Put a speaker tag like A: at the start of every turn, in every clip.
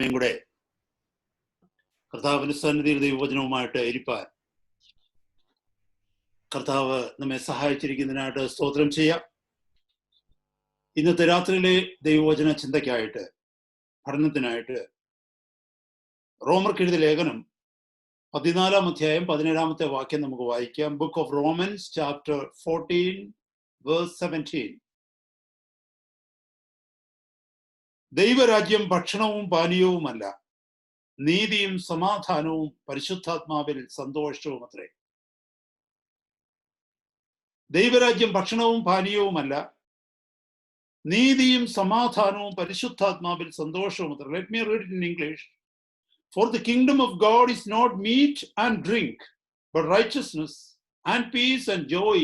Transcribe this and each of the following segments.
A: കൂടെ കർത്താവിന്റെ സന്നിധിയിൽ ദൈവവചനവുമായിട്ട് ഇരിപ്പാൻ കർത്താവ് നമ്മെ സഹായിച്ചിരിക്കുന്നതിനായിട്ട് സ്തോത്രം ചെയ്യാം. ഇന്നത്തെ രാത്രിയിലെ ദൈവവചന ചിന്തയ്ക്കായിട്ട് പഠനത്തിനായിട്ട് റോമർക്ക് എഴുതിയ ലേഖനം 14-ാം അധ്യായം 17-ാമത്തെ വാക്യം നമുക്ക് വായിക്കാം. Book of Romans chapter 14 verse 17. ദൈവരാജ്യം ഭക്ഷണവും പാനീയവുമല്ല, നീതിയും സമാധാനവും പരിശുദ്ധാത്മാവിൽ സന്തോഷവും അത്രേ. ദൈവരാജ്യം ഭക്ഷണവും പാനീയവുമല്ല, നീതിയും സമാധാനവും പരിശുദ്ധാത്മാവിൽ സന്തോഷവും അത്രേ. Let me read it in English. For the kingdom of God is not meat and drink, but righteousness and peace and joy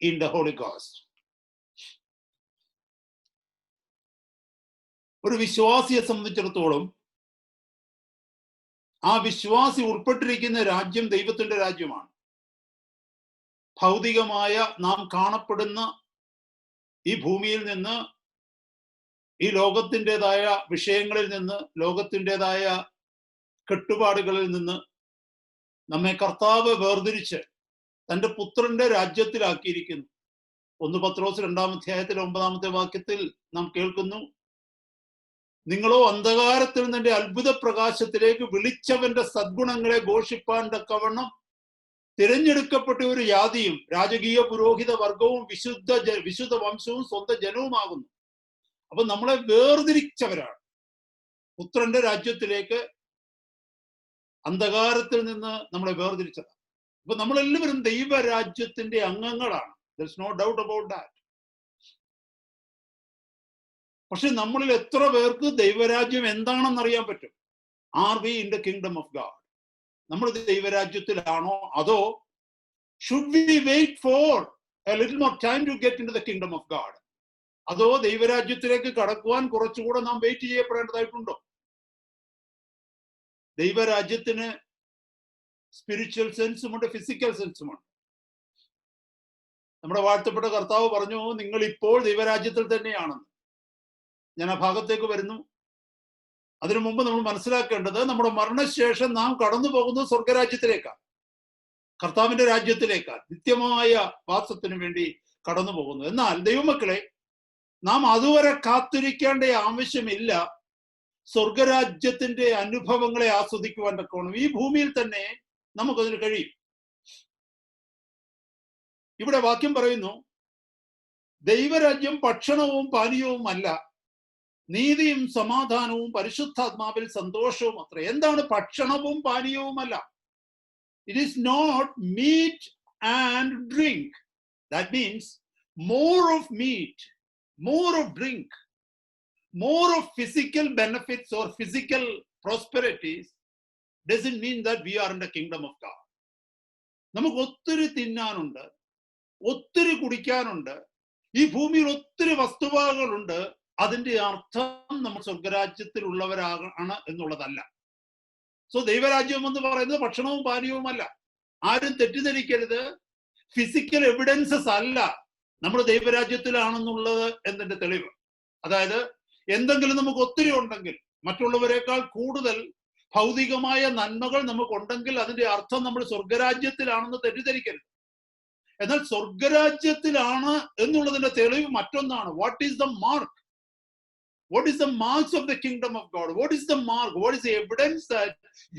A: in the Holy Ghost. ഒരു വിശ്വാസിയെ സംബന്ധിച്ചിടത്തോളം ആ വിശ്വാസി ഉൾപ്പെട്ടിരിക്കുന്ന രാജ്യം ദൈവത്തിന്റെ രാജ്യമാണ്. ഭൗതികമായ നാം കാണപ്പെടുന്ന ഈ ഭൂമിയിൽ നിന്ന്, ഈ ലോകത്തിൻ്റെതായ വിഷയങ്ങളിൽ നിന്ന്, ലോകത്തിൻ്റെതായ കെട്ടുപാടുകളിൽ നിന്ന് നമ്മെ കർത്താവ് വേർതിരിച്ച് തൻ്റെ പുത്രന്റെ രാജ്യത്തിലാക്കിയിരിക്കുന്നു. 1 പത്രോസ് 2-ാം അധ്യായത്തിൽ 9-ാമത്തെ വാക്യത്തിൽ നാം കേൾക്കുന്നു, നിങ്ങളോ അന്ധകാരത്തിൽ നിന്റെ അത്ഭുത പ്രകാശത്തിലേക്ക് വിളിച്ചവന്റെ സദ്ഗുണങ്ങളെ ഘോഷിപ്പാൻ തക്കവണ്ണം തിരഞ്ഞെടുക്കപ്പെട്ട ഒരു ജാതിയും രാജകീയ പുരോഹിത വർഗവും വിശുദ്ധ വംശവും സ്വന്തം ജനവുമാകുന്നു. അപ്പൊ നമ്മളെ വേർതിരിച്ചവരാണ്. പുത്രന്റെ രാജ്യത്തിലേക്ക് അന്ധകാരത്തിൽ നിന്ന് നമ്മളെ വേർതിരിച്ചതാണ്. അപ്പൊ നമ്മളെല്ലാവരും ദൈവരാജ്യത്തിന്റെ അംഗങ്ങളാണ്. There's no doubt about that. പക്ഷെ നമ്മളിൽ എത്ര പേർക്ക് ദൈവരാജ്യം എന്താണെന്ന് അറിയാൻ പറ്റും? Are we in the kingdom of God? നമ്മൾ ദൈവരാജ്യത്തിലാണോ, അതോ should we wait for a little more time to get in to the kingdom of God? അതോ ദൈവരാജ്യത്തിലേക്ക് കടക്കുവാൻ കുറച്ചുകൂടെ നാം വെയിറ്റ് ചെയ്യപ്പെടേണ്ടതായിട്ടുണ്ടോ? ദൈവരാജ്യത്തിന് സ്പിരിച്വൽ സെൻസുമുണ്ട്, ഫിസിക്കൽ സെൻസുമുണ്ട്. നമ്മുടെ വാഴ്ത്തപ്പെട്ട കർത്താവ് പറഞ്ഞു, നിങ്ങൾ ഇപ്പോൾ ദൈവരാജ്യത്തിൽ തന്നെയാണെന്ന്. ഞാൻ ആ ഭാഗത്തേക്ക് വരുന്നു. അതിനു മുമ്പ് നമ്മൾ മനസ്സിലാക്കേണ്ടത്, നമ്മുടെ മരണശേഷം നാം കടന്നു പോകുന്നത് സ്വർഗരാജ്യത്തിലേക്കാണ്, കർത്താവിന്റെ രാജ്യത്തിലേക്കാണ്, നിത്യമായ വാസത്തിനു വേണ്ടി കടന്നു പോകുന്നു. എന്നാൽ ദൈവമക്കളെ, നാം അതുവരെ കാത്തിരിക്കേണ്ട ആവശ്യമില്ല. സ്വർഗരാജ്യത്തിന്റെ അനുഭവങ്ങളെ ആസ്വദിക്കുവാൻ തക്കോണം ഈ ഭൂമിയിൽ തന്നെ നമുക്കതിന് കഴിയും. ഇവിടെ വാക്യം പറയുന്നു, ദൈവരാജ്യം ഭക്ഷണവും പാനീയവും അല്ല, നീതിയും സമാധാനവും പരിശുദ്ധാത്മാവിൽ സന്തോഷവും അത്രേ. എന്താണ് ഭക്ഷണവും പാനീയവുമല്ല? It is not meat and drink. That means more of meat, more of drink, more of physical benefits or physical prosperities doesn't mean that we are in the kingdom of God. നമുക്ക് ഒത്തിരി തിന്നാനുണ്ട്, ഒത്തിരി കുടിക്കാനുണ്ട്, ഈ ഭൂമിയിൽ ഒത്തിരി വസ്തുവകകളുണ്ട്. അതിന്റെ അർത്ഥം നമ്മൾ സ്വർഗരാജ്യത്തിലുള്ളവരാണ് എന്നുള്ളതല്ല. സോ ദൈവരാജ്യം എന്ന് പറയുന്നത് ഭക്ഷണവും പാനീയവുമല്ല. ആരും തെറ്റിദ്ധരിക്കരുത്. ഫിസിക്കൽ എവിഡൻസസ് അല്ല നമ്മൾ ദൈവരാജ്യത്തിലാണെന്നുള്ളത് എന്നതിന്റെ തെളിവ്. അതായത് എന്തെങ്കിലും നമുക്ക് ഒത്തിരി ഉണ്ടെങ്കിൽ, മറ്റുള്ളവരെക്കാൾ കൂടുതൽ ഭൗതികമായ നന്മകൾ നമുക്കുണ്ടെങ്കിൽ അതിന്റെ അർത്ഥം നമ്മൾ സ്വർഗരാജ്യത്തിലാണെന്ന് തെറ്റിദ്ധരിക്കരുത്. എന്നാൽ സ്വർഗരാജ്യത്തിലാണ് എന്നുള്ളതിന്റെ തെളിവ് മറ്റൊന്നാണ്. What is the mark? What is the marks of the kingdom of God? What is the mark? What is the evidence that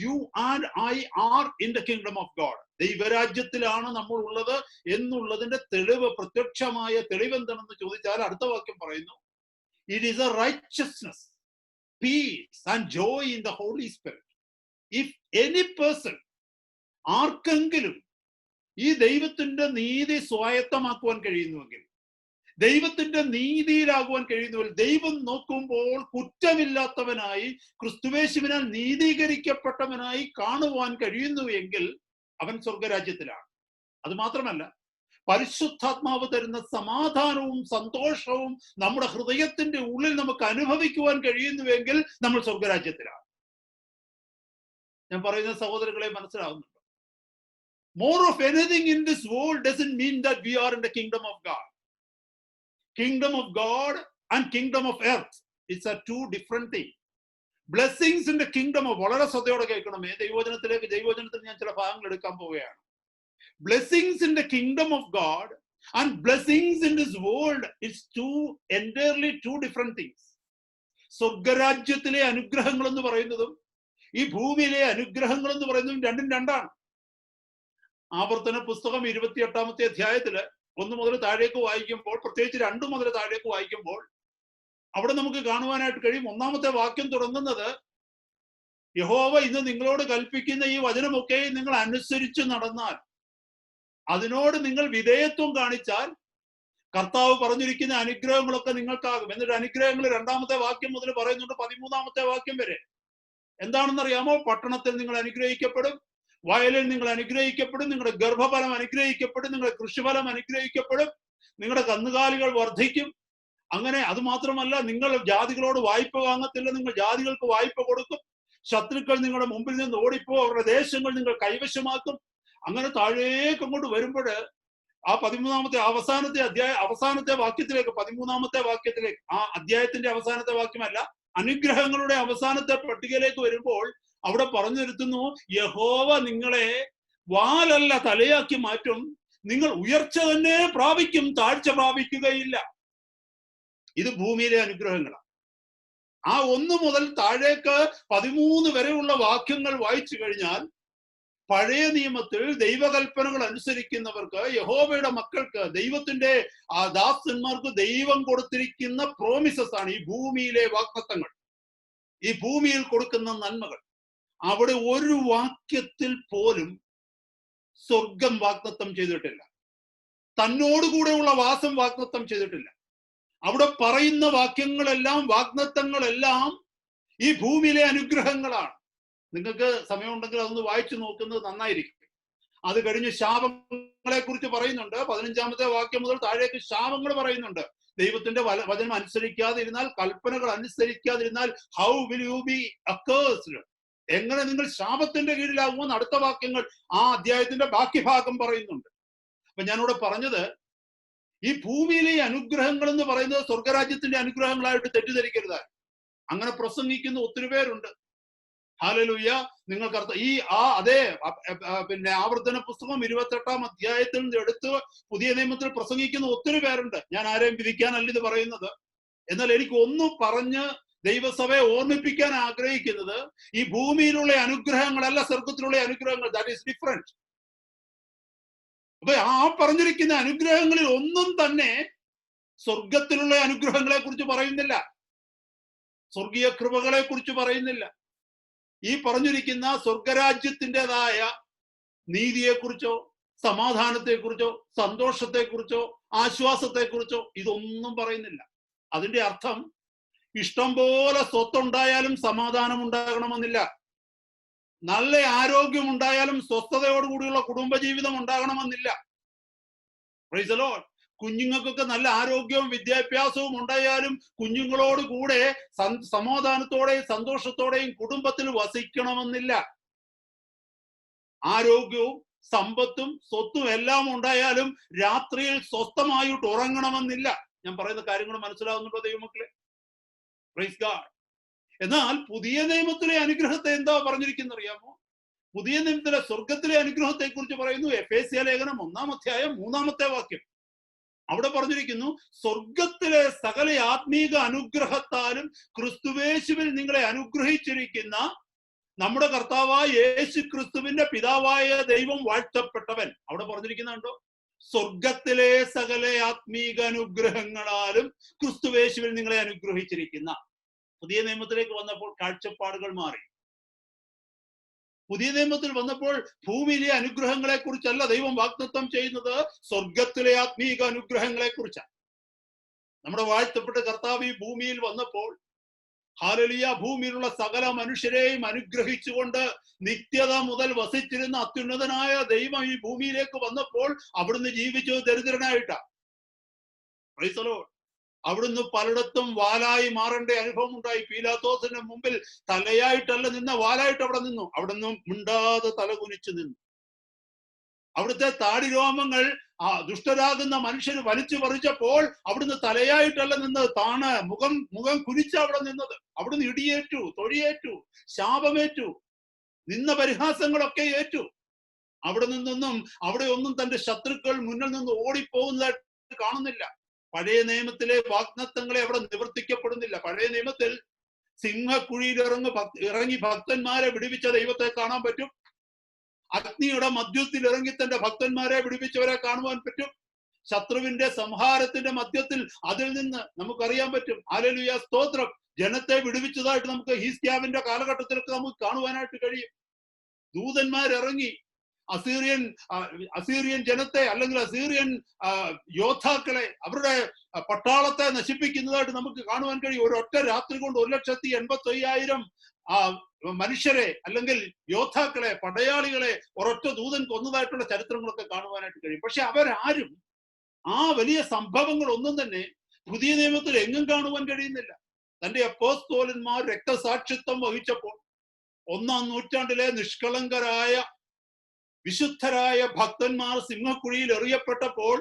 A: you and I are in the kingdom of God? ദൈവരാജ്യത്തിലാണ് നമ്മൾ ഉള്ളത് എന്നുള്ളതിന്റെ തെളിവ്, പ്രത്യക്ഷമായ തെളിവ് എന്താണെന്ന് ചോദിച്ചാൽ അടുത്ത വാക്യം പറയുന്നു, it is a righteousness, peace and joy in the Holy Spirit. If any person, ആർക്കെങ്കിലും ഈ ദൈവത്തിന്റെ നീതി സ്വായത്തമാക്കുവാൻ കഴിയുന്നുവെങ്കിൽ, ദൈവത്തിന്റെ നീതിയിലാകുവാൻ കഴിയുന്നുവെങ്കിൽ, ദൈവം നോക്കുമ്പോൾ കുറ്റമില്ലാത്തവനായി ക്രിസ്തുവേശുവിനാൽ നീതീകരിക്കപ്പെട്ടവനായി കാണുവാൻ കഴിയുന്നുവെങ്കിൽ അവൻ സ്വർഗരാജ്യത്തിലാണ്. അത് മാത്രമല്ല, പരിശുദ്ധാത്മാവ് തരുന്ന സമാധാനവും സന്തോഷവും നമ്മുടെ ഹൃദയത്തിന്റെ ഉള്ളിൽ നമുക്ക് അനുഭവിക്കുവാൻ കഴിയുന്നുവെങ്കിൽ നമ്മൾ സ്വർഗരാജ്യത്തിലാണ്. ഞാൻ പറയുന്ന സഹോദരങ്ങളെ മനസ്സിലാകുന്നുണ്ടോ? More of anything in this world doesn't mean that we are in the kingdom of God. Kingdom of God and kingdom of earth, it's a two different things. ബ്ലെസ്സിങ്സിന്റെ കിങ്ഡം, വളരെ ശ്രദ്ധയോടെ കേൾക്കണമേ. ദൈവവചനത്തിൽ ഞാൻ ചില ഭാഗങ്ങൾ എടുക്കാൻ പോവുകയാണ്. Blessings in the kingdom of God and blessings in this world it's entirely two different things. സ്വർഗരാജ്യത്തിലെ അനുഗ്രഹങ്ങൾ എന്ന് പറയുന്നതും ഈ ഭൂമിയിലെ അനുഗ്രഹങ്ങൾ എന്ന് പറയുന്നതും രണ്ടും രണ്ടാണ്. ആവർത്തന പുസ്തകം 28-ാമത്തെ അധ്യായത്തില് 1 മുതൽ താഴേക്ക് വായിക്കുമ്പോൾ, പ്രത്യേകിച്ച് 2 മുതൽ താഴേക്ക് വായിക്കുമ്പോൾ, അവിടെ നമുക്ക് കാണുവാനായിട്ട് കഴിയും. 1-ാമത്തെ വാക്യം തുടങ്ങുന്നത്, യഹോവ ഇന്ന് നിങ്ങളോട് കൽപ്പിക്കുന്ന ഈ വചനമൊക്കെ നിങ്ങൾ അനുസരിച്ച് നടന്നാൽ, അതിനോട് നിങ്ങൾ വിധേയത്വം കാണിച്ചാൽ, കർത്താവ് പറഞ്ഞിരിക്കുന്ന അനുഗ്രഹങ്ങളൊക്കെ നിങ്ങൾക്കാകും. എന്നിട്ട് അനുഗ്രഹങ്ങൾ 2-ാമത്തെ വാക്യം മുതൽ പറയുന്നുണ്ട് 13-ാമത്തെ വാക്യം വരെ. എന്താണെന്നറിയാമോ? പട്ടണത്തിൽ നിങ്ങൾ അനുഗ്രഹിക്കപ്പെടും, വയലിൽ നിങ്ങൾ അനുഗ്രഹിക്കപ്പെടും, നിങ്ങളുടെ ഗർഭഫലം അനുഗ്രഹിക്കപ്പെടും, നിങ്ങളുടെ കൃഷിഫലം അനുഗ്രഹിക്കപ്പെടും, നിങ്ങളുടെ കന്നുകാലികൾ വർദ്ധിക്കും. അങ്ങനെ അത് മാത്രമല്ല, നിങ്ങൾ ജാതികളോട് വായ്പ വാങ്ങത്തില്ല, നിങ്ങൾ ജാതികൾക്ക് വായ്പ കൊടുക്കും. ശത്രുക്കൾ നിങ്ങളുടെ മുമ്പിൽ നിന്ന് ഓടിപ്പോ, അവരുടെ ദേശങ്ങൾ നിങ്ങൾ കൈവശമാക്കും. അങ്ങനെ താഴേക്ക് അങ്ങോട്ട് വരുമ്പോൾ ആ 13-ാമത്തെ അവസാനത്തെ വാക്യത്തിലേക്ക്, 13-ാമത്തെ വാക്യത്തിലേക്ക്, ആ അധ്യായത്തിന്റെ അവസാനത്തെ വാക്യമല്ല, അനുഗ്രഹങ്ങളുടെ അവസാനത്തെ പട്ടികയിലേക്ക് വരുമ്പോൾ അവിടെ പറഞ്ഞു നിർത്തുന്നു, യഹോവ നിങ്ങളെ വാലല്ല തലയാക്കി മാറ്റും, നിങ്ങൾ ഉയർച്ച തന്നെ പ്രാപിക്കും, താഴ്ച പ്രാപിക്കുകയില്ല. ഇത് ഭൂമിയിലെ അനുഗ്രഹങ്ങളാണ്. ആ 1 മുതൽ താഴേക്ക് 13 വരെയുള്ള വാക്യങ്ങൾ വായിച്ചു കഴിഞ്ഞാൽ, പഴയ നിയമത്തിൽ ദൈവകൽപ്പനകൾ അനുസരിക്കുന്നവർക്ക്, യഹോവയുടെ മക്കൾക്ക്, ദൈവത്തിന്റെ ആ ദാസന്മാർക്ക് ദൈവം കൊടുത്തിരിക്കുന്ന പ്രോമിസസ് ആണ് ഈ ഭൂമിയിലെ വാഗ്ദത്തങ്ങൾ, ഈ ഭൂമിയിൽ കൊടുക്കുന്ന നന്മകൾ. അവിടെ ഒരു വാക്യത്തിൽ പോലും സ്വർഗം വാഗ്ദത്തം ചെയ്തിട്ടില്ല, തന്നോടുകൂടെയുള്ള വാസം വാഗ്ദത്തം ചെയ്തിട്ടില്ല. അവിടെ പറയുന്ന വാഗ്ദത്തങ്ങളെല്ലാം ഈ ഭൂമിയിലെ അനുഗ്രഹങ്ങളാണ്. നിങ്ങൾക്ക് സമയമുണ്ടെങ്കിൽ അതൊന്ന് വായിച്ചു നോക്കുന്നത് നന്നായിരിക്കും. അത് കഴിഞ്ഞ് ശാപങ്ങളെ കുറിച്ച് പറയുന്നുണ്ട്. 15-ാമത്തെ വാക്യം മുതൽ താഴേക്ക് ശാപങ്ങൾ പറയുന്നുണ്ട്. ദൈവത്തിന്റെ വചനം അനുസരിക്കാതിരുന്നാൽ, കൽപ്പനകൾ അനുസരിക്കാതിരുന്നാൽ, how will you B accursed, എങ്ങനെ നിങ്ങൾ ശാപത്തിന്റെ കീഴിലാകുമെന്ന് അടുത്ത വാക്യങ്ങൾ ആ അധ്യായത്തിന്റെ ബാക്കി ഭാഗം പറയുന്നുണ്ട്. അപ്പൊ ഞാനിവിടെ പറഞ്ഞത്, ഈ ഭൂമിയിലെ അനുഗ്രഹങ്ങൾ എന്ന് പറയുന്നത് സ്വർഗരാജ്യത്തിന്റെ അനുഗ്രഹങ്ങളായിട്ട് തെറ്റിദ്ധരിക്കരുത്. അങ്ങനെ പ്രസംഗിക്കുന്ന ഒത്തിരി പേരുണ്ട്. ഹല്ലേലൂയ. നിങ്ങൾക്ക് പിന്നെ ആവർത്തന പുസ്തകം 28-ാം അധ്യായത്തിൽ നിന്ന് എടുത്ത് പുതിയ നിയമത്തിൽ പ്രസംഗിക്കുന്ന ഒത്തിരി പേരുണ്ട്. ഞാൻ ആരെയും വിധിക്കാനല്ല ഇത് പറയുന്നത്. എന്നാൽ എനിക്ക് ഒന്നും പറഞ്ഞ് ദൈവസഭയെ ഓർമ്മിപ്പിക്കാൻ ആഗ്രഹിക്കുന്നത്, ഈ ഭൂമിയിലുള്ള അനുഗ്രഹങ്ങളല്ല സ്വർഗത്തിലുള്ള അനുഗ്രഹങ്ങൾ. That is different. അപ്പൊ ആ പറഞ്ഞിരിക്കുന്ന അനുഗ്രഹങ്ങളിൽ ഒന്നും തന്നെ സ്വർഗത്തിലുള്ള അനുഗ്രഹങ്ങളെ കുറിച്ച് പറയുന്നില്ല, സ്വർഗീയ കൃപകളെ കുറിച്ച് പറയുന്നില്ല. ഈ പറഞ്ഞിരിക്കുന്ന സ്വർഗരാജ്യത്തിൻ്റെതായ നീതിയെക്കുറിച്ചോ, സമാധാനത്തെക്കുറിച്ചോ, സന്തോഷത്തെക്കുറിച്ചോ, ആശ്വാസത്തെക്കുറിച്ചോ ഇതൊന്നും പറയുന്നില്ല. അതിന്റെ അർത്ഥം, ഇഷ്ടം പോലെ സ്വത്തുണ്ടായാലും സമാധാനം ഉണ്ടാകണമെന്നില്ല, നല്ല ആരോഗ്യം ഉണ്ടായാലും സ്വസ്ഥതയോടുകൂടിയുള്ള കുടുംബജീവിതം ഉണ്ടാകണമെന്നില്ല. Price the Lord. കുഞ്ഞുങ്ങൾക്കൊക്കെ നല്ല ആരോഗ്യവും വിദ്യാഭ്യാസവും ഉണ്ടായാലും കുഞ്ഞുങ്ങളോട് കൂടെ സമാധാനത്തോടെയും സന്തോഷത്തോടെയും കുടുംബത്തിൽ വസിക്കണമെന്നില്ല. ആരോഗ്യവും സമ്പത്തും സ്വത്തും എല്ലാം ഉണ്ടായാലും രാത്രിയിൽ സ്വസ്ഥമായിട്ട് ഉറങ്ങണമെന്നില്ല. ഞാൻ പറയുന്ന കാര്യങ്ങൾ മനസ്സിലാവുന്നുണ്ടോ ദൈവമക്കളെ? Praise God. എന്നാൽ പുതിയ നിയമത്തിലെ അനുഗ്രഹത്തെ എന്താ പറഞ്ഞിരിക്കുന്നത് അറിയാമോ? പുതിയ നിയമത്തിലെ സ്വർഗത്തിലെ അനുഗ്രഹത്തെ കുറിച്ച് പറയുന്നു. എഫേസ്യ ലേഖനം 1-ാം അധ്യായം 3-ാമത്തെ വാക്യം. അവിടെ പറഞ്ഞിരിക്കുന്നു, സ്വർഗത്തിലെ സകല ആത്മീക അനുഗ്രഹത്താലും ക്രിസ്തുവേശുവിൽ നിങ്ങളെ അനുഗ്രഹിച്ചിരിക്കുന്ന നമ്മുടെ കർത്താവായ യേശു ക്രിസ്തുവിന്റെ പിതാവായ ദൈവം വാഴ്ത്തപ്പെട്ടവൻ. അവിടെ പറഞ്ഞിരിക്കുന്നുണ്ടോ? സ്വർഗത്തിലെ സകല ആത്മീക അനുഗ്രഹങ്ങളാലും ക്രിസ്തുവേശുവിൽ നിങ്ങളെ അനുഗ്രഹിച്ചിരിക്കുന്ന. പുതിയ നിയമത്തിലേക്ക് വന്നപ്പോൾ കാഴ്ചപ്പാടുകൾ മാറി. പുതിയ നിയമത്തിൽ വന്നപ്പോൾ ഭൂമിയിലെ അനുഗ്രഹങ്ങളെ കുറിച്ചല്ല ദൈവം വാഗ്ദത്തം ചെയ്യുന്നത്, സ്വർഗത്തിലെ ആത്മീക അനുഗ്രഹങ്ങളെ കുറിച്ചാണ്. നമ്മുടെ വാഴ്ത്തപ്പെട്ട കർത്താവ് ഈ ഭൂമിയിൽ വന്നപ്പോൾ, ഹല്ലേലൂയ, ഭൂമിയിലുള്ള സകല മനുഷ്യരെയും അനുഗ്രഹിച്ചുകൊണ്ട് നിത്യത മുതൽ വസിച്ചിരുന്ന അത്യുന്നതനായ ദൈവം ഈ ഭൂമിയിലേക്ക് വന്നപ്പോൾ അവിടുന്ന് ജീവിച്ചത് ദരിദ്രനായിട്ടാണ്. Price the Lord. അവിടുന്ന് പലയിടത്തും വാലായി മാറേണ്ട അനുഭവം ഉണ്ടായി. പീലാത്തോസിന്റെ മുമ്പിൽ തലയായിട്ടല്ല നിന്ന, വാലായിട്ട് അവിടെ നിന്നു. അവിടെ നിന്നും മിണ്ടാതെ തല കുനിച്ചു നിന്നു. അവിടുത്തെ താടിരോമങ്ങൾ ദുഷ്ടരാകുന്ന മനുഷ്യന് വലിച്ചു പറിച്ചപ്പോൾ അവിടുന്ന് തലയായിട്ടല്ല നിന്നത്, താണ് മുഖം കുനിച്ച അവിടെ നിന്നത്. അവിടുന്ന് ഇടിയേറ്റു, തൊഴിയേറ്റു, ശാപമേറ്റു, നിന്ന പരിഹാസങ്ങളൊക്കെ ഏറ്റു. അവിടെ നിന്നൊന്നും അവിടെ ഒന്നും തന്റെ ശത്രുക്കൾ മുന്നിൽ നിന്ന് ഓടിപ്പോകുന്നതായിട്ട് കാണുന്നില്ല. പഴയ നിയമത്തിലെ വാഗ്ദത്തങ്ങളെ അവിടെ നിവർത്തിക്കപ്പെടുന്നില്ല. പഴയ നിയമത്തിൽ സിംഹക്കുഴിയിൽ ഇറങ്ങി ഭക്തന്മാരെ വിടുവിച്ച ദൈവത്തെ കാണാൻ പറ്റും. അഗ്നിയുടെ മധ്യത്തിൽ ഇറങ്ങി തന്റെ ഭക്തന്മാരെ വിടുവിച്ചവരെ കാണുവാൻ പറ്റും. ശത്രുവിന്റെ സംഹാരത്തിന്റെ മധ്യത്തിൽ അതിൽ നിന്ന് നമുക്കറിയാൻ പറ്റും. ഹല്ലേലൂയ, സ്തോത്രം. ജനത്തെ വിടുവിച്ചതായിട്ട് നമുക്ക് ഹിസ്കിയാവിന്റെ കാലഘട്ടത്തിലൊക്കെ നമുക്ക് കാണുവാനായിട്ട് കഴിയും. ദൂതന്മാരിറങ്ങി അസീറിയൻ ജനത്തെ അല്ലെങ്കിൽ അസീറിയൻ യോദ്ധാക്കളെ, അവരുടെ പട്ടാളത്തെ നശിപ്പിക്കുന്നതായിട്ട് നമുക്ക് കാണുവാൻ കഴിയും. ഒരൊറ്റ രാത്രി കൊണ്ട് 1,85,000 മനുഷ്യരെ അല്ലെങ്കിൽ യോദ്ധാക്കളെ, പടയാളികളെ ഒരൊറ്റ ദൂതൻ കൊന്നതായിട്ടുള്ള ചരിത്രങ്ങളൊക്കെ കാണുവാനായിട്ട് കഴിയും. പക്ഷെ അവരാരും ആ വലിയ സംഭവങ്ങൾ ഒന്നും തന്നെ പുതിയ നിയമത്തിൽ എങ്ങും കാണുവാൻ കഴിയുന്നില്ല. തന്റെ അപ്പോസ്തലന്മാർ രക്തസാക്ഷിത്വം വഹിച്ചപ്പോൾ 1-ാം നൂറ്റാണ്ടിലെ നിഷ്കളങ്കരായ വിശുദ്ധരായ ഭക്തന്മാർ സിംഹക്കുഴിയിൽ എറിയപ്പെട്ടപ്പോൾ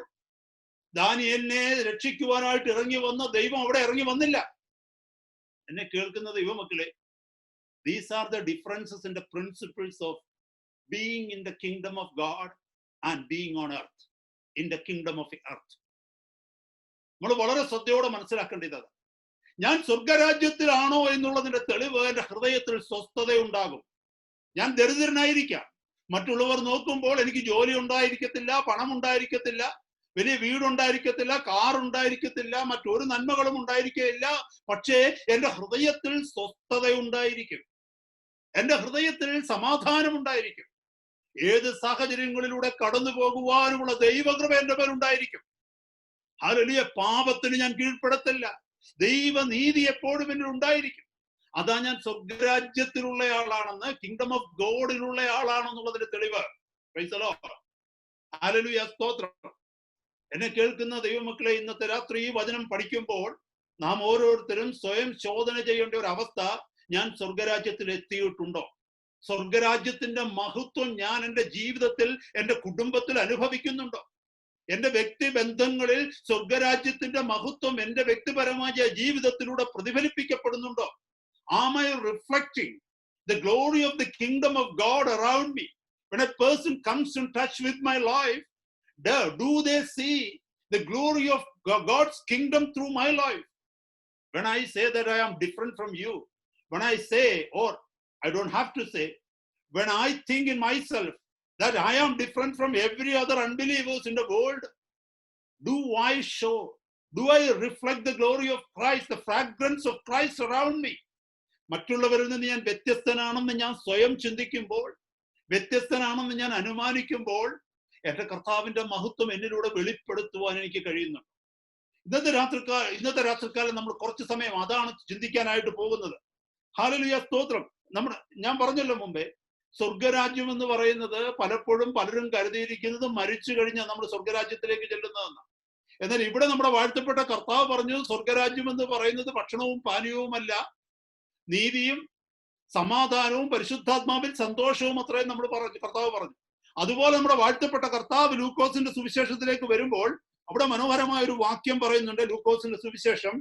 A: ദാനിയേലിനെ രക്ഷിക്കുവാനായിട്ട് ഇറങ്ങി വന്ന ദൈവം അവിടെ ഇറങ്ങി വന്നില്ല. എന്നെ കേൾക്കുന്ന ദൈവമക്കളെ, these are the differences in the principles of being in the kingdom of God and being on earth, in the kingdom of the earth. നമ്മൾ വളരെ ശ്രദ്ധയോടെ മനസ്സിലാക്കേണ്ടത്, ഞാൻ സ്വർഗരാജ്യത്തിലാണോ എന്നുള്ളതിന്റെ തെളിവ് എന്റെ ഹൃദയത്തിൽ സ്വസ്ഥതയുണ്ടാകും. ഞാൻ ദരിദ്രനായിരിക്കാം, മറ്റുള്ളവർ നോക്കുമ്പോൾ എനിക്ക് ജോലി ഉണ്ടായിരിക്കത്തില്ല, പണം ഉണ്ടായിരിക്കത്തില്ല, വലിയ വീടുണ്ടായിരിക്കത്തില്ല, കാർ ഉണ്ടായിരിക്കത്തില്ല, മറ്റൊരു നന്മകളും ഉണ്ടായിരിക്കില്ല. പക്ഷേ എന്റെ ഹൃദയത്തിൽ സ്വസ്ഥതയുണ്ടായിരിക്കും, എന്റെ ഹൃദയത്തിൽ സമാധാനം ഉണ്ടായിരിക്കും. ഏത് സാഹചര്യങ്ങളിലൂടെ കടന്നു പോകുവാനുമുള്ള ദൈവകൃപ എന്റെ പേരുണ്ടായിരിക്കും. ഹല്ലേലൂയ. പാപത്തിന് ഞാൻ കീഴ്പ്പെടത്തില്ല, ദൈവനീതി എപ്പോഴും എന്നിൽ ഉണ്ടായിരിക്കും. അതാ ഞാൻ സ്വർഗരാജ്യത്തിലുള്ള ആളാണെന്ന്, കിങ്ഡം ഓഫ് ഗോഡിലുള്ള ആളാണെന്നുള്ളതിന്റെ തെളിവ്. Price the Lord. ഹല്ലേലൂയ, സ്തോത്രം. എന്നെ കേൾക്കുന്ന ദൈവമക്കളെ, ഇന്നത്തെ രാത്രി ഈ വചനം പഠിക്കുമ്പോൾ നാം ഓരോരുത്തരും സ്വയം ശോധന ചെയ്യേണ്ട ഒരു അവസ്ഥ, ഞാൻ സ്വർഗരാജ്യത്തിൽ എത്തിയിട്ടുണ്ടോ? സ്വർഗരാജ്യത്തിന്റെ മഹത്വം ഞാൻ എൻ്റെ ജീവിതത്തിൽ, എൻ്റെ കുടുംബത്തിൽ അനുഭവിക്കുന്നുണ്ടോ? എൻ്റെ വ്യക്തിബന്ധങ്ങളിൽ സ്വർഗരാജ്യത്തിന്റെ മഹത്വം എൻ്റെ വ്യക്തിപരമായ ജീവിതത്തിലൂടെ പ്രതിഫലിപ്പിക്കപ്പെടുന്നുണ്ടോ? Am I reflecting the glory of the kingdom of God around me? When a person comes in touch with my life, do they see the glory of God's kingdom through my life? When I say that I am different from you, when I say, or I don't have to say, when I think in myself that I am different from every other unbelievers in the world, do I reflect the glory of Christ, the fragrance of Christ around me? മറ്റുള്ളവരിൽ നിന്ന് ഞാൻ വ്യത്യസ്തനാണെന്ന് ഞാൻ സ്വയം ചിന്തിക്കുമ്പോൾ, വ്യത്യസ്തനാണെന്ന് ഞാൻ അനുമാനിക്കുമ്പോൾ, എന്റെ കർത്താവിന്റെ മഹത്വം എന്നിലൂടെ വെളിപ്പെടുത്തുവാൻ എനിക്ക് കഴിയുന്നു. ഇന്നത്തെ രാത്രിക്കാലം നമ്മൾ കുറച്ച് സമയം അതാണ് ചിന്തിക്കാനായിട്ട് പോകുന്നത്. ഹല്ലേലൂയ, സ്തോത്രം. ഞാൻ പറഞ്ഞല്ലോ മുമ്പേ, സ്വർഗരാജ്യം എന്ന് പറയുന്നത് പലപ്പോഴും പലരും കരുതിയിരിക്കുന്നത് മരിച്ചു കഴിഞ്ഞാൽ നമ്മൾ സ്വർഗരാജ്യത്തിലേക്ക് ചെല്ലുന്നതെന്ന്. എന്നാൽ ഇവിടെ നമ്മുടെ വാഴ്ത്തപ്പെട്ട കർത്താവ് പറഞ്ഞു, സ്വർഗരാജ്യം എന്ന് പറയുന്നത് ഭക്ഷണവും പാനീയവുമല്ല, നീതിയും സമാധാനവും പരിശുദ്ധാത്മാവിൽ സന്തോഷവും അത്രയും കർത്താവ് പറഞ്ഞു. അതുപോലെ നമ്മുടെ വാഴ്ത്തപ്പെട്ട കർത്താവ് ലൂക്കോസിന്റെ സുവിശേഷത്തിലേക്ക് വരുമ്പോൾ അവിടെ മനോഹരമായ ഒരു വാക്യം പറയുന്നുണ്ട്. ലൂക്കോസിന്റെ സുവിശേഷം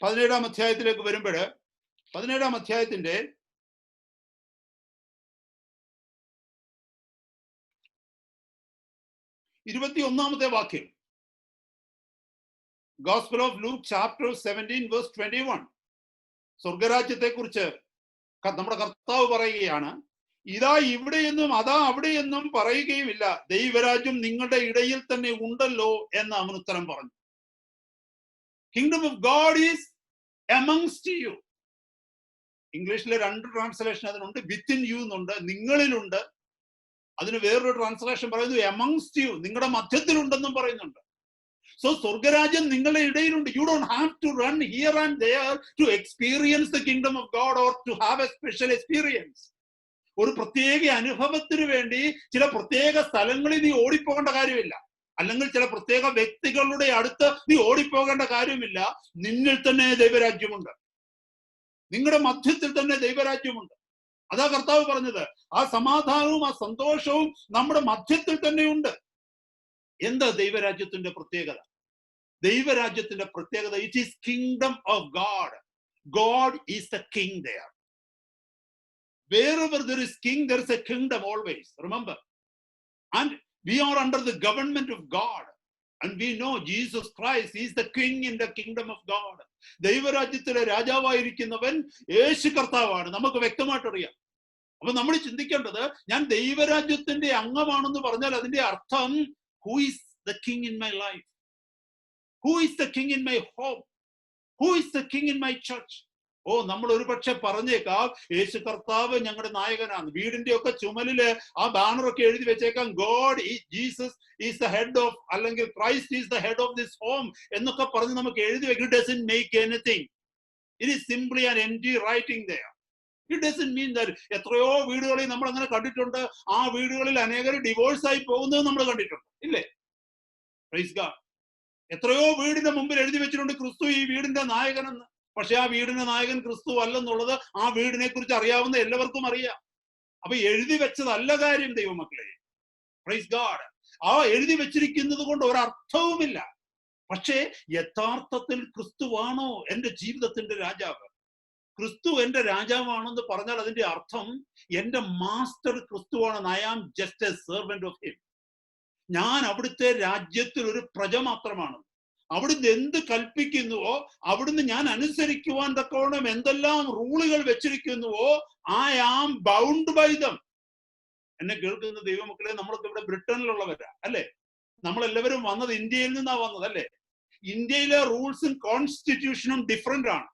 A: 17-ാം അധ്യായത്തിലേക്ക് വരുമ്പോൾ 17-ാം അധ്യായത്തിന്റെ 21-ാമത്തെ വാക്യം, Gospel of Luke chapter 17 verse 21. സ്വർഗരാജ്യത്തെ കുറിച്ച് നമ്മുടെ കർത്താവ് പറയുകയാണ്, ഇതാ ഇവിടെയെന്നും അതാ അവിടെയെന്നും പറയുകയുമില്ല, ദൈവരാജ്യം നിങ്ങളുടെ ഇടയിൽ തന്നെ ഉണ്ടല്ലോ എന്ന് അവൻ ഉത്തരം പറഞ്ഞു. Kingdom of God is amongst you. ഇംഗ്ലീഷിലെ 2 ട്രാൻസ്ലേഷൻ അതിനുണ്ട്. വിത്തിൻ യു എന്നുണ്ട്, നിങ്ങളിലുണ്ട്. അതിന് വേറൊരു ട്രാൻസ്ലേഷൻ പറയുന്നത് amongst you, നിങ്ങളുടെ മധ്യത്തിലുണ്ടെന്നും പറയുന്നുണ്ട്. So സ്വർഗരാജ്യം നിങ്ങളുടെ ഇടയിലുണ്ട്. You don't have to run here and there to experience the kingdom of God or to have a special experience. ഒരു പ്രത്യേക അനുഭവത്തിന് വേണ്ടി ചില പ്രത്യേക സ്ഥലങ്ങളിൽ നീ ഓടിപ്പോകേണ്ട കാര്യമില്ല, അല്ലെങ്കിൽ ചില പ്രത്യേക വ്യക്തികളുടെ അടുത്ത് നീ ഓടിപ്പോകേണ്ട കാര്യമില്ല. നിന്നിൽ തന്നെ ദൈവരാജ്യമുണ്ട്, നിങ്ങളുടെ മധ്യത്തിൽ തന്നെ ദൈവരാജ്യമുണ്ട്. അതാ കർത്താവ് പറഞ്ഞത്. ആ സമാധാനവും ആ സന്തോഷവും നമ്മുടെ മധ്യത്തിൽ തന്നെയുണ്ട്. എന്താ ദൈവരാജ്യത്തിന്റെ പ്രത്യേകത? ദൈവരാജ്യത്തിന്റെ പ്രത്യേകത, it is kingdom of God. God is the king there. Wherever there is king, there is a kingdom always. Remember. And we are under the government of God. And we know Jesus Christ is the king in the kingdom of God. ദൈവരാജ്യത്തിലെ രാജാവായിരിക്കുന്നവൻ യേശു കർത്താവാണ്. നമുക്ക് വ്യക്തമായിട്ട് അറിയാം. അപ്പൊ നമ്മൾ ചിന്തിക്കേണ്ടത്, ഞാൻ ദൈവരാജ്യത്തിന്റെ അംഗമാണെന്ന് പറഞ്ഞാൽ അതിന്റെ അർത്ഥം, who is the king in my life? Who is the king in my home? Who is the king in my church? ഓ, നമ്മൾ ഒരു പക്ഷെ പറഞ്ഞേക്കാം, യേശു കർത്താവ് ഞങ്ങളുടെ നായകനാണ്. വീടിന്റെ ഒക്കെ ചുമലില് ആ ബാനറൊക്കെ എഴുതി വെച്ചേക്കാം, ഗോഡ് ഈ Jesus is the head of, അല്ലെങ്കിൽ Christ is the head of this home എന്നൊക്കെ പറഞ്ഞ് നമുക്ക് എഴുതി വെക്കും. It doesn't make anything. It is simply an empty writing there. It doesn't mean that. എത്രയോ വീടുകളിൽ നമ്മൾ അങ്ങനെ കണ്ടിട്ടുണ്ട്. ആ വീടുകളിൽ അനേകർ ഡിവോഴ്സ് ആയി പോകുന്നത് നമ്മൾ കണ്ടിട്ടുണ്ട്, ഇല്ലേ? Praise God. എത്രയോ വീടിന്റെ മുമ്പിൽ എഴുതി വെച്ചിട്ടുണ്ട്, ക്രിസ്തു ഈ വീടിന്റെ നായകനെന്ന്. പക്ഷെ ആ വീടിന്റെ നായകൻ ക്രിസ്തു അല്ലെന്നുള്ളത് ആ വീടിനെ കുറിച്ച് അറിയാവുന്ന എല്ലാവർക്കും അറിയാം. അപ്പൊ എഴുതി വെച്ചതല്ല കാര്യം, ദൈവമക്കളെ. Praise God. ആ എഴുതി വെച്ചിരിക്കുന്നത് കൊണ്ട് ഒരർത്ഥവുമില്ല. പക്ഷേ യഥാർത്ഥത്തിൽ ക്രിസ്തുവാണോ എന്റെ ജീവിതത്തിന്റെ രാജാവ്? ക്രിസ്തു എന്റെ രാജാവാണെന്ന് പറഞ്ഞാൽ അതിന്റെ അർത്ഥം, എന്റെ മാസ്റ്റർ ക്രിസ്തുവാണ്. I am just a servant of him. ഞാൻ അവിടുത്തെ രാജ്യത്തിൽ ഒരു പ്രജ മാത്രമാണ്. അവിടുന്ന് എന്ത് കൽപ്പിക്കുന്നുവോ അവിടുന്ന് ഞാൻ അനുസരിക്കുവാൻ തക്കവണ്ണം എന്തെല്ലാം റൂളുകൾ വെച്ചിരിക്കുന്നുവോ, I am bound by them. എന്നെ കേൾക്കുന്ന ദൈവമക്കളെ, നമ്മളൊക്കെ ഇവിടെ ബ്രിട്ടനിലുള്ളവരാ, അല്ലെ? നമ്മളെല്ലാവരും വന്നത് ഇന്ത്യയിൽ നിന്നാ വന്നത്, അല്ലെ? ഇന്ത്യയിലെ റൂൾസും കോൺസ്റ്റിറ്റ്യൂഷനും ഡിഫറെന്റ് ആണ്.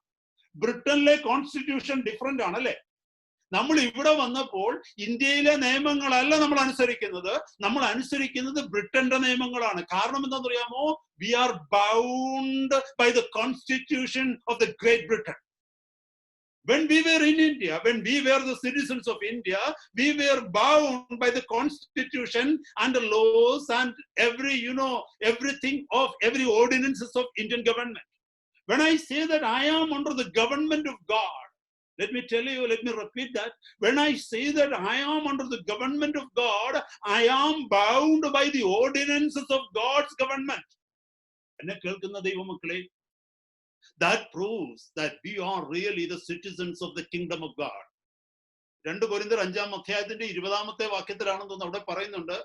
A: ബ്രിട്ടനിലെ കോൺസ്റ്റിറ്റ്യൂഷൻ ഡിഫറെന്റ് ആണ്, അല്ലെ? നമ്മൾ ഇവിടെ വന്നപ്പോൾ ഇന്ത്യയിലെ നിയമങ്ങളല്ല നമ്മൾ അനുസരിക്കുന്നത്. നമ്മൾ അനുസരിക്കുന്നത് ബ്രിട്ടന്റെ നിയമങ്ങളാണ്. കാരണം എന്താണെന്ന് അറിയാമോ? We are bound by the constitution of the Great Britain. When we were in India, when we were the citizens of India, we were bound by the constitution and the laws and everything of every ordinances of Indian government. When I say that I am under the government of God, let me tell you, let me repeat that. When I say that I am under the government of God, I am bound by the ordinances of God's government. എന്നെ കേൾക്കുന്ന ദൈവമക്കളെ, that proves that we are really the citizens of the kingdom of God. 2 കൊരിന്ത്യർ 5-ാം അധ്യായത്തിന്റെ 20-ാമത്തെ വാക്യത്തിലാണെന്ന് അവിടെ പറയുന്നുണ്ട്.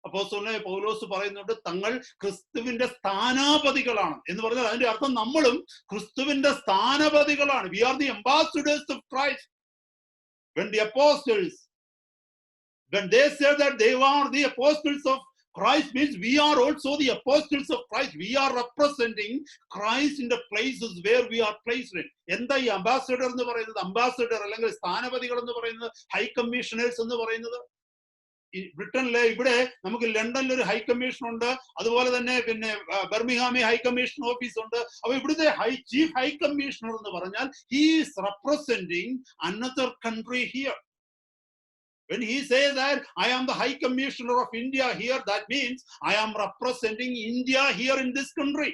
A: അപ്പോസ്തലനായ പൗലോസ് പറയുന്നുണ്ട്, തങ്ങൾ ക്രിസ്തുവിന്റെ സ്ഥാനാപതികളാണ് എന്ന് പറഞ്ഞാൽ അതിന്റെ അർത്ഥം നമ്മളും ക്രിസ്തുവിന്റെ സ്ഥാനപതികളാണ്. We are the ambassadors of Christ. When the apostles, when they said that they are the apostles of Christ, means we are also the apostles of Christ. We are representing Christ in the places where we are placed in. എന്താ ഈ ambassador എന്ന് പറയുന്നത്? Ambassador അല്ലെങ്കിൽ സ്ഥാനപതികൾ എന്ന് പറയുന്നത്, high commissioners എന്ന് പറയുന്നത്. ബ്രിട്ടനിലെ ഇവിടെ നമുക്ക് ലണ്ടനിൽ ഒരു ഹൈ കമ്മീഷൻ ഉണ്ട്. അതുപോലെ തന്നെ പിന്നെ ബർമിംഗ്ഹാമിൽ ഹൈ കമ്മീഷൻ ഓഫീസ് ഉണ്ട്. അപ്പൊ ഇവിടുത്തെ ചീഫ് ഹൈ കമ്മീഷണർ എന്ന് പറഞ്ഞാൽ he is representing another country here. When he says that I am the high commissioner of India here, that means I am representing India here in this country.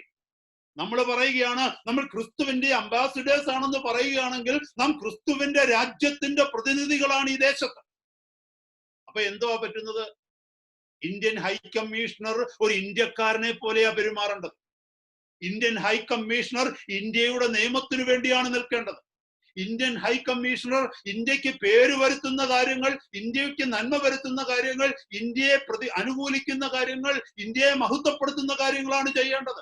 A: നമ്മൾ പറയുകയാണ്, നമ്മൾ ക്രിസ്തുവിന്റെ ambassadors ആണെന്ന് പറയുകയാണെങ്കിൽ നാം ക്രിസ്തുവിന്റെ രാജ്യത്തിന്റെ പ്രതിനിധികളാണ് ഈ ദേശത്ത്. അപ്പൊ എന്തോ പറ്റുന്നത്? ഇന്ത്യൻ ഹൈ കമ്മീഷണർ ഒരു ഇന്ത്യക്കാരനെ പോലെയാ പെരുമാറേണ്ടത്. ഇന്ത്യൻ ഹൈ കമ്മീഷണർ ഇന്ത്യയുടെ നിയമത്തിനു വേണ്ടിയാണ് നിൽക്കേണ്ടത്. ഇന്ത്യൻ ഹൈ കമ്മീഷണർ ഇന്ത്യക്ക് പേര് വരുത്തുന്ന കാര്യങ്ങൾ, ഇന്ത്യക്ക് നന്മ വരുത്തുന്ന കാര്യങ്ങൾ, ഇന്ത്യയെ അനുകൂലിക്കുന്ന കാര്യങ്ങൾ, ഇന്ത്യയെ മഹത്വപ്പെടുത്തുന്ന കാര്യങ്ങളാണ് ചെയ്യേണ്ടത്.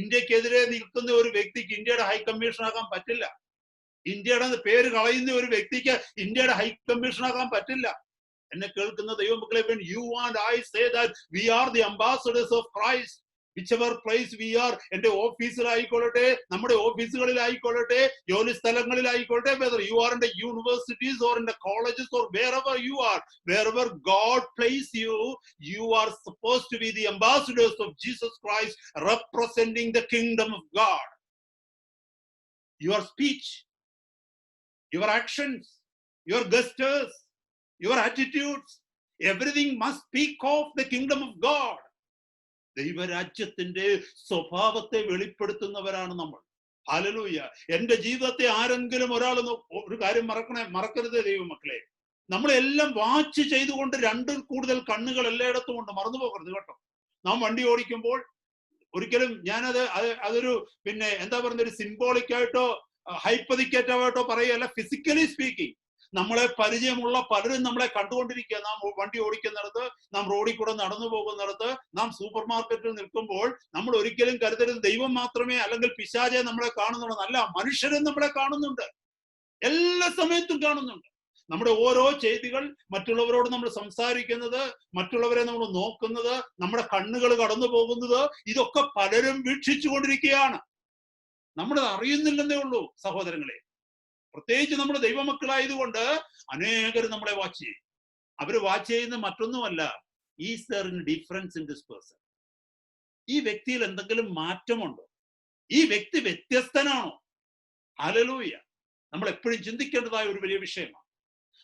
A: ഇന്ത്യക്കെതിരെ നിൽക്കുന്ന ഒരു വ്യക്തിക്ക് ഇന്ത്യയുടെ ഹൈ കമ്മീഷണർ ആകാൻ പറ്റില്ല. ഇന്ത്യയുടെ പേര് കളയുന്ന ഒരു വ്യക്തിക്ക് ഇന്ത്യയുടെ ഹൈ കമ്മീഷണർ ആകാൻ പറ്റില്ല. എന്നെ കേൾക്കുന്ന ദൈവമക്കളെ, when you and I say that we are the ambassadors of Christ, whichever place we are, എന്റെ ഓഫീസിലായിക്കൊള്ളട്ടെ, നമ്മുടെ ഓഫീസുകളിലായിക്കൊള്ളട്ടെ, ജോലി സ്ഥലങ്ങളിലായിക്കൊള്ളട്ടെ, whether you are in the universities or in the colleges or wherever you are, wherever God placed you, you are supposed to be the ambassadors of Jesus Christ, representing the kingdom of God. Your speech, your actions, your gestures, your attitudes, everything must speak of the kingdom of God. ദൈവരാജ്യത്തിന്റെ സ്വഭാവത്തെ വെളിപ്പെടുത്തുന്നവരാണ് നമ്മൾ. Hallelujah. എന്റെ ജീവിതത്തെ ആരെങ്കിലും ഒരാൾ ഒരു കാര്യം മറക്കരുത് ദൈവമക്കളെ, നമ്മളെല്ലാം വാച്ച് ചെയ്തുകൊണ്ട് രണ്ടിൽ കൂടുതൽ കണ്ണുകൾ എല്ലായിടത്തും ഉണ്ട്, മറന്നു പോകരുത് കേട്ടോ. നാം വണ്ടി ഓടിക്കുമ്പോൾ ഒരിക്കലും അതൊരു പിന്നെ എന്താ പറയുന്ന ഒരു സിംബോളിക് ആയിട്ടോ ഹൈപ്പതിക്കേറ്റമായിട്ടോ പറയുകയല്ല. ഫിസിക്കലി സ്പീക്കിംഗ്, നമ്മളെ പരിചയമുള്ള പലരും നമ്മളെ കണ്ടുകൊണ്ടിരിക്കുക. നാം വണ്ടി ഓടിക്കുന്നിടത്ത്, നാം റോഡിൽ കൂടെ നടന്നു പോകുന്നിടത്ത്, നാം സൂപ്പർ മാർക്കറ്റിൽ നിൽക്കുമ്പോൾ നമ്മൾ ഒരിക്കലും കരുതരുത് ദൈവം മാത്രമേ അല്ലെങ്കിൽ പിശാചെ നമ്മളെ കാണുന്നുള്ളൂ. നല്ല മനുഷ്യരും നമ്മളെ കാണുന്നുണ്ട്, എല്ലാ സമയത്തും കാണുന്നുണ്ട്. നമ്മുടെ ഓരോ ചെയ്തികൾ, മറ്റുള്ളവരോട് നമ്മൾ സംസാരിക്കുന്നത്, മറ്റുള്ളവരെ നമ്മൾ നോക്കുന്നത്, നമ്മുടെ കണ്ണുകൾ കടന്നു പോകുന്നത്, ഇതൊക്കെ പലരും വീക്ഷിച്ചു കൊണ്ടിരിക്കുകയാണ്. നമ്മളത് അറിയുന്നില്ലെന്നേ ഉള്ളൂ സഹോദരങ്ങളെ. പ്രത്യേകിച്ച് നമ്മൾ ദൈവമക്കളായതുകൊണ്ട് അനേകർ നമ്മളെ വാച്ച് ചെയ്യും. അവര് വാച്ച് ചെയ്യുന്ന മറ്റൊന്നുമല്ല, is there any difference in this person? ഈ വ്യക്തിയിൽ എന്തെങ്കിലും മാറ്റമുണ്ടോ? ഈ വ്യക്തി വ്യത്യസ്തനാണോ? ഹല്ലേലൂയ. നമ്മൾ എപ്പോഴും ചിന്തിക്കേണ്ടതായ ഒരു വലിയ വിഷയമാണ്.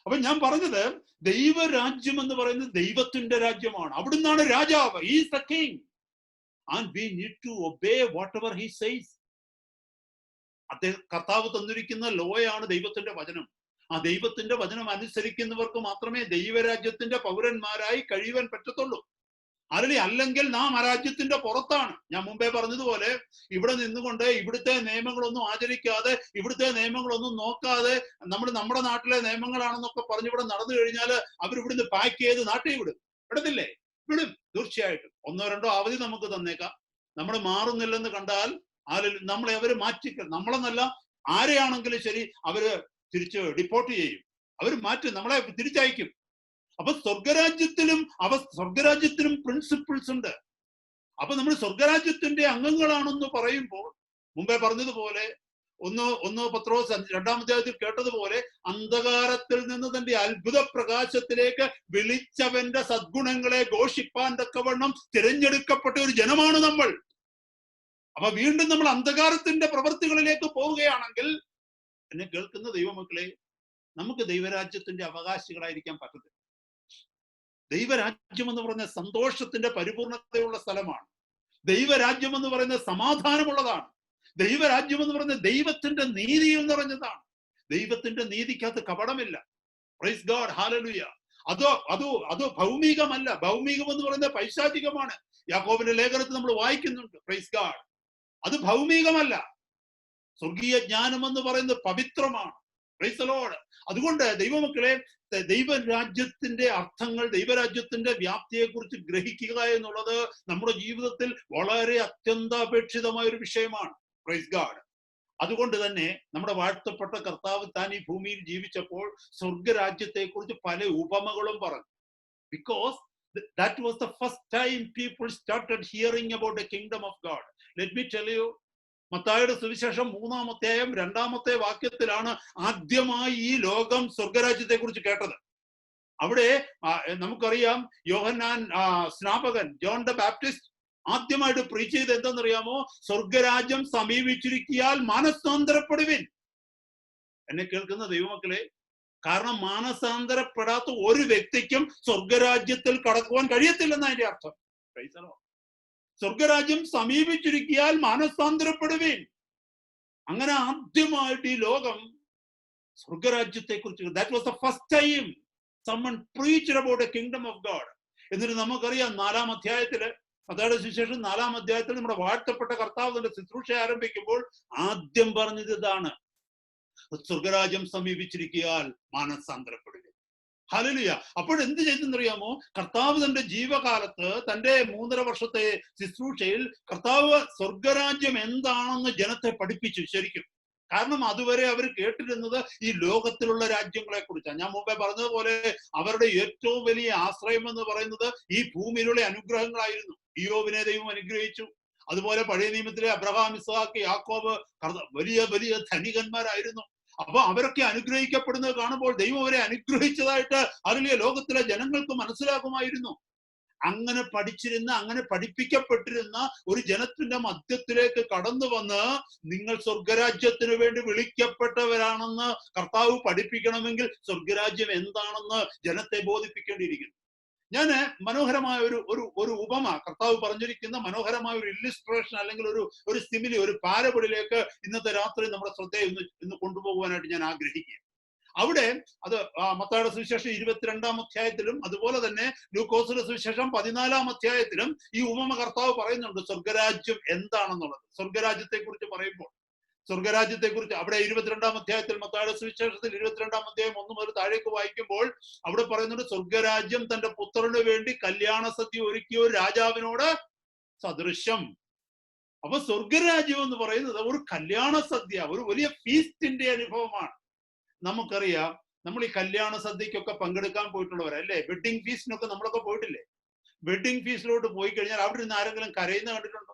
A: അപ്പൊ ഞാൻ പറഞ്ഞത്, ദൈവരാജ്യം എന്ന് പറയുന്നത് ദൈവത്തിന്റെ രാജ്യമാണ്. അവിടുന്നാണ് രാജാവ്. He is the king and we need to obey whatever he says. കർത്താവ് തന്നിരിക്കുന്ന ലോയാണ് ദൈവത്തിന്റെ വചനം. ആ ദൈവത്തിന്റെ വചനം അനുസരിക്കുന്നവർക്ക് മാത്രമേ ദൈവരാജ്യത്തിന്റെ പൗരന്മാരായി കഴിയുവാൻ പറ്റത്തുള്ളൂ. അല്ലെങ്കിൽ നാം ആ രാജ്യത്തിന്റെ പുറത്താണ്. ഞാൻ മുമ്പേ പറഞ്ഞതുപോലെ, ഇവിടെ നിന്നുകൊണ്ട് ഇവിടുത്തെ നിയമങ്ങളൊന്നും ആചരിക്കാതെ, ഇവിടുത്തെ നിയമങ്ങളൊന്നും നോക്കാതെ, നമ്മുടെ നാട്ടിലെ നിയമങ്ങളാണെന്നൊക്കെ പറഞ്ഞ് ഇവിടെ നടന്നു കഴിഞ്ഞാൽ അവരിവിടുന്ന് പാക്ക് ചെയ്ത് നാട്ടിൽ വിടത്തില്ലേ? വിടും, തീർച്ചയായിട്ടും. 1-2 അവധി നമുക്ക് തന്നേക്കാം. നമ്മൾ മാറുന്നില്ലെന്ന് കണ്ടാൽ നമ്മളെ അവര് നമ്മളെന്നല്ല, ആരെയാണെങ്കിലും ശരി, അവര് തിരിച്ച് ഡിപ്പോർട്ട് ചെയ്യും, അവര് മാറ്റും, നമ്മളെ തിരിച്ചയക്കും. അപ്പൊ സ്വർഗരാജ്യത്തിനും പ്രിൻസിപ്പിൾസ് ഉണ്ട്. അപ്പൊ നമ്മൾ സ്വർഗരാജ്യത്തിന്റെ അംഗങ്ങളാണെന്ന് പറയുമ്പോൾ, മുമ്പേ പറഞ്ഞതുപോലെ, ഒന്ന് പത്രോസ് 2-ാം അധ്യായത്തിൽ കേട്ടതുപോലെ, അന്ധകാരത്തിൽ നിന്ന് തന്റെ അത്ഭുത പ്രകാശത്തിലേക്ക് വിളിച്ചവന്റെ സദ്ഗുണങ്ങളെ ഘോഷിപ്പാൻ തക്കവണ്ണം തിരഞ്ഞെടുക്കപ്പെട്ട ഒരു ജനമാണ് നമ്മൾ. അപ്പൊ വീണ്ടും നമ്മൾ അന്ധകാരത്തിന്റെ പ്രവൃത്തികളിലേക്ക് പോവുകയാണെങ്കിൽ, എന്നെ കേൾക്കുന്ന ദൈവമക്കളെ, നമുക്ക് ദൈവരാജ്യത്തിന്റെ അവകാശികളായിരിക്കാൻ പറ്റത്തില്ല. ദൈവരാജ്യം എന്ന് പറയുന്ന സന്തോഷത്തിന്റെ പരിപൂർണതയുള്ള സ്ഥലമാണ്. ദൈവരാജ്യം എന്ന് പറയുന്നത് സമാധാനമുള്ളതാണ്. ദൈവരാജ്യം എന്ന് പറയുന്നത് ദൈവത്തിന്റെ നീതിയിൽ നിറഞ്ഞതാണ്. ദൈവത്തിന്റെ നീതിക്കകത്ത് കപടമില്ല. Praise God, hallelujah. അതോ ഭൗമികമല്ല. ഭൗമികം എന്ന് പറയുന്നത് പൈശാചികമാണ്. യാക്കോബിന്റെ ലേഖനത്തിൽ നമ്മൾ വായിക്കുന്നുണ്ട്. Praise God. അത് ഭൗമികമല്ല. സ്വർഗീയ ജ്ഞാനം എന്ന് പറയുന്നത് പവിത്രമാണ്. Price the Lord. അതുകൊണ്ട് ദൈവമക്കളെ, ദൈവരാജ്യത്തിന്റെ അർത്ഥങ്ങൾ, ദൈവരാജ്യത്തിന്റെ വ്യാപ്തിയെ കുറിച്ച് ഗ്രഹിക്കുക എന്നുള്ളത് നമ്മുടെ ജീവിതത്തിൽ വളരെ അത്യന്താപേക്ഷിതമായ ഒരു വിഷയമാണ്. Praise God. അതുകൊണ്ട് തന്നെ നമ്മുടെ വാഴ്ത്തപ്പെട്ട കർത്താവ് താൻ ഈ ഭൂമിയിൽ ജീവിച്ചപ്പോൾ സ്വർഗരാജ്യത്തെ കുറിച്ച് പല ഉപമകളും പറഞ്ഞു. Because that was the first time people started hearing about the kingdom of God. Let me tell you, മത്തായിയുടെ സുവിശേഷം 3-ാം അധ്യായം 2-ാമത്തെ വാക്യത്തിലാണ് ആദ്യമായി ഈ ലോകം സ്വർഗരാജ്യത്തെ കുറിച്ച് കേട്ടത്. അവിടെ നമുക്കറിയാം, യോഹന്നാൻ സ്നാപകൻ ജോൺ ദ ബാപ്റ്റിസ്റ്റ് ആദ്യമായിട്ട് പ്രീച്ച് ചെയ്ത് എന്താണെന്നറിയാമോ? സ്വർഗരാജ്യം സമീപിച്ചിരിക്കാൻ മാനസാന്തരപ്പെടുവിൻ. എന്നെ കേൾക്കുന്ന ദൈവമക്കളെ, കാരണം മാനസാന്തരപ്പെടാത്ത ഒരു വ്യക്തിക്കും സ്വർഗരാജ്യത്തിൽ കടക്കുവാൻ കഴിയത്തില്ലെന്ന് അതിന്റെ അർത്ഥം. സ്വർഗരാജ്യം സമീപിച്ചിരിക്കാൻ മാനസാന്തരപ്പെടുവിൻ. അങ്ങനെ ആദ്യമായിട്ട് ഈ ലോകം സ്വർഗരാജ്യത്തെ കുറിച്ച്, that was the first time someone preached about the kingdom of God. എന്നിട്ട് നമുക്കറിയാം, 4-ാം അധ്യായത്തില്, മത്തായിയുടെ സുവിശേഷം 4-ാം അധ്യായത്തിൽ നമ്മുടെ വാഴ്ത്തപ്പെട്ട കർത്താവ് തന്റെ ശുശ്രൂഷ ആരംഭിക്കുമ്പോൾ ആദ്യം പറഞ്ഞത് ഇതാണ്: സ്വർഗരാജ്യം സമീപിച്ചിരിക്കാൻ മാനസാന്തരപ്പെടുക. ഹല്ലേലൂയ. അപ്പോഴെന്ത് ചെയ്തെന്നറിയാമോ? കർത്താവ് തന്റെ ജീവകാലത്ത്, തന്റെ 3.5 വർഷത്തെ ശുശ്രൂഷയിൽ കർത്താവ് സ്വർഗരാജ്യം എന്താണെന്ന് ജനത്തെ പഠിപ്പിച്ചു ശരിക്കും. കാരണം അതുവരെ അവർ കേട്ടിരുന്നത് ഈ ലോകത്തിലുള്ള രാജ്യങ്ങളെ കുറിച്ചാണ്. ഞാൻ മുമ്പേ പറഞ്ഞതുപോലെ അവരുടെ ഏറ്റവും വലിയ ആശ്രയം എന്ന് പറയുന്നത് ഈ ഭൂമിയിലുള്ള അനുഗ്രഹങ്ങളായിരുന്നു. ഇയ്യോബിനെ ദൈവം അനുഗ്രഹിച്ചു. അതുപോലെ പഴയ നിയമത്തിലെ അബ്രഹാം, ഇസ്ഹാക്ക്, യാക്കോബ് വലിയ വലിയ ധനികന്മാരായിരുന്നു. അപ്പൊ അവരൊക്കെ അനുഗ്രഹിക്കപ്പെടുന്നത് കാണുമ്പോൾ ദൈവം അവരെ അനുഗ്രഹിച്ചതായിട്ട് അതിലെ ലോകത്തിലെ ജനങ്ങൾക്ക് മനസ്സിലാക്കുമായിരുന്നു. അങ്ങനെ പഠിച്ചിരുന്ന, അങ്ങനെ പഠിപ്പിക്കപ്പെട്ടിരുന്ന ഒരു ജനത്തിന്റെ മധ്യത്തിലേക്ക് കടന്നു വന്ന്, നിങ്ങൾ സ്വർഗരാജ്യത്തിന് വേണ്ടി വിളിക്കപ്പെട്ടവരാണെന്ന് കർത്താവ് പഠിപ്പിക്കണമെങ്കിൽ സ്വർഗരാജ്യം എന്താണെന്ന് ജനത്തെ ബോധിപ്പിക്കേണ്ടിയിരിക്കുന്നു. ഞാൻ മനോഹരമായ ഒരു ഉപമ കർത്താവ് പറഞ്ഞിരിക്കുന്ന മനോഹരമായ ഒരു ഇല്ലുസ്ട്രേഷൻ അല്ലെങ്കിൽ ഒരു സിമിലി, ഒരു പാരബിളിലേക്ക് ഇന്നത്തെ രാത്രി നമ്മുടെ ശ്രദ്ധയെ ഇന്ന് കൊണ്ടുപോകുവാനായിട്ട് ഞാൻ ആഗ്രഹിക്കുക. അവിടെ അത് മത്തായിയുടെ സുവിശേഷം 22-ാം അധ്യായത്തിലും അതുപോലെ തന്നെ ലൂക്കോസിന്റെ സുവിശേഷം 14-ാം അധ്യായത്തിലും ഈ ഉപമ കർത്താവ് പറയുന്നുണ്ട് സ്വർഗരാജ്യം എന്താണെന്നുള്ളത്. സ്വർഗരാജ്യത്തെ കുറിച്ച് പറയുമ്പോൾ സ്വർഗരാജ്യത്തെ കുറിച്ച് അവിടെ 22-ാം അധ്യായത്തിൽ മത്തായിയുടെ സുവിശേഷത്തിൽ 22-ാം അധ്യായം 1 മുതൽ താഴേക്ക് വായിക്കുമ്പോൾ അവിടെ പറയുന്നുണ്ട് സ്വർഗരാജ്യം തന്റെ പുത്രന് വേണ്ടി കല്യാണ സദ്യ ഒരുക്കിയ ഒരു രാജാവിനോട് സദൃശം. അപ്പൊ സ്വർഗരാജ്യം എന്ന് പറയുന്നത് ഒരു കല്യാണ സദ്യ, ഒരു വലിയ ഫീസ്റ്റിന്റെ അനുഭവമാണ്. നമുക്കറിയാം, നമ്മൾ ഈ കല്യാണ സദ്യക്കൊക്കെ പങ്കെടുക്കാൻ പോയിട്ടുള്ളവരല്ലേ, വെഡിങ് ഫീസ്റ്റിനൊക്കെ നമ്മളൊക്കെ പോയിട്ടില്ലേ? വെഡിങ് ഫീസ്റ്റിലോട്ട് പോയി കഴിഞ്ഞാൽ അവിടെ നിന്ന് ആരെങ്കിലും കരയുന്ന കണ്ടിട്ടുണ്ടോ?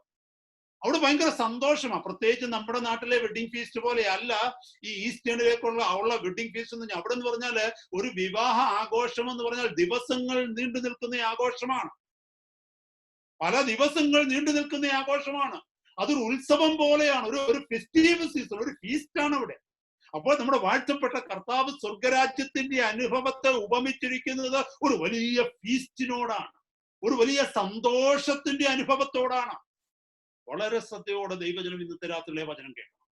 A: അവിടെ ഭയങ്കര സന്തോഷമാണ്. പ്രത്യേകിച്ച് നമ്മുടെ നാട്ടിലെ വെഡിങ് ഫീസ്റ്റ് പോലെ അല്ല ഈ ഈസ്റ്റേണിലേക്കുള്ള വെഡിങ് ഫീസ്റ്റ് എന്ന്. അവിടെ എന്ന് പറഞ്ഞാല് ഒരു വിവാഹ ആഘോഷം എന്ന് പറഞ്ഞാൽ ദിവസങ്ങൾ നീണ്ടു നിൽക്കുന്ന ആഘോഷമാണ്. പല ദിവസങ്ങൾ നീണ്ടു നിൽക്കുന്ന ആഘോഷമാണ്. അതൊരു ഉത്സവം പോലെയാണ്, ഒരു ഫെസ്റ്റീവ് സീസൺ, ഒരു ഫീസ്റ്റാണ് അവിടെ. അപ്പോൾ നമ്മുടെ വാഴ്ത്തപ്പെട്ട കർത്താവ് സ്വർഗരാജ്യത്തിന്റെ അനുഭവത്തെ ഉപമിച്ചിരിക്കുന്നത് ഒരു വലിയ ഫീസ്റ്റിനോടാണ്, ഒരു വലിയ സന്തോഷത്തിന്റെ അനുഭവത്തോടാണ്. വളരെ ശ്രദ്ധയോടെ ദൈവജനം ഇന്നത്തെ രാത്രിയിലെ വചനം കേൾക്കണം.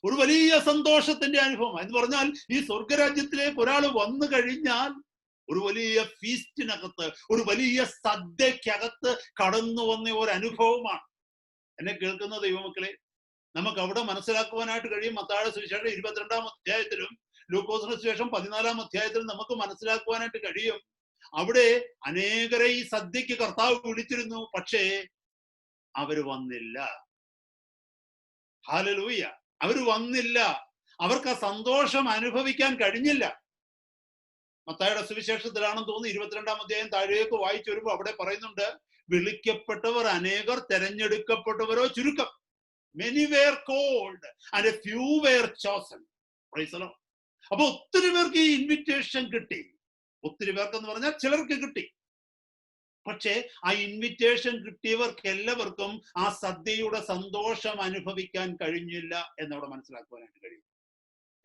A: ഒരു വലിയ സന്തോഷത്തിന്റെ അനുഭവം എന്ന് പറഞ്ഞാൽ ഈ സ്വർഗരാജ്യത്തിലേക്ക് ഒരാൾ വന്നു കഴിഞ്ഞാൽ ഒരു വലിയ ഫീസ്റ്റിനകത്ത്, ഒരു വലിയ സദ്യക്കകത്ത് കടന്നു വന്ന ഒരു അനുഭവമാണ്. എന്നെ കേൾക്കുന്ന ദൈവമക്കളെ, നമുക്ക് അവിടെ മനസ്സിലാക്കുവാനായിട്ട് കഴിയും. മത്തായിയുടെ സുവിശേഷം 22-ാം അധ്യായത്തിലും ലൂക്കോസിന് സുവിശേഷം 14-ാം അധ്യായത്തിലും നമുക്ക് മനസ്സിലാക്കുവാനായിട്ട് കഴിയും. അവിടെ അനേകരെ ഈ സദ്യക്ക് കർത്താവ് വിളിച്ചിരുന്നു, പക്ഷേ അവര് വന്നില്ല. ഹല്ലേലൂയ, അവര് വന്നില്ല. അവർക്ക് ആ സന്തോഷം അനുഭവിക്കാൻ കഴിഞ്ഞില്ല. മത്തായിയുടെ സുവിശേഷത്തിലാണെന്ന് തോന്നുന്നു 22-ാം അധ്യായം താഴേക്ക് വായിച്ചു വരുമ്പോൾ അവിടെ പറയുന്നുണ്ട്, വിളിക്കപ്പെട്ടവർ അനേകർ, തെരഞ്ഞെടുക്കപ്പെട്ടവരോ ചുരുക്കം. Many were called and a few were chosen. Praise the Lord. അപ്പൊ ഒത്തിരി പേർക്ക് ഈ ഇൻവിറ്റേഷൻ കിട്ടി. ഒത്തിരി പേർക്ക് എന്ന് പറഞ്ഞാൽ ചിലർക്ക് കിട്ടി. പക്ഷേ ആ ഇൻവിറ്റേഷൻ കിട്ടിയവർക്ക് എല്ലാവർക്കും ആ സദ്യയുടെ സന്തോഷം അനുഭവിക്കാൻ കഴിഞ്ഞില്ല എന്നവിടെ മനസ്സിലാക്കുവാനായിട്ട് കഴിയും.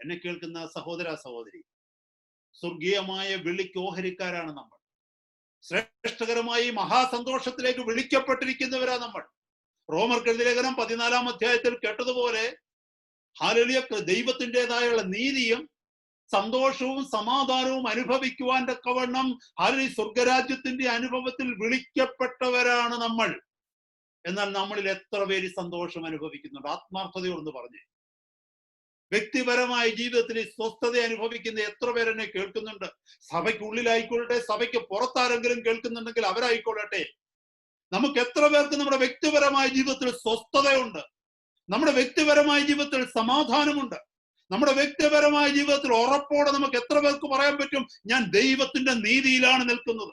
A: എന്നെ കേൾക്കുന്ന സഹോദര സഹോദരി, സ്വർഗീയമായ വിളിക്ക് ഓഹരിക്കാരാണ് നമ്മൾ. ശ്രേഷ്ഠകരമായി മഹാസന്തോഷത്തിലേക്ക് വിളിക്കപ്പെട്ടിരിക്കുന്നവരാ നമ്മൾ. റോമർക്കെഴുതിയ ലേഖനം 14-ാം അധ്യായത്തിൽ കേട്ടതുപോലെ ഹല്ലേലൂയ, ദൈവത്തിൻ്റെതായുള്ള നീതിയും സന്തോഷവും സമാധാനവും അനുഭവിക്കുവാൻ തക്കവണ്ണം ഹല്ലേലൂയ സ്വർഗരാജ്യത്തിന്റെ അനുഭവത്തിൽ വിളിക്കപ്പെട്ടവരാണ് നമ്മൾ. എന്നാൽ നമ്മളിൽ എത്ര പേര് സന്തോഷം അനുഭവിക്കുന്നുണ്ട്? ആത്മാർത്ഥതയോടൊന്ന് പറഞ്ഞേ. വ്യക്തിപരമായ ജീവിതത്തിൽ സ്വസ്ഥത അനുഭവിക്കുന്ന എത്ര പേരെന്നെ കേൾക്കുന്നുണ്ട്? സഭയ്ക്കുള്ളിലായിക്കൊള്ളട്ടെ, സഭയ്ക്ക് പുറത്താരെങ്കിലും കേൾക്കുന്നുണ്ടെങ്കിൽ അവരായിക്കൊള്ളട്ടെ. നമുക്ക് എത്ര പേർക്ക് നമ്മുടെ വ്യക്തിപരമായ ജീവിതത്തിൽ സ്വസ്ഥതയുണ്ട്? നമ്മുടെ വ്യക്തിപരമായ ജീവിതത്തിൽ സമാധാനമുണ്ട്? നമ്മുടെ വ്യക്തിപരമായ ജീവിതത്തിൽ ഉറപ്പോടെ നമുക്ക് എത്ര പേർക്ക് പറയാൻ പറ്റും, ഞാൻ ദൈവത്തിന്റെ നീതിയിലാണ് നിൽക്കുന്നത്,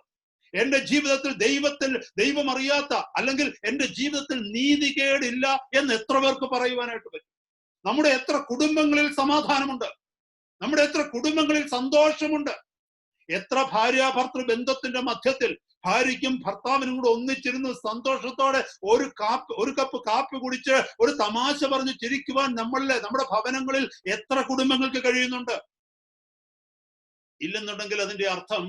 A: എന്റെ ജീവിതത്തിൽ ദൈവം അറിയാത്ത അല്ലെങ്കിൽ എന്റെ ജീവിതത്തിൽ നീതികേടില്ല എന്ന് എത്ര പേർക്ക് പറയുവാനായിട്ട് പറ്റും? നമ്മുടെ എത്ര കുടുംബങ്ങളിൽ സമാധാനമുണ്ട്? നമ്മുടെ എത്ര കുടുംബങ്ങളിൽ സന്തോഷമുണ്ട്? എത്ര ഭാര്യാഭർത്തൃ ബന്ധത്തിന്റെ മധ്യത്തിൽ ഭാര്യയ്ക്കും ഭർത്താവിനും കൂടെ ഒന്നിച്ചിരുന്ന് സന്തോഷത്തോടെ ഒരു കപ്പ് കാപ്പി കുടിച്ച് ഒരു തമാശ പറഞ്ഞ് ചിരിക്കുവാൻ നമ്മുടെ ഭവനങ്ങളിൽ എത്ര കുടുംബങ്ങൾക്ക് കഴിയുന്നുണ്ട്? ഇല്ലെന്നുണ്ടെങ്കിൽ അതിന്റെ അർത്ഥം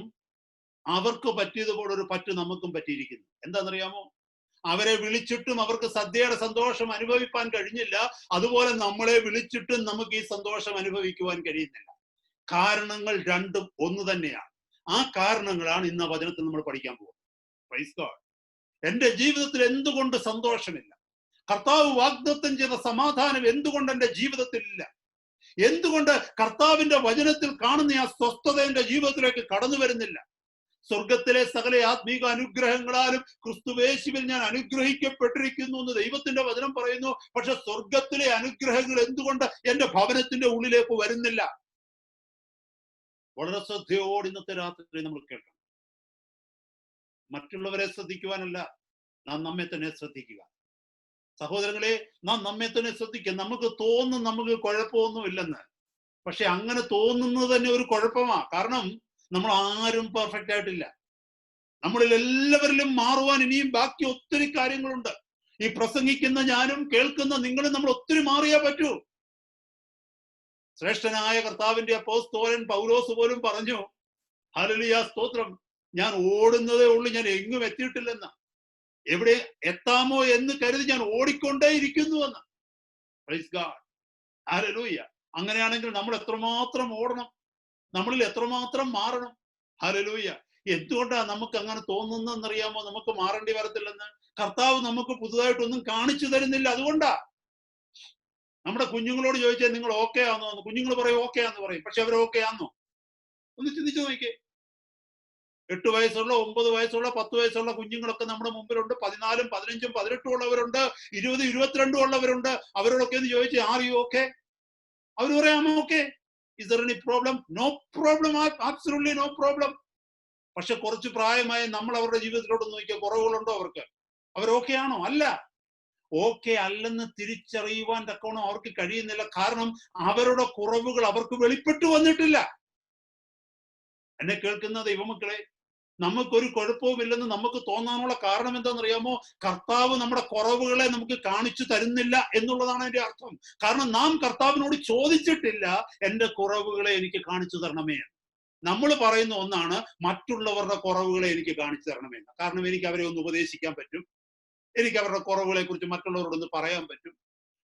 A: അവർക്ക് പറ്റിയതുപോലെ ഒരു പറ്റ് നമുക്കും പറ്റിയിരിക്കുന്നു. എന്താണെന്നറിയാമോ? അവരെ വിളിച്ചിട്ടും അവർക്ക് സദ്യയുടെ സന്തോഷം അനുഭവിക്കാൻ കഴിഞ്ഞില്ല. അതുപോലെ നമ്മളെ വിളിച്ചിട്ടും നമുക്ക് ഈ സന്തോഷം അനുഭവിക്കുവാൻ കഴിയുന്നില്ല. കാരണങ്ങൾ രണ്ടും ഒന്ന് തന്നെയാണ്. ആ കാരണങ്ങളാണ് ഇന്ന് വചനത്തിൽ നമ്മൾ പഠിക്കാൻ പോകുന്നത്. Praise God. എന്റെ ജീവിതത്തിൽ എന്തുകൊണ്ട് സന്തോഷമില്ല? കർത്താവ് വാഗ്ദത്തം ചെയ്ത സമാധാനം എന്തുകൊണ്ട് എന്റെ ജീവിതത്തിൽ ഇല്ല? എന്തുകൊണ്ട് കർത്താവിന്റെ വചനത്തിൽ കാണുന്ന ആ സ്വസ്ഥത എന്റെ ജീവിതത്തിലേക്ക് കടന്നു വരുന്നില്ല? സ്വർഗത്തിലെ സകല ആത്മീക അനുഗ്രഹങ്ങളാലും ക്രിസ്തുവേശുവിൽ ഞാൻ അനുഗ്രഹിക്കപ്പെട്ടിരിക്കുന്നു എന്ന് ദൈവത്തിന്റെ വചനം പറയുന്നു. പക്ഷെ സ്വർഗത്തിലെ അനുഗ്രഹങ്ങൾ എന്തുകൊണ്ട് എന്റെ ഭവനത്തിന്റെ ഉള്ളിലേക്ക് വരുന്നില്ല? വളരെ ശ്രദ്ധയോട് ഇന്നത്തെ രാത്രി നമ്മൾ കേൾക്കണം. മറ്റുള്ളവരെ ശ്രദ്ധിക്കുവാനല്ല, നാം നമ്മെ തന്നെ ശ്രദ്ധിക്കുക. സഹോദരങ്ങളെ, നാം നമ്മെ തന്നെ ശ്രദ്ധിക്കുക. നമുക്ക് തോന്നും നമുക്ക് കുഴപ്പമൊന്നുമില്ലെന്ന്. പക്ഷെ അങ്ങനെ തോന്നുന്നത് തന്നെ ഒരു കുഴപ്പമാണ്. കാരണം നമ്മൾ ആരും പെർഫെക്റ്റ് ആയിട്ടില്ല. നമ്മളിൽ എല്ലാവരിലും മാറുവാൻ ഇനിയും ബാക്കി ഒത്തിരി കാര്യങ്ങളുണ്ട്. ഈ പ്രസംഗിക്കുന്ന ഞാനും കേൾക്കുന്ന നിങ്ങളും നമ്മൾ ഒത്തിരി മാറിയേ പറ്റൂ. ശ്രേഷ്ഠനായ കർത്താവിന്റെ അപ്പോസ്തലൻ പൗലോസ് പോലും പറഞ്ഞു, ഹല്ലേലൂയ, സ്തോത്രം, ഞാൻ ഓടുന്നതേ ഉള്ളൂ, ഞാൻ എങ്ങും എത്തിയിട്ടില്ലെന്ന്. എവിടെ എത്താമോ എന്ന് കരുതി ഞാൻ ഓടിക്കൊണ്ടേ ഇരിക്കുന്നുവെന്ന്. Praise God, hallelujah. അങ്ങനെയാണെങ്കിൽ നമ്മൾ എത്രമാത്രം ഓടണം, നമ്മളിൽ എത്രമാത്രം മാറണം. ഹല്ലേലൂയ. എന്തുകൊണ്ടാ നമുക്ക് അങ്ങനെ തോന്നുന്നറിയാമോ? നമുക്ക് മാറേണ്ടി വരത്തില്ലെന്ന്. കർത്താവ് നമുക്ക് പുതുതായിട്ടൊന്നും കാണിച്ചു തരുന്നില്ല. അതുകൊണ്ടാ. നമ്മുടെ കുഞ്ഞുങ്ങളോട് ചോദിച്ചാൽ നിങ്ങൾ ഓക്കെ ആണോ? കുഞ്ഞുങ്ങൾ പറയും ഓക്കെ ആന്ന് പറയും. പക്ഷെ അവർ ഓക്കെ ആന്നോ? ഒന്ന് ചിന്തിച്ചു നോക്കിയേ. 8 വയസ്സുള്ള, 9 വയസ്സുള്ള, 10 വയസ്സുള്ള കുഞ്ഞുങ്ങളൊക്കെ നമ്മുടെ മുമ്പിലുണ്ട്. 14, 15, 18 ഉള്ളവരുണ്ട്, 20, 22 ഉള്ളവരുണ്ട്. അവരോടൊക്കെ ഒന്ന് ചോദിച്ചു, ആർ യു ഓക്കെ? അവർ പറയാമോ okay? Is there any problem? No problem, absolutely no problem. പക്ഷെ കുറച്ച് പ്രായമായി നമ്മൾ അവരുടെ ജീവിതത്തിലോട്ട് നോക്കിയാൽ കുറവുകളുണ്ടോ അവർക്ക്? അവർ ഓക്കെ ആണോ? അല്ല. ഓക്കെ അല്ലെന്ന് തിരിച്ചറിയുവാൻ തക്കവണ്ണം അവർക്ക് കഴിയുന്നില്ല. കാരണം അവരുടെ കുറവുകൾ അവർക്ക് വെളിപ്പെട്ടു വന്നിട്ടില്ല. എന്നെ കേൾക്കുന്ന ദൈവമക്കളെ, നമുക്കൊരു കുഴപ്പവുമില്ലെന്ന് നമുക്ക് തോന്നാനുള്ള കാരണം എന്താണെന്നറിയാമോ? കർത്താവ് നമ്മുടെ കുറവുകളെ നമുക്ക് കാണിച്ചു തരുന്നില്ല എന്നുള്ളതാണ് അതിന്റെ അർത്ഥം. കാരണം നാം കർത്താവിനോട് ചോദിച്ചിട്ടില്ല, എന്റെ കുറവുകളെ എനിക്ക് കാണിച്ചു തരണമേ. നമ്മൾ പറയുന്ന ഒന്നാണ്, മറ്റുള്ളവരുടെ കുറവുകളെ എനിക്ക് കാണിച്ചു തരണമേ. കാരണം എനിക്ക് അവരെ ഒന്ന് ഉപദേശിക്കാൻ പറ്റും, എനിക്ക് അവരുടെ കുറവുകളെ കുറിച്ച് മറ്റുള്ളവരോടൊന്ന് പറയാൻ പറ്റും.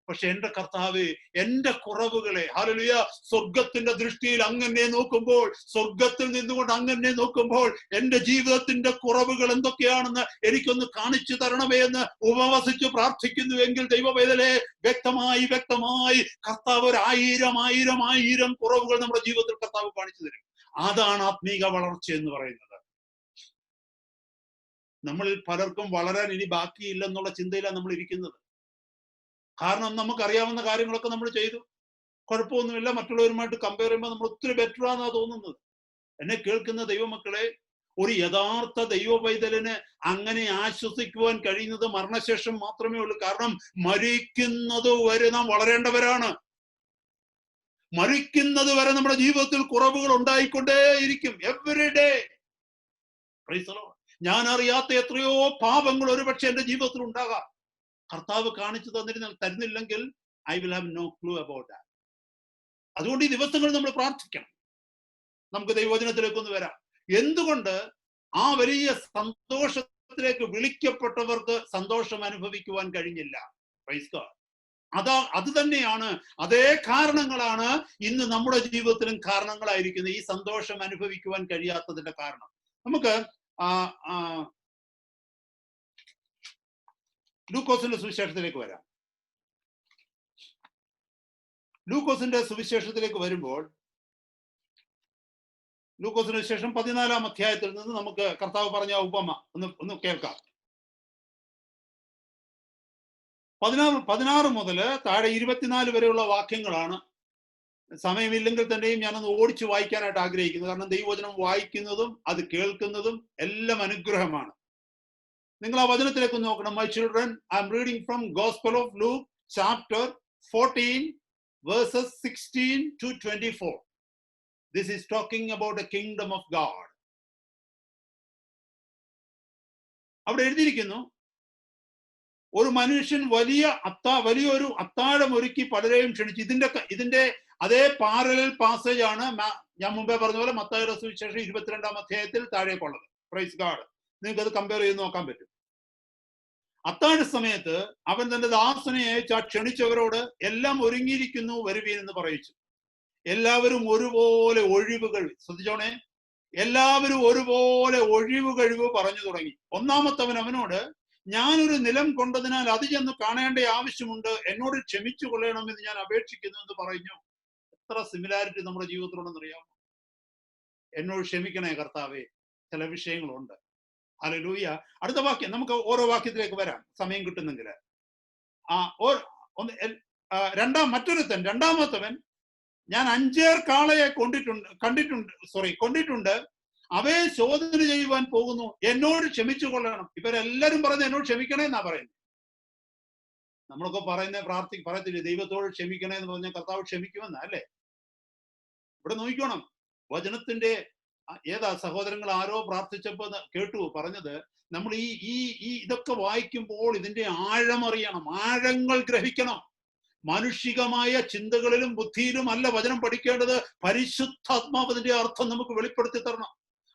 A: പക്ഷെ എന്റെ കർത്താവ് എന്റെ കുറവുകളെ, ഹല്ലേലൂയ, സ്വർഗത്തിന്റെ ദൃഷ്ടിയിൽ അങ്ങനെ നോക്കുമ്പോൾ, സ്വർഗത്തിൽ നിന്നുകൊണ്ട് അങ്ങനെ നോക്കുമ്പോൾ എന്റെ ജീവിതത്തിന്റെ കുറവുകൾ എന്തൊക്കെയാണെന്ന് എനിക്കൊന്ന് കാണിച്ചു തരണമേ എന്ന് ഉപവസിച്ച് പ്രാർത്ഥിക്കുന്നുവെങ്കിൽ ദൈവവേദലെ വ്യക്തമായി കർത്താവ് 1000 കുറവുകൾ നമ്മുടെ ജീവിതത്തിൽ കർത്താവ് കാണിച്ചു തരും. അതാണ് ആത്മീക വളർച്ച എന്ന് പറയുന്നത്. നമ്മളിൽ പലർക്കും വളരാൻ ഇനി ബാക്കിയില്ലെന്നുള്ള ചിന്തയിലാണ് നമ്മൾ ഇരിക്കുന്നത്. കാരണം നമുക്കറിയാവുന്ന കാര്യങ്ങളൊക്കെ നമ്മൾ ചെയ്തു, കുഴപ്പമൊന്നുമില്ല. മറ്റുള്ളവരുമായിട്ട് കമ്പയർ ചെയ്യുമ്പോൾ നമ്മൾ ഒത്തിരി ബെറ്റർ ആണെന്നാ തോന്നുന്നത്. എന്നെ കേൾക്കുന്ന ദൈവമക്കളെ, ഒരു യഥാർത്ഥ ദൈവ പൈതലിന് അങ്ങനെ ആശ്വസിക്കുവാൻ കഴിയുന്നത് മരണശേഷം മാത്രമേ ഉള്ളൂ. കാരണം മരിക്കുന്നത് വരെ നാം വളരേണ്ടവരാണ്. മരിക്കുന്നത് വരെ നമ്മുടെ ജീവിതത്തിൽ കുറവുകൾ ഉണ്ടായിക്കൊണ്ടേയിരിക്കും. Every day. ഞാൻ അറിയാത്ത എത്രയോ പാപങ്ങൾ ഒരുപക്ഷെ എന്റെ ജീവിതത്തിൽ ഉണ്ടാകാം. കർത്താവ് കാണിച്ചു തരുന്നില്ലെങ്കിൽ I will have no clue about that. അതുകൊണ്ട് ഈ ദിവസങ്ങൾ നമ്മൾ പ്രാർത്ഥിക്കണം. നമുക്ക് ദൈവവചനത്തിലേക്ക് ഒന്ന് വരാം. എന്തുകൊണ്ട് ആ വലിയ സന്തോഷത്തിലേക്ക് വിളിക്കപ്പെട്ടവർക്ക് സന്തോഷം അനുഭവിക്കുവാൻ കഴിഞ്ഞില്ല? Praise God. അത് തന്നെയാണ്, അതേ കാരണങ്ങളാണ് ഇന്ന് നമ്മുടെ ജീവിതത്തിലും കാരണങ്ങളായിരിക്കുന്നത് ഈ സന്തോഷം അനുഭവിക്കുവാൻ കഴിയാത്തതിന്റെ കാരണം. നമുക്ക് ലൂക്കോസിന്റെ സുവിശേഷത്തിലേക്ക് വരാം. ലൂക്കോസിന്റെ സുവിശേഷത്തിലേക്ക് വരുമ്പോൾ, ലൂക്കോസിന് ശേഷം 14-ാം അധ്യായത്തിൽ നിന്ന് നമുക്ക് കർത്താവ് പറഞ്ഞ ഉപമ ഒന്ന് കേൾക്കാം. 16 മുതൽ താഴെ 24 വരെയുള്ള വാക്യങ്ങളാണ്. സമയമില്ലെങ്കിൽ തന്നെയും ഞാനൊന്ന് ഓടിച്ചു വായിക്കാനായിട്ട് ആഗ്രഹിക്കുന്നു. കാരണം ദൈവവചനം വായിക്കുന്നതും അത് കേൾക്കുന്നതും എല്ലാം അനുഗ്രഹമാണ്. നിങ്ങൾ ആ വചനത്തിലേക്ക് നോക്കണം. My children, I am reading from Gospel of Luke chapter 14 verses 16 to 24. This is talking about the kingdom of God. അവിടെ എഴുതിയിരിക്കുന്നു, ഒരു മനുഷ്യൻ വലിയൊരു അത്താഴം ഒരുക്കി പലരെയും ക്ഷണിച്ചു. ഇതിന്റെ അതേ പാരലൽ പാസേജ് ആണ് ഞാൻ മുമ്പേ പറഞ്ഞ പോലെ മത്തായിയുടെ സുവിശേഷം 22-ാം അധ്യായത്തിൽ താഴേക്കുള്ളത്. Praise God. നിങ്ങൾക്ക് അത് കമ്പയർ ചെയ്ത് നോക്കാൻ പറ്റും. അത്താഴ സമയത്ത് അവൻ തന്റെ ദാസനെ അയച്ച് ആ ക്ഷണിച്ചവരോട്, എല്ലാം ഒരുങ്ങിയിരിക്കുന്നു, വരുവീൻ എന്ന് പറയിച്ചു. എല്ലാവരും ഒരുപോലെ ഒഴിവുകൾ, ശ്രദ്ധിച്ചോണേ, എല്ലാവരും ഒരുപോലെ ഒഴിവുകഴിവ് പറഞ്ഞു തുടങ്ങി. ഒന്നാമത്തവൻ അവനോട്, ഞാനൊരു നിലം കൊണ്ടതിനാൽ അത് ചെന്ന് കാണേണ്ട ആവശ്യമുണ്ട്, എന്നോട് ക്ഷമിച്ചു കൊള്ളണമെന്ന് ഞാൻ അപേക്ഷിക്കുന്നു എന്ന് പറഞ്ഞു. എത്ര സിമിലാരിറ്റി നമ്മുടെ ജീവിതത്തിലുണ്ടെന്നറിയാമോ? എന്നോട് ക്ഷമിക്കണേ കർത്താവേ, ചില വിഷയങ്ങളുണ്ട്. ഹല്ലേലൂയ. അടുത്ത വാക്യം, നമുക്ക് ഓരോ വാക്യത്തിലേക്ക് വരാം സമയം കിട്ടുന്നെങ്കിൽ. രണ്ടാമത്തവൻ, ഞാൻ 5 കാളയെ കൊണ്ടിട്ടുണ്ട്, അവയെ ശോധന ചെയ്യുവാൻ പോകുന്നു, എന്നോട് ക്ഷമിച്ചു കൊള്ളണം. ഇവരെല്ലാരും പറയുന്നത് എന്നോട് ക്ഷമിക്കണേ എന്നാ പറയുന്നത്. നമ്മളൊക്കെ പറയത്തില്ലേ, ദൈവത്തോട് ക്ഷമിക്കണേ എന്ന് പറഞ്ഞാൽ കർത്താവ് ക്ഷമിക്കുമെന്നാ അല്ലേ? ഇവിടെ നോക്കിക്കോണം, വചനത്തിന്റെ ഏതാ സഹോദരങ്ങൾ ആരോ പ്രാർത്ഥിച്ചപ്പോ കേട്ടു പറഞ്ഞത്, നമ്മൾ ഈ ഇതൊക്കെ വായിക്കുമ്പോൾ ഇതിന്റെ ആഴം അറിയണം, ആഴങ്ങൾ ഗ്രഹിക്കണം. മാനുഷികമായ ചിന്തകളിലും ബുദ്ധിയിലും അല്ല വചനം പഠിക്കേണ്ടത്. പരിശുദ്ധാത്മാവിന്റെ അർത്ഥം നമുക്ക് വെളിപ്പെടുത്തി തരണം.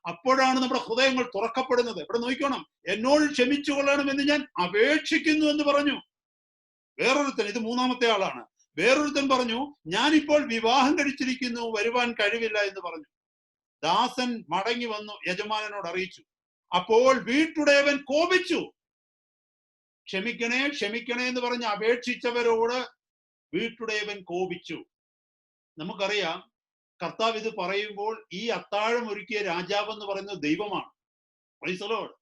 A: അപ്പോഴാണ് നമ്മുടെ ഹൃദയങ്ങൾ തുറക്കപ്പെടുന്നത്. ഇവിടെ നോക്കണം, എന്നോട് ക്ഷമിച്ചു കൊള്ളണമെന്ന് ഞാൻ അപേക്ഷിക്കുന്നു എന്ന് പറഞ്ഞു. വേറൊരുത്തൻ, ഇത് മൂന്നാമത്തെ ആളാണ്, വേറൊരുത്തൻ പറഞ്ഞു, ഞാനിപ്പോൾ വിവാഹം കഴിച്ചിരിക്കുന്നു, വരുവാൻ കഴിവില്ല എന്ന് പറഞ്ഞു. ദാസൻ മടങ്ങി വന്നു യജമാനനോട് അറിയിച്ചു. അപ്പോൾ വീട്ടുടയവൻ കോപിച്ചു. ക്ഷമിക്കണേ ക്ഷമിക്കണേ എന്ന് പറഞ്ഞ് അപേക്ഷിച്ചവരോട് വീട്ടുടയവൻ കോപിച്ചു. നമുക്കറിയാം, കർത്താവ് ഇത് പറയുമ്പോൾ ഈ അത്താഴം ഒരുക്കിയ രാജാവ് എന്ന് പറയുന്നത് ദൈവമാണ്. Price the Lord.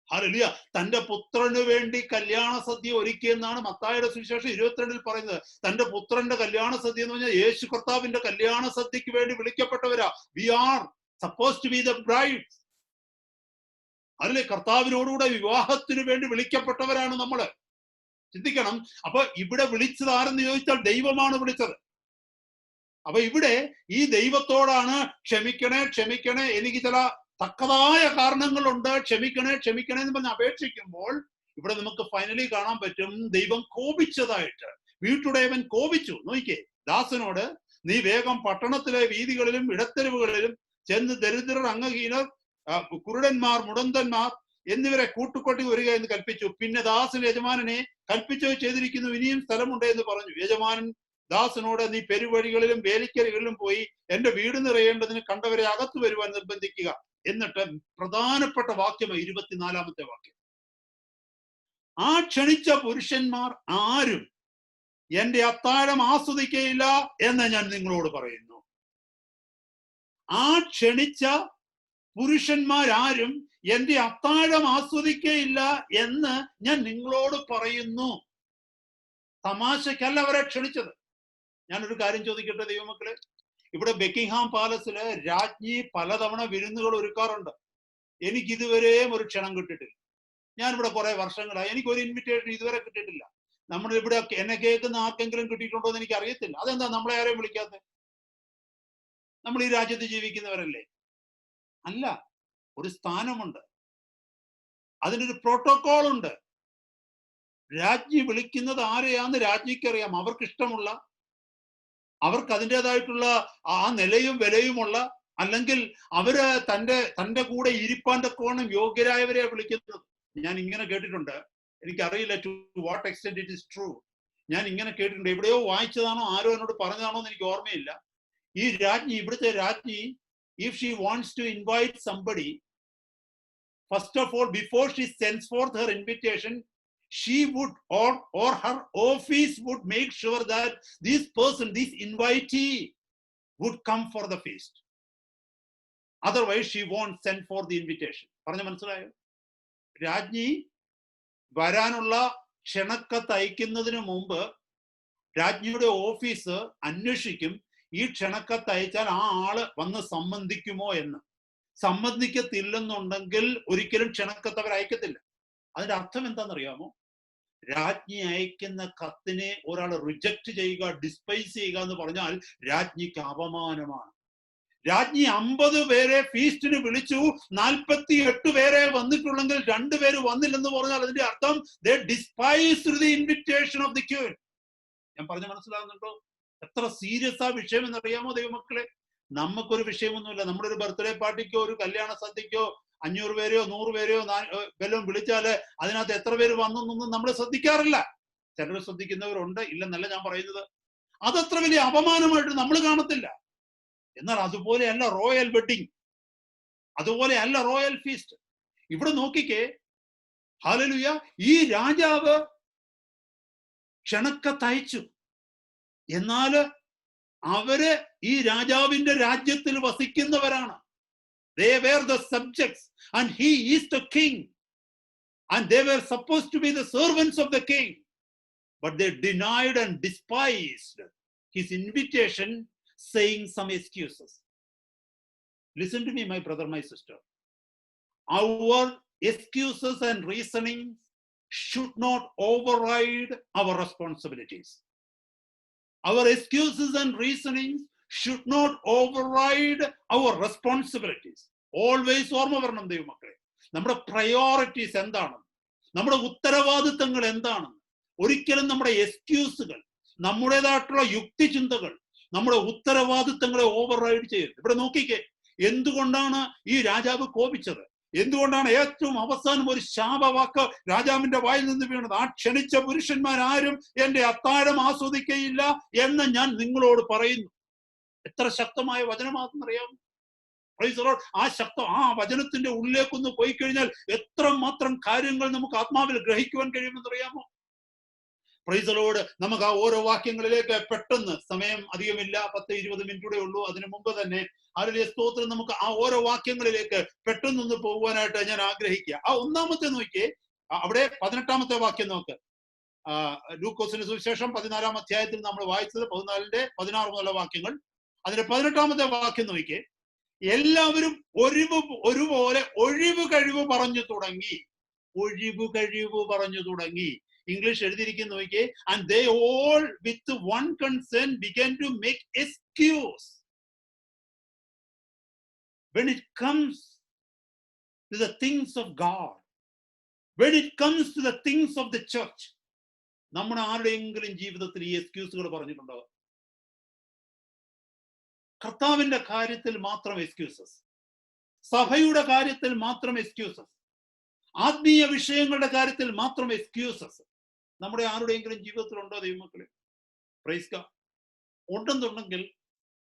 A: ഹല്ലേലൂയ. തന്റെ പുത്രന് വേണ്ടി കല്യാണ സദ്യ ഒരുക്കിയെന്നാണ് മത്തായിയുടെ സുവിശേഷം 22 പറയുന്നത്. തന്റെ പുത്രന്റെ കല്യാണ സദ്യ എന്ന് പറഞ്ഞാൽ യേശു കർത്താവിന്റെ കല്യാണ സദ്യക്ക് വേണ്ടി വിളിക്കപ്പെട്ടവരാ. We are suppose to be the bride. അതിലെ കർത്താവിനോടുകൂടെ വിവാഹത്തിന് വേണ്ടി വിളിക്കപ്പെട്ടവരാണ് നമ്മള്. ചിന്തിക്കണം. അപ്പൊ ഇവിടെ വിളിച്ചത് ആരെന്ന് ചോദിച്ചാൽ ദൈവമാണ് വിളിച്ചത്. അപ്പൊ ഇവിടെ ഈ ദൈവത്തോടാണ് ക്ഷമിക്കണേ ക്ഷമിക്കണേ, എനിക്ക് ചില തക്കതായ കാരണങ്ങളുണ്ട്, ക്ഷമിക്കണേ ക്ഷമിക്കണേ എന്ന് പറഞ്ഞ് അപേക്ഷിക്കുമ്പോൾ ഇവിടെ നമുക്ക് ഫൈനലി കാണാൻ പറ്റും ദൈവം കോപിച്ചതായിട്ട്. വീട്ടുടയവൻ കോപിച്ചു. നോക്കിക്കേ, ദാസനോട്, നീ വേഗം പട്ടണത്തിലെ വീതികളിലും ഇടത്തെരുവുകളിലും ചെന്ന് ദരിദ്രർ, അംഗഹീനർ, കുരുടന്മാർ, മുടന്തന്മാർ എന്നിവരെ കൂട്ടുകൊട്ടി വരിക എന്ന് കൽപ്പിച്ചു. പിന്നെ ദാസൻ യജമാനനെ കൽപ്പിച്ചോ ചെയ്തിരിക്കുന്നു, ഇനിയും സ്ഥലമുണ്ട് എന്ന് പറഞ്ഞു. യജമാനൻ ദാസനോട്, നീ പെരുവഴികളിലും വേലിക്കരികളിലും പോയി എന്റെ വീട് നിറയേണ്ടതിന് കണ്ടവരെ അകത്തു വരുവാൻ നിർബന്ധിക്കുക. എന്നിട്ട് പ്രധാനപ്പെട്ട വാക്യം 24-ാമത്തെ വാക്യം, ആ ക്ഷണിച്ച പുരുഷന്മാർ ആരും എന്റെ അത്താഴം ആസ്വദിക്കയില്ല എന്ന് ഞാൻ നിങ്ങളോട് പറയുന്നു. ആ ക്ഷണിച്ച പുരുഷന്മാരാരും എന്റെ അത്താഴം ആസ്വദിക്കയില്ല എന്ന് ഞാൻ നിങ്ങളോട് പറയുന്നു. തമാശക്കല്ല അവരെ ക്ഷണിച്ചത്. ഞാനൊരു കാര്യം ചോദിക്കട്ടെ ദൈവമക്കളെ, ഇവിടെ ബക്കിംഗ്ഹാം പാലസില് രാജ്ഞി പലതവണ വിരുന്നുകൾ ഒരുക്കാറുണ്ട്. എനിക്ക് ഇതുവരെയും ഒരു ക്ഷണം കിട്ടിയിട്ടില്ല. ഞാനിവിടെ കുറെ വർഷങ്ങളായി, എനിക്ക് ഒരു ഇൻവിറ്റേഷൻ ഇതുവരെ കിട്ടിയിട്ടില്ല. നമ്മുടെ ഇവിടെ എന്നെ കേൾക്കുന്ന ആർക്കെങ്കിലും കിട്ടിയിട്ടുണ്ടോ എന്ന് എനിക്ക് അറിയത്തില്ല. അതെന്താ നമ്മളെ ആരെയും വിളിക്കാത്തത്? നമ്മൾ ഈ രാജ്യത്ത് ജീവിക്കുന്നവരല്ലേ? അല്ല, ഒരു സ്ഥാനമുണ്ട്, അതിനൊരു പ്രോട്ടോകോൾ ഉണ്ട്. രാജ്ഞി വിളിക്കുന്നത് ആരെയാന്ന് രാജ്ഞിക്കറിയാം. അവർക്കിഷ്ടമുള്ള, അവർക്ക് അതിൻ്റെതായിട്ടുള്ള ആ നിലയും വിലയുമുള്ള, അല്ലെങ്കിൽ അവര് തന്റെ കൂടെ ഇരിപ്പാൻ തക്കവണ്ണം യോഗ്യരായവരെ വിളിക്കുന്നത്. ഞാൻ ഇങ്ങനെ കേട്ടിട്ടുണ്ട്, എനിക്കറിയില്ല to what extent it is true. ഞാൻ ഇങ്ങനെ കേട്ടിട്ടുണ്ട്, എവിടെയോ വായിച്ചതാണോ ആരോ എന്നോട് പറഞ്ഞതാണോ എന്ന് എനിക്ക് ഓർമ്മയില്ല. ഈ രാജ്ഞി, ഇവിടുത്തെ രാജ്ഞി, if she wants to invite somebody, first of all, before she sends forth her invitation, she would or her office would make sure that this person, this invitee, would come for the feast. Otherwise she won't send forth the invitation. പറഞ്ഞു മനസ്സിലായോ? രാജ്ഞി വരാനുള്ള ക്ഷണക്കത്ത് അയക്കുന്നതിന് മുമ്പ് രാജ്ഞിയുടെ office അന്വേഷിക്കും, ഈ ക്ഷണക്കത്ത് അയച്ചാൽ ആ ആള് വന്ന് സംബന്ധിക്കുമോ എന്ന്. സമ്മതിക്കത്തില്ലെന്നുണ്ടെങ്കിൽ ഒരിക്കലും ക്ഷണക്കത്ത് അവർ അയക്കത്തില്ല. അതിന്റെ അർത്ഥം എന്താണെന്നറിയാമോ? രാജ്ഞി അയക്കുന്ന കത്തിനെ ഒരാൾ റിജക്ട് ചെയ്യുക, ഡിസ്പൈസ് ചെയ്യുക എന്ന് പറഞ്ഞാൽ രാജ്ഞിക്ക് അപമാനമാണ്. രാജ്ഞി 50 പേരെ ഫീസ്റ്റിന് വിളിച്ചു, 48 പേരെ വന്നിട്ടുള്ളെങ്കിൽ 2 പേര് വന്നില്ലെന്ന് പറഞ്ഞാൽ അതിന്റെ അർത്ഥം they despised the invitation of the queen. ഞാൻ പറഞ്ഞ മനസ്സിലാകുന്നുണ്ടോ? എത്ര സീരിയസ് ആ വിഷയം എന്നറിയാമോ ദൈവമക്കളെ? നമുക്കൊരു വിഷയമൊന്നുമില്ല. നമ്മുടെ ഒരു ബർത്ത്ഡേ പാർട്ടിക്കോ ഒരു കല്യാണ സദ്യക്കോ 500 പേരെയോ 100 പേരെയോ വല്ലതും വിളിച്ചാല് അതിനകത്ത് എത്ര പേര് വന്നൊന്നും നമ്മൾ ശ്രദ്ധിക്കാറില്ല. ചിലർ ശ്രദ്ധിക്കുന്നവരുണ്ട്, ഇല്ലെന്നല്ല ഞാൻ പറയുന്നത്. അതത്ര വലിയ അപമാനമായിട്ട് നമ്മൾ കാണത്തില്ല. എന്നാൽ അതുപോലെയല്ല റോയൽ വെഡിങ്, അതുപോലെയല്ല റോയൽ ഫീസ്റ്റ്. ഇവിടെ നോക്കിക്കേ, ഹല്ലേലൂയ, ഈ രാജാവ് ക്ഷണക്കത്തയച്ചു. എന്നാല് അവര് ഈ രാജാവിന്റെ രാജ്യത്തിൽ വസിക്കുന്നവരാണ്. They were the subjects and he is the king, and they were supposed to be the servants of the king, but they denied and despised his invitation, saying some excuses. Listen to me, my brother, my sister. Our excuses and reasonings should not override our responsibilities. Our excuses and reasonings should not override our responsibilities. Always ഓർമ്മ വരണം ദൈവമക്കളെ, നമ്മുടെ priorities എന്താണ്, നമ്മുടെ ഉത്തരവാദിത്തങ്ങൾ എന്താണെന്ന്. ഒരിക്കലും നമ്മുടെ എക്സ്ക്യൂസുകൾ, നമ്മുടേതായിട്ടുള്ള യുക്തിചിന്തകൾ നമ്മുടെ ഉത്തരവാദിത്തങ്ങളെ ഓവർറൈഡ് ചെയ്യരുത്. ഇവിടെ നോക്കിക്കേ, എന്തുകൊണ്ടാണ് ഈ രാജാവ് കോപിച്ചത്? എന്തുകൊണ്ടാണ് ഏറ്റവും അവസാനം ഒരു ശാപവാക്ക് രാജാവിന്റെ വായിൽ നിന്ന് വീണത്? ആ ക്ഷണിച്ച പുരുഷന്മാരാരും എന്റെ അത്താഴം ആസ്വദിക്കയില്ല എന്ന് ഞാൻ നിങ്ങളോട് പറയുന്നു. എത്ര ശക്തമായ വചനമാണെന്നറിയാം. ആ വചനത്തിന്റെ ഉള്ളിലേക്കൊന്ന് പോയി കഴിഞ്ഞാൽ എത്രമാത്രം കാര്യങ്ങൾ നമുക്ക് ആത്മാവിൽ ഗ്രഹിക്കുവാൻ കഴിയുമെന്നറിയാമോ? Praise the Lord. നമുക്ക് ആ ഓരോ വാക്യങ്ങളിലേക്ക് പെട്ടെന്ന്, സമയം അധികമില്ല, 10-20 മിനിറ്റ് കൂടെ ഉള്ളൂ. അതിനു മുമ്പ് തന്നെ ഹല്ലേലൂയ സ്തോത്രം, നമുക്ക് ആ ഓരോ വാക്യങ്ങളിലേക്ക് പെട്ടെന്നൊന്ന് പോകുവാനായിട്ട് ഞാൻ ആഗ്രഹിക്കുക. ആ ഒന്നാമത്തെ നോക്കിയേ, അവിടെ 18-ാമത്തെ വാക്യം നോക്ക്. ലൂക്കോസിന്റെ സുവിശേഷം 14-ാം അധ്യായത്തിൽ നമ്മൾ വായിച്ചത് 14-ന്റെ 16 മുതലുള്ള വാക്യങ്ങൾ. അതിന്റെ 18-ാമത്തെ വാക്യം നോക്കിയേ. എല്ലാവരും ഒരുപോലെ ഒഴിവ് കഴിവ് പറഞ്ഞു തുടങ്ങി. ഒഴിവ് കഴിവ് പറഞ്ഞു തുടങ്ങി. ഇംഗ്ലീഷ് എഴുതിയിരിക്കുന്ന നോക്കിയേ. And they all with one consent began to make excuse. When it comes to the things of God, when it comes to the things of the church, നമ്മുടെ ആരുടെയെങ്കിലും ജീവിതത്തിൽ ഈ എക്സ്ക്യൂസുകൾ പറഞ്ഞിട്ടുണ്ടോ? കർത്താവിന്റെ കാര്യത്തിൽ മാത്രം എക്സ്ക്യൂസസ്, സഭയുടെ കാര്യത്തിൽ മാത്രം എക്സ്ക്യൂസസ്, ആത്മീയ വിഷയങ്ങളുടെ കാര്യത്തിൽ മാത്രം എക്സ്ക്യൂസസ് നമ്മുടെ ആരുടെയെങ്കിലും ജീവിതത്തിലുണ്ടോ ദൈവമക്കളെ? Praise God. ഉണ്ടെന്നുണ്ടെങ്കിൽ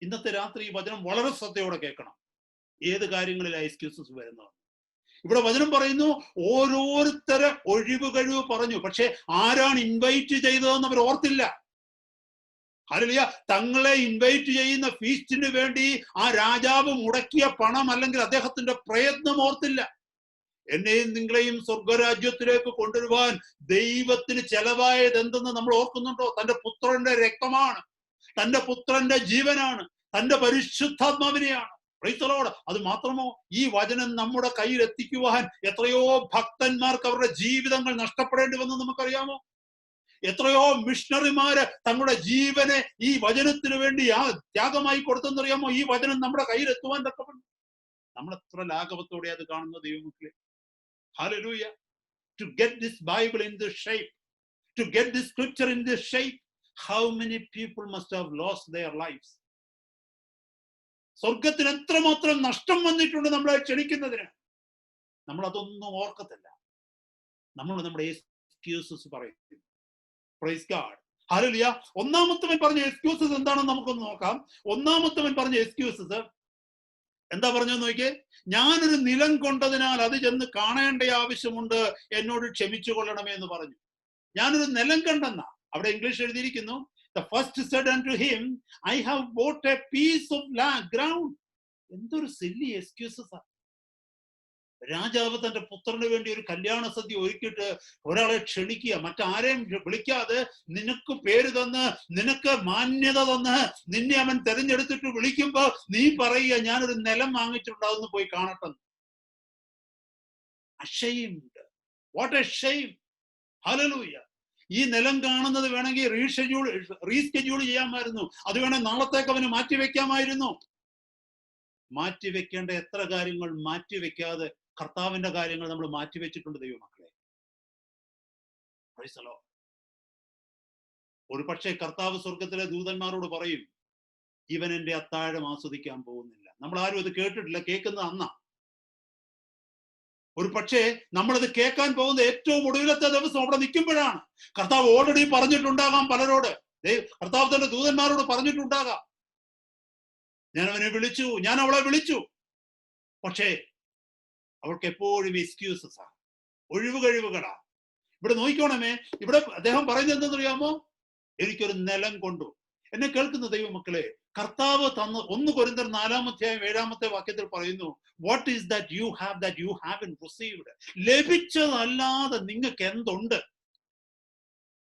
A: ഇന്നത്തെ രാത്രി ഈ വചനം വളരെ ശ്രദ്ധയോടെ കേൾക്കണം. ഏത് കാര്യങ്ങളിലാണ് എക്സ്ക്യൂസസ് വരുന്നത്? ഇവിടെ വചനം പറയുന്നു, ഓരോരുത്തരെ ഒഴിവ് കഴിവ് പറഞ്ഞു. പക്ഷെ ആരാണ് ഇൻവൈറ്റ് ചെയ്തതെന്ന് അവർ ഓർത്തില്ല. ഹല്ലേലൂയ. തങ്ങളെ ഇൻവൈറ്റ് ചെയ്യുന്ന ഫീസ്റ്റിന് വേണ്ടി ആ രാജാവ് മുടക്കിയ പണം അല്ലെങ്കിൽ അദ്ദേഹത്തിന്റെ പ്രയത്നം ഓർത്തില്ല. എന്നെയും നിങ്ങളെയും സ്വർഗരാജ്യത്തിലേക്ക് കൊണ്ടുവരുവാൻ ദൈവത്തിന് ചെലവായത് എന്തെന്ന് നമ്മൾ ഓർക്കുന്നുണ്ടോ? തന്റെ പുത്രന്റെ രക്തമാണ്, തന്റെ പുത്രന്റെ ജീവനാണ്, തന്റെ പരിശുദ്ധാത്മാവിനെയാണ്. Price the Lord. അത് മാത്രമോ, ഈ വചനം നമ്മുടെ കയ്യിൽ എത്തിക്കുവാൻ എത്രയോ ഭക്തന്മാർക്ക് അവരുടെ ജീവിതങ്ങൾ നഷ്ടപ്പെടേണ്ടി വന്നു നമുക്കറിയാമോ? എത്രയോ മിഷണറിമാര് തങ്ങളുടെ ജീവനെ ഈ വചനത്തിന് വേണ്ടി ത്യാഗമായി കൊടുത്തെന്നറിയാമോ? ഈ വചനം നമ്മുടെ കയ്യിൽ എത്തുവാൻ തക്കപ്പെടും. നമ്മൾ എത്ര ലാഘവത്തോടെ അത് കാണുന്ന ദൈവമക്കളെ. Hallelujah. To get this Bible in this shape, to get this scripture in this shape, how many people must have lost their lives? സ്വർഗത്തിന് എത്രമാത്രം നഷ്ടം വന്നിട്ടുണ്ട് നമ്മളെ ക്ഷണിക്കുന്നതിന്. നമ്മൾ അതൊന്നും ഓർക്കത്തില്ല. നമ്മൾ നമ്മുടെ എക്സ്ക്യൂസസ് പറയുന്നു. Price God. ഹല്ലേലൂയ. ഒന്നാമത്തവൻ പറഞ്ഞ എക്സ്ക്യൂസസ് എന്താണെന്ന് നമുക്കൊന്ന് നോക്കാം. ഒന്നാമത്തവൻ പറഞ്ഞ എക്സ്ക്യൂസസ് എന്താ പറഞ്ഞെന്ന് നോക്കിയേ. ഞാനൊരു നിലം കൊണ്ടതിനാൽ അത് ചെന്ന് കാണേണ്ട ആവശ്യമുണ്ട്, എന്നോട് ക്ഷമിച്ചു കൊള്ളണമേ എന്ന് പറഞ്ഞു. ഞാനൊരു നിലം കണ്ടെന്ന അവിടെ ഇംഗ്ലീഷ് എഴുതിയിരിക്കുന്നു. The first said unto him, I have bought a piece of ground. എന്തൊരു സില്ലി എക്സ്ക്യൂസസ്. രാജാവ് തന്റെ പുത്രന് വേണ്ടി ഒരു കല്യാണ സദ്യ ഒരുക്കിയിട്ട് ഒരാളെ ക്ഷണിക്കുക, മറ്റാരെയും വിളിക്കാതെ നിനക്ക് പേര് തന്ന് നിനക്ക് മാന്യത തന്ന് നിന്നെ അവൻ തെരഞ്ഞെടുത്തിട്ട് വിളിക്കുമ്പോ നീ പറയുക ഞാനൊരു നിലം വാങ്ങിച്ചിട്ടുണ്ടാവുന്ന പോയി കാണട്ടെ. Ashamed. What A shame. Hallelujah. ഈ നിലം കാണുന്നത് വേണമെങ്കിൽ റീസ്കെഡ്യൂൾ ചെയ്യാമായിരുന്നു. അത് വേണേ നാളത്തേക്ക് അവന് മാറ്റിവെക്കാമായിരുന്നു. മാറ്റിവെക്കേണ്ട എത്ര കാര്യങ്ങൾ മാറ്റിവെക്കാതെ കർത്താവിന്റെ കാര്യങ്ങൾ നമ്മൾ മാറ്റിവെച്ചിട്ടുണ്ട് ദൈവമക്കളെ. Price the Lord. ഒരു പക്ഷേ കർത്താവ് സ്വർഗത്തിലെ ദൂതന്മാരോട് പറയും, ഇവൻ എന്റെ അത്താഴം ആസ്വദിക്കാൻ പോകുന്നില്ല. നമ്മൾ ആരും അത് കേട്ടിട്ടില്ല, കേൾക്കുന്നത് അന്നാ. ഒരു പക്ഷേ നമ്മളത് കേൾക്കാൻ പോകുന്ന ഏറ്റവും ഒടുവിലത്തെ ദിവസം അവിടെ നിൽക്കുമ്പോഴാണ്. കർത്താവ് ഓൾറെഡി പറഞ്ഞിട്ടുണ്ടാകാം പലരോട്, കർത്താവ് തന്റെ ദൂതന്മാരോട് പറഞ്ഞിട്ടുണ്ടാകാം, ഞാൻ അവനെ വിളിച്ചു, ഞാൻ അവളെ വിളിച്ചു. പക്ഷേ അവൾക്ക് എപ്പോഴും എക്സ്ക്യൂസസ് ആണ്, ഒഴിവ് കഴിവുകളാ. ഇവിടെ നോക്കിക്കോണമേ, ഇവിടെ അദ്ദേഹം പറയുന്നത് എന്തെന്നറിയാമോ? എനിക്കൊരു നിലം കൊണ്ടു. എന്നെ കേൾക്കുന്ന ദൈവമക്കളെ, കർത്താവ് തന്ന 1 കൊരിന്ത്യർ 4-ാം അധ്യായം 7-ാമത്തെ വാക്യത്തിൽ പറയുന്നു, what is that you have received. ലഭിച്ചതല്ലാതെ നിങ്ങൾക്ക് എന്തുണ്ട്?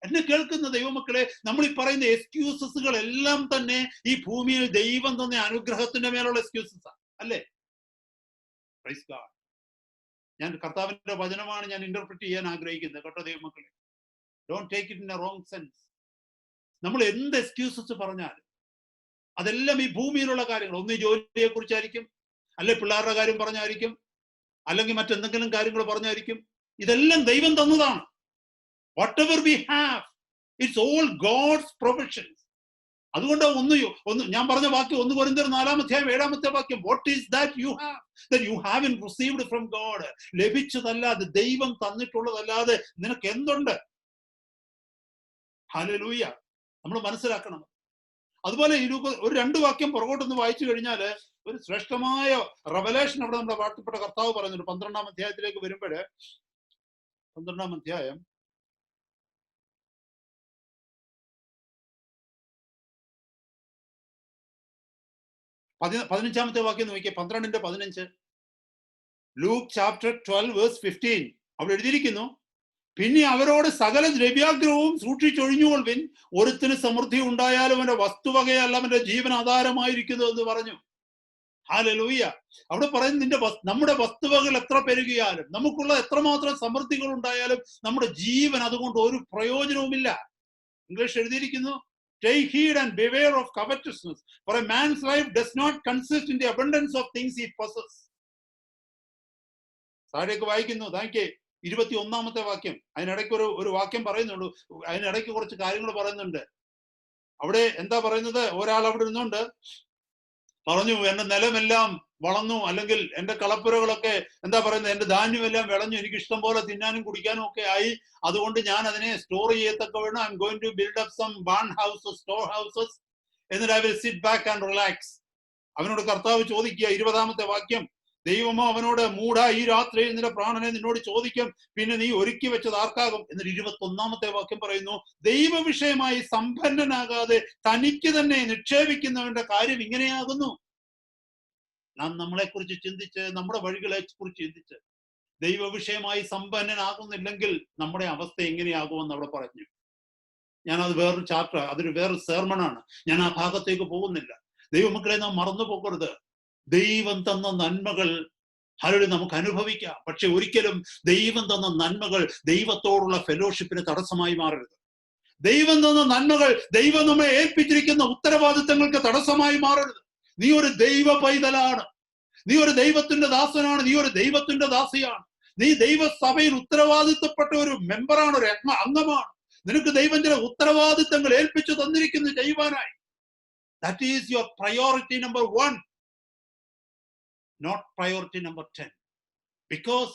A: എന്നെ കേൾക്കുന്ന ദൈവമക്കളെ, നമ്മൾ ഈ പറയുന്ന എക്സ്ക്യൂസസുകൾ എല്ലാം തന്നെ ഈ ഭൂമിയിൽ ദൈവം തന്ന അനുഗ്രഹത്തിന്റെ മേലുള്ള എക്സ്ക്യൂസസ് അല്ലേ? Praise God. ഞാൻ കർത്താവിന്റെ വചനമാണ് ഞാൻ ഇന്റർപ്രറ്റ് ചെയ്യാൻ ആഗ്രഹിക്കുന്നത് കേട്ടോ ദൈവമക്കളെ. Don't take it in A wrong sense. നമ്മൾ എന്ത് എക്സ്ക്യൂസസ് പറഞ്ഞാലും അതെല്ലാം ഈ ഭൂമിയിലുള്ള കാര്യങ്ങൾ. ഒന്ന് ജോലിയെ കുറിച്ചായിരിക്കും, അല്ലെ പിള്ളേരുടെ കാര്യം പറഞ്ഞായിരിക്കും, അല്ലെങ്കിൽ മറ്റെന്തെങ്കിലും കാര്യങ്ങൾ പറഞ്ഞായിരിക്കും. ഇതെല്ലാം ദൈവം തന്നതാണ്. Whatever we have, it's all God's provisions. അതുകൊണ്ട് ഒന്ന് ഞാൻ പറഞ്ഞ വാക്യം 1 കൊരിന്ത്യർ 4-7 വാക്യം, what is that you have received from God. ലഭിച്ചതല്ലാതെ, ദൈവം തന്നിട്ടുള്ളതല്ലാതെ നിനക്ക് എന്തുണ്ട്? ഹല്ലേലൂയ. നമ്മൾ മനസ്സിലാക്കണം. അതുപോലെ ഒരു 2 വാക്യം പുറകോട്ടൊന്ന് വായിച്ചു കഴിഞ്ഞാൽ ഒരു ശ്രേഷ്ഠമായ റെവലേഷൻ അവിടെ നമ്മുടെ വാഴ്ത്തപ്പെട്ട കർത്താവ് പറയുന്നുണ്ട്. 12-ാം അധ്യായത്തിലേക്ക് വരുമ്പോഴ്, 12-ാം അധ്യായം 15-ാമത്തെ വാക്യം നോക്കിയേ. 12:15. Luke chapter 12 verse 15. അവിടെ എഴുതിയിരിക്കുന്നു, പിന്നെ അവരോട് സകല ദ്രവ്യാഗ്രഹവും സൂക്ഷിച്ചൊഴിഞ്ഞുകൊള്ളുവിൻ, ഒരുത്തിന് സമൃദ്ധി ഉണ്ടായാലും അവന്റെ വസ്തുവകയല്ല അവന്റെ ജീവൻ ആധാരമായിരിക്കുന്നു എന്ന് പറഞ്ഞു. ഹല്ലേലൂയ. അവിടെ പറയുന്നത്, നമ്മുടെ വസ്തുവകൾ എത്ര പെരുകിയാലും, നമുക്കുള്ള എത്രമാത്രം സമൃദ്ധികൾ ഉണ്ടായാലും നമ്മുടെ ജീവൻ അതുകൊണ്ട് ഒരു പ്രയോജനവുമില്ല. ഇംഗ്ലീഷ് എഴുതിയിരിക്കുന്നു, take heed and beware of covetousness, for a man's life does not consist in the abundance of things he possesses. താഴേക്ക് വായിക്കുന്നു, 21-ാമത്തെ വാക്യം. അതിനിടയ്ക്ക് ഒരു വാക്യം പറയുന്നുള്ളൂ, അതിനിടയ്ക്ക് കുറച്ച് കാര്യങ്ങൾ പറയുന്നുണ്ട്. അവിടെ എന്താ പറയുന്നത്? ഒരാൾ അവിടെ ഇരുന്നുകൊണ്ട് പറഞ്ഞു, എന്റെ നിലമെല്ലാം വളർന്നു, അല്ലെങ്കിൽ എന്റെ കളപ്പുരകളൊക്കെ എന്താ പറയുന്നത്, എന്റെ ധാന്യമെല്ലാം വിളഞ്ഞു, എനിക്ക് ഇഷ്ടം പോലെ തിന്നാനും കുടിക്കാനും ഒക്കെ ആയി. അതുകൊണ്ട് ഞാൻ അതിനെ സ്റ്റോർ ചെയ്യത്തക്ക വേണം. I am going to build up some barn houses, store houses, എന്നിട്ട് I will sit back and relax. അവനോട് കർത്താവ് ചോദിക്കുക, 20-ാമത്തെ വാക്യം, ദൈവമോ അവനോട്, മൂഢ, ഈ രാത്രിയിൽ നിന്റെ പ്രാണനെ നിന്നോട് ചോദിക്കും, പിന്നെ നീ ഒരുക്കി വെച്ചത് ആർക്കാകും? എന്നിട്ട് 21-ാമത്തെ വാക്യം പറയുന്നു, ദൈവവിഷയമായി സമ്പന്നനാകാതെ തനിക്ക് തന്നെ നിക്ഷേപിക്കുന്നവന്റെ കാര്യം ഇങ്ങനെയാകുന്നു. നാം നമ്മളെ കുറിച്ച് ചിന്തിച്ച്, നമ്മുടെ വഴികളെ കുറിച്ച് ചിന്തിച്ച്, ദൈവവിഷയമായി സമ്പന്നനാകുന്നില്ലെങ്കിൽ നമ്മുടെ അവസ്ഥ എങ്ങനെയാകുമെന്ന് അവിടെ പറഞ്ഞു. ഞാനത് വേറൊരു ചാപ്റ്റർ, അതൊരു വേറൊരു സെർമണാണ്, ഞാൻ ആ ഭാഗത്തേക്ക് പോകുന്നില്ല. ദൈവമക്കളെ, നാം മറന്നു പോകരുത്. ദൈവം തന്ന നന്മകൾ നമുക്ക് അനുഭവിക്കാം. പക്ഷെ ഒരിക്കലും ദൈവം തന്ന നന്മകൾ ദൈവത്തോടുള്ള ഫെലോഷിപ്പിന് തടസ്സമായി മാറരുത്. ദൈവം തന്ന നന്മകൾ, ദൈവം നമ്മെ ഏൽപ്പിച്ചിരിക്കുന്ന ഉത്തരവാദിത്തങ്ങൾക്ക് തടസ്സമായി മാറരുത്. നീ ഒരു ദൈവ പൈതലാണ്, നീ ഒരു ദൈവത്തിന്റെ ദാസനാണ്, നീ ഒരു ദൈവത്തിന്റെ ദാസിയാണ്, നീ ദൈവസഭയിൽ ഉത്തരവാദിത്തപ്പെട്ട ഒരു മെമ്പറാണ്, ഒരു അംഗമാണ്. നിനക്ക് ദൈവം ചില ഉത്തരവാദിത്തങ്ങൾ ഏൽപ്പിച്ചു തന്നിരിക്കുന്നു ചെയ്യുവാനായി. That is your priority number 1, not priority number 10, because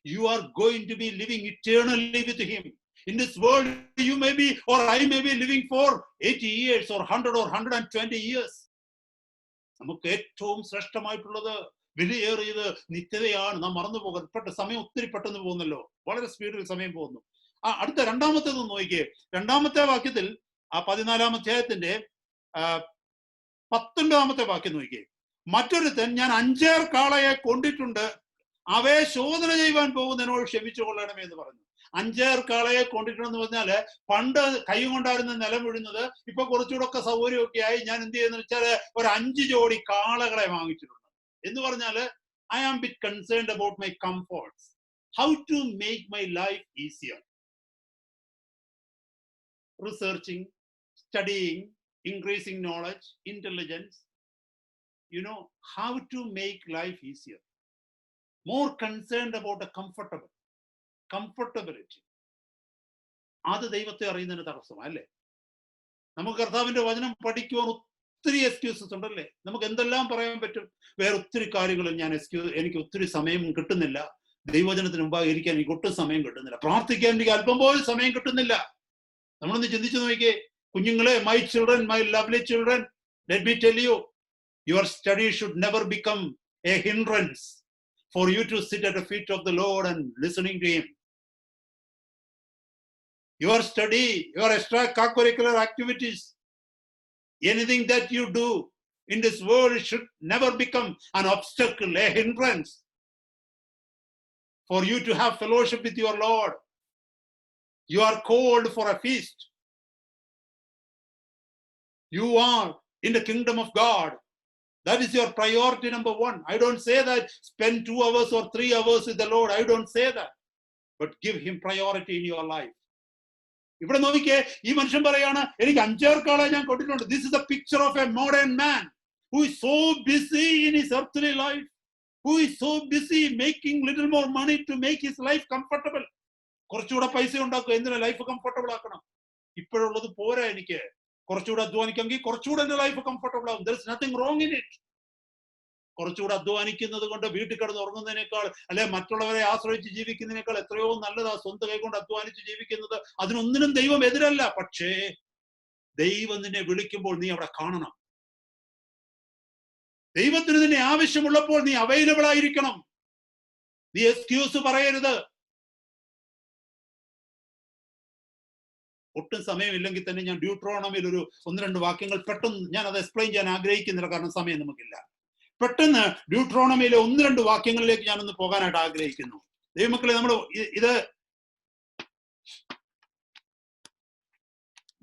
A: you are going to be living eternally with him. In this world you may be, or I may be, living for 80 years or 100 or 120 years. നമുക്ക് ഏറ്റവും ശ്രേഷ്ഠമായിട്ടുള്ളത്, വിലയേറിയത് നിത്യതയാണ്. നാം മറന്നു പോകരുത്. സമയം ഒത്തിരി പെട്ടെന്ന് പോകുന്നല്ലോ, വളരെ സ്പീഡിൽ സമയം പോകുന്നു. അടുത്ത 2-ാമത്തേത് നോക്കിയേ. 2-ാമത്തെ വാക്യത്തിൽ, ആ 14-ാം അധ്യായത്തിന്റെ 19-ാമത്തെ വാക്യം നോക്കിയേ. മറ്റൊരുത്തൻ, ഞാൻ 5 കാളയെ കൊണ്ടിട്ടുണ്ട്, അവയെ ശോധന ചെയ്യുവാൻ പോകുന്നതിനോട് ക്ഷമിച്ചു കൊള്ളണമേ എന്ന് പറഞ്ഞു. 5 കാളയെ കൊണ്ടിട്ടുണ്ടെന്ന് പറഞ്ഞാല്, പണ്ട് കൈ കൊണ്ടായിരുന്നു നിലം വീഴുന്നത്, ഇപ്പൊ കുറച്ചുകൂടെ ഒക്കെ സൗകര്യമൊക്കെ ആയി. ഞാൻ എന്ത് ചെയ്യുന്ന വെച്ചാല് ഒരു 5 ജോഡി കാളകളെ വാങ്ങിച്ചിട്ടുണ്ട് എന്ന് പറഞ്ഞാല്, I am bit concerned about my comforts, how to make my life easier. Researching, studying, increasing knowledge, intelligence, you know, how to make life easier. More concerned about the comfortability. അത് ദൈവത്തെ അറിയുന്നതിന് തടസ്സമാണ് അല്ലേ? നമുക്ക് കർത്താവിന്റെ വചനം പഠിക്കുവാൻ ഒത്തിരി എക്സ്ക്യൂസസ് ഉണ്ടല്ലേ? നമുക്ക് എന്തെല്ലാം പറയാൻ പറ്റും? വേറെ ഒത്തിരി കാര്യങ്ങളും എനിക്ക് ഒത്തിരി സമയം കിട്ടുന്നില്ല. ദൈവവചനത്തിന് മുമ്പാകെ ഇരിക്കാൻ എനിക്ക് ഒട്ടും സമയം കിട്ടുന്നില്ല. പ്രാർത്ഥിക്കാൻ എനിക്ക് അല്പം പോലും സമയം കിട്ടുന്നില്ല. നമ്മളൊന്ന് ചിന്തിച്ചു നോക്കിയേ. കുഞ്ഞുങ്ങളെ, my children, my lovely children, let me tell you, your study should never become a hindrance for you to sit at the feet of the Lord and listening to him. Your study, your extracurricular activities, anything that you do in this world should never become an obstacle, a hindrance for you to have fellowship with your Lord. You are called for a feast. You are in the kingdom of God. That is your priority number 1. I don't say that spend 2 hours or 3 hours with the Lord. I don't say that. But give him priority in your life. ഇവിടെ നോക്കിക്കേ, ഈ മനുഷ്യൻ പറയാണ്, എനിക്ക് 5 കാളെ ഞാൻ കൊണ്ടിട്ടുണ്ട്. This is a picture of a modern man who is so busy in his earthly life, who is so busy making little more money to make his life comfortable. കുറച്ചുകൂടെ പൈസ ഉണ്ടാക്കുക, എന്തിനാ ലൈഫ് കംഫർട്ടബിൾ ആക്കണം? ഇപ്പോഴുള്ളത് പോരാ എനിക്ക്, കുറച്ചുകൂടെ അധ്വാനിക്കെങ്കിൽ കുറച്ചുകൂടെ എന്റെ ലൈഫ് കംഫർട്ടബിൾ ആവും. There is nothing wrong in it. കുറച്ചുകൂടെ അധ്വാനിക്കുന്നത് കൊണ്ട് വീട്ടിൽ കിടന്ന് ഉറങ്ങുന്നതിനേക്കാൾ, അല്ലെ മറ്റുള്ളവരെ ആശ്രയിച്ച് ജീവിക്കുന്നതിനേക്കാൾ എത്രയോ നല്ലതാ സ്വന്തം കൈ കൊണ്ട് അധ്വാനിച്ച് ജീവിക്കുന്നത്. അതിനൊന്നിനും ദൈവം എതിരല്ല. പക്ഷേ ദൈവം നിന്നെ വിളിക്കുമ്പോൾ നീ അവിടെ കാണണം. ദൈവത്തിന് നിന്നെ ആവശ്യമുള്ളപ്പോൾ നീ അവൈലബിൾ ആയിരിക്കണം. നീ എക്സ്ക്യൂസ് പറയരുത്. ഒട്ടും സമയമില്ലെങ്കിൽ തന്നെ ഞാൻ ഡ്യൂട്രോണമിൽ ഒരു 1-2 വാക്യങ്ങൾ പെട്ടെന്ന് ഞാൻ അത് എക്സ്പ്ലെയിൻ ചെയ്യാൻ ആഗ്രഹിക്കുന്നില്ല, കാരണം സമയം നമുക്കില്ല. പെട്ടെന്ന് ഡ്യൂട്രോണമിയിലെ 1-2 വാക്യങ്ങളിലേക്ക് ഞാനൊന്ന് പോകാനായിട്ട് ആഗ്രഹിക്കുന്നു. ദൈവമക്കളെ, നമ്മൾ ഇത്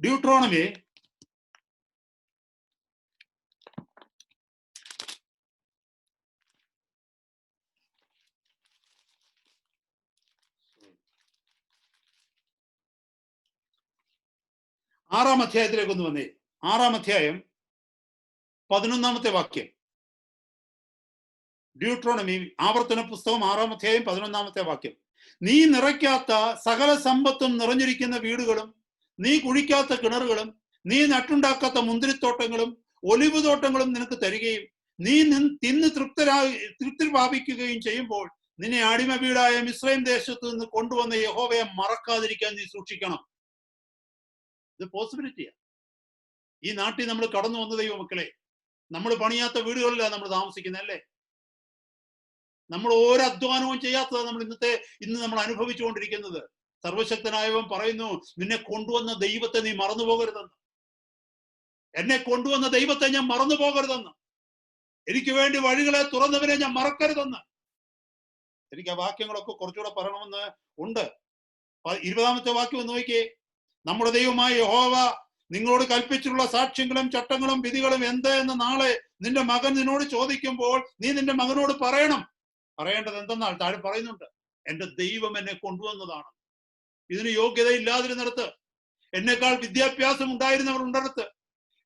A: ഡ്യൂട്രോണമി 6-ാം അധ്യായത്തിലേക്ക് ഒന്ന് വന്നേ. 6-ാം അധ്യായം 11-ാമത്തെ വാക്യം. ഡ്യൂട്രോണമി, ആവർത്തന പുസ്തകം 6-ാം അധ്യായം 11-ാമത്തെ വാക്യം. നീ നിറയ്ക്കാത്ത സകല സമ്പത്തും നിറഞ്ഞിരിക്കുന്ന വീടുകളും, നീ കുഴിക്കാത്ത കിണറുകളും, നീ നട്ടുണ്ടാക്കാത്ത മുന്തിരിത്തോട്ടങ്ങളും ഒലിവ് തോട്ടങ്ങളും നിനക്ക് തരികയും നീ തിന്ന് തൃപ്തി പ്രാപിക്കുകയും ചെയ്യുമ്പോൾ നിന്നെ അടിമ വീടായ മിസ്രൈം ദേശത്ത് നിന്ന് കൊണ്ടുവന്ന യഹോവയെ മറക്കാതിരിക്കാൻ നീ സൂക്ഷിക്കണം. ഇത് പോസിബിലിറ്റിയാ. ഈ നാട്ടിൽ നമ്മൾ കടന്നു വന്ന ദൈവമക്കളെ, നമ്മൾ പണിയാത്ത വീടുകളിലാണ് നമ്മൾ താമസിക്കുന്നത്, അല്ലേ? നമ്മൾ ഓരോ അധ്വാനവും ചെയ്യാത്തതാണ് നമ്മൾ ഇന്ന് നമ്മൾ അനുഭവിച്ചുകൊണ്ടിരിക്കുന്നത്. സർവശക്തനായവൻ പറയുന്നു, നിന്നെ കൊണ്ടുവന്ന ദൈവത്തെ നീ മറന്നു പോകരുതെന്ന്. എന്നെ കൊണ്ടുവന്ന ദൈവത്തെ ഞാൻ മറന്നു പോകരുതെന്ന്. എനിക്ക് വേണ്ടി വഴികളെ തുറന്നവനെ ഞാൻ മറക്കരുതെന്ന്. എനിക്ക് ആ വാക്യങ്ങളൊക്കെ കുറച്ചുകൂടെ പറയണമെന്ന് ഉണ്ട്. 20-ാമത്തെ വാക്യം ഒന്ന് നോക്കിയേ. നമ്മുടെ ദൈവമായ യഹോവ നിങ്ങളോട് കൽപ്പിച്ചിട്ടുള്ള സാക്ഷ്യങ്ങളും ചട്ടങ്ങളും വിധികളും എന്ത് എന്ന് നാളെ നിന്റെ മകൻ നിന്നോട് ചോദിക്കുമ്പോൾ നീ നിന്റെ മകനോട് പറയണം. പറയേണ്ടത് എന്തെന്നാൽ താഴെ പറയുന്നുണ്ട്, എന്റെ ദൈവം എന്നെ കൊണ്ടുവന്നതാണ്. ഇതിന് യോഗ്യത ഇല്ലാതിരുന്നിടത്ത്, എന്നെക്കാൾ വിദ്യാഭ്യാസം ഉണ്ടായിരുന്നവർ ഉണ്ടിടത്ത്,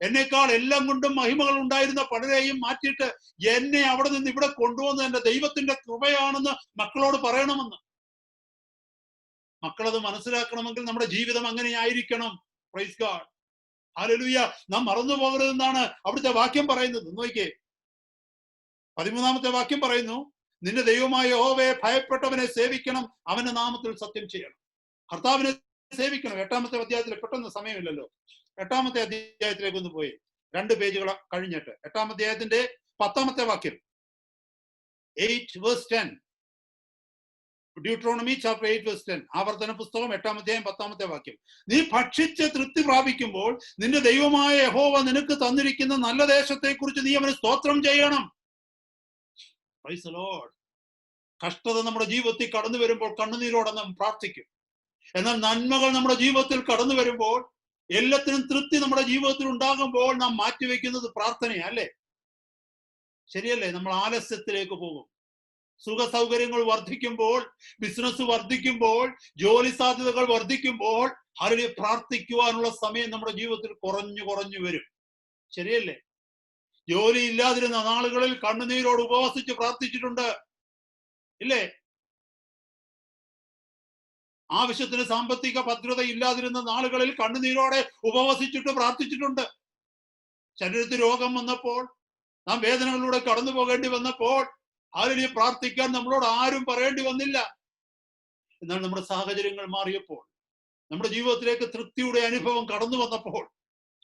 A: എന്നെക്കാൾ എല്ലാം കൊണ്ടും മഹിമകൾ ഉണ്ടായിരുന്ന പലരെയും മാറ്റിയിട്ട് എന്നെ അവിടെ നിന്ന് ഇവിടെ കൊണ്ടുവന്ന് എന്റെ ദൈവത്തിന്റെ കൃപയാണെന്ന് മക്കളോട് പറയണമെന്ന്. മക്കളത് മനസ്സിലാക്കണമെങ്കിൽ നമ്മുടെ ജീവിതം അങ്ങനെയായിരിക്കണം. Price God, hallelujah. നാം മറന്നു പോകരുതെന്നാണ് അവിടുത്തെ വാക്യം പറയുന്നത്. നോക്കിയേ, 13-ാമത്തെ വാക്യം പറയുന്നു, നിന്റെ ദൈവമായ യഹോവയെ ഭയപ്പെട്ടവനെ സേവിക്കണം, അവന്റെ നാമത്തിൽ സത്യം ചെയ്യണം. കർത്താവിനെ സേവിക്കണം. 8-ാമത്തെ അധ്യായത്തിൽ, പെട്ടെന്ന് സമയമില്ലല്ലോ, 8-ാമത്തെ അധ്യായത്തിലേക്ക് ഒന്ന് പോയി 2 പേജുകൾ കഴിഞ്ഞിട്ട് 8-ാം അധ്യായത്തിന്റെ 10-ാമത്തെ വാക്യം, 8:10. Deuteronomy chapter 8:10. ആവർത്തന പുസ്തകം 8-ാം അധ്യായം 10-ാമത്തെ വാക്യം. നീ ഭക്ഷിച്ച് തൃപ്തി പ്രാപിക്കുമ്പോൾ നിന്റെ ദൈവമായ യഹോവ നിനക്ക് തന്നിരിക്കുന്ന നല്ല ദേശത്തെ കുറിച്ച് നീ അവന് സ്തോത്രം ചെയ്യണം. Price the Lord. കഷ്ടത നമ്മുടെ ജീവിതത്തിൽ കടന്നു വരുമ്പോൾ കണ്ണുനീരോടെ നാം പ്രാർത്ഥിക്കും. എന്നാൽ നന്മകൾ നമ്മുടെ ജീവിതത്തിൽ കടന്നു വരുമ്പോൾ, എല്ലാത്തിനും തൃപ്തി നമ്മുടെ ജീവിതത്തിൽ ഉണ്ടാകുമ്പോൾ നാം മാറ്റിവെക്കുന്നത് പ്രാർത്ഥനയാ, അല്ലേ? ശരിയല്ലേ? നമ്മൾ ആലസ്യത്തിലേക്ക് പോകും. സുഖ സൗകര്യങ്ങൾ വർദ്ധിക്കുമ്പോൾ, ബിസിനസ് വർദ്ധിക്കുമ്പോൾ, ജോലി സാധ്യതകൾ വർദ്ധിക്കുമ്പോൾ ആരുടെ പ്രാർത്ഥിക്കുവാനുള്ള സമയം നമ്മുടെ ജീവിതത്തിൽ കുറഞ്ഞു കുറഞ്ഞു വരും. ശരിയല്ലേ? ജോലി ഇല്ലാതിരുന്ന നാളുകളിൽ കണ്ണുനീരോട് ഉപവസിച്ച് പ്രാർത്ഥിച്ചിട്ടുണ്ട്, ഇല്ലേ? ആവശ്യത്തിന് സാമ്പത്തിക ഭദ്രത ഇല്ലാതിരുന്ന നാളുകളിൽ കണ്ണുനീരോടെ ഉപവസിച്ചിട്ട് പ്രാർത്ഥിച്ചിട്ടുണ്ട്. ശരീരത്തിൽ രോഗം വന്നപ്പോൾ, നാം വേദനകളിലൂടെ കടന്നു പോകേണ്ടി വന്നപ്പോൾ ആരും പ്രാർത്ഥിക്കാൻ നമ്മളോട് ആരും പറയേണ്ടി വന്നില്ല. എന്നാൽ നമ്മുടെ സാഹചര്യങ്ങൾ മാറിയപ്പോൾ, നമ്മുടെ ജീവിതത്തിലേക്ക് തൃപ്തിയുടെ അനുഭവം കടന്നു വന്നപ്പോൾ,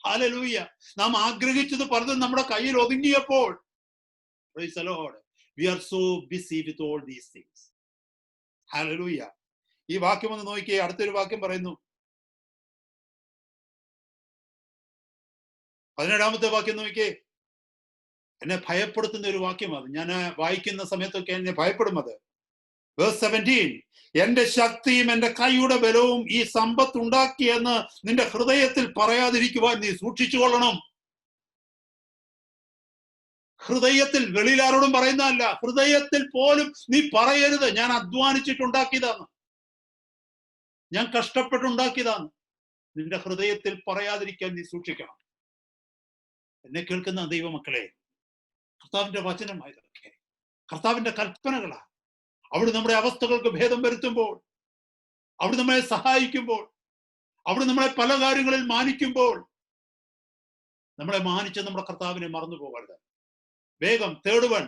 A: ഹല്ലേലൂയ, നാം ആഗ്രഹിച്ചത് പലതും നമ്മുടെ കയ്യിൽ ഒതുങ്ങിയപ്പോൾ, praise the Lord, we are so busy with all these things. Hallelujah. ഈ വാക്യം ഒന്ന് നോക്കിയേ. അടുത്തൊരു വാക്യം പറയുന്നു, 17-ാമത്തെ വാക്യം നോക്കിയേ. എന്നെ ഭയപ്പെടുത്തുന്ന ഒരു വാക്യം അത്. ഞാൻ വായിക്കുന്ന സമയത്തൊക്കെ എന്നെ ഭയപ്പെടും അത്. വേഴ്സ് 17, എന്റെ ശക്തിയും എന്റെ കൈയുടെ ബലവും ഈ സമ്പത്ത് ഉണ്ടാക്കിയെന്ന് നിന്റെ ഹൃദയത്തിൽ പറയാതിരിക്കുവാൻ നീ സൂക്ഷിച്ചുകൊള്ളണം. ഹൃദയത്തിൽ, വെളിയിൽ ആരോടും പറയുന്നതല്ല, ഹൃദയത്തിൽ പോലും നീ പറയരുത് ഞാൻ അധ്വാനിച്ചിട്ടുണ്ടാക്കിയതാണ്, ഞാൻ കഷ്ടപ്പെട്ടുണ്ടാക്കിയതാണ്. നിന്റെ ഹൃദയത്തിൽ പറയാതിരിക്കാൻ നീ സൂക്ഷിക്കണം. എന്നെ കേൾക്കുന്ന ദൈവമക്കളെ, കർത്താവിന്റെ വചനമായതൊക്കെ കർത്താവിന്റെ കൽപ്പനകളാ. അവിടെ നമ്മുടെ അവസ്ഥകൾക്ക് ഭേദം വരുത്തുമ്പോൾ, അവിടെ നമ്മളെ സഹായിക്കുമ്പോൾ, അവിടെ നമ്മളെ പല കാര്യങ്ങളിൽ മാനിക്കുമ്പോൾ, നമ്മളെ മാനിച്ച് നമ്മുടെ കർത്താവിനെ മറന്നു പോകരുത്. വേഗം തേർഡ് വൺ,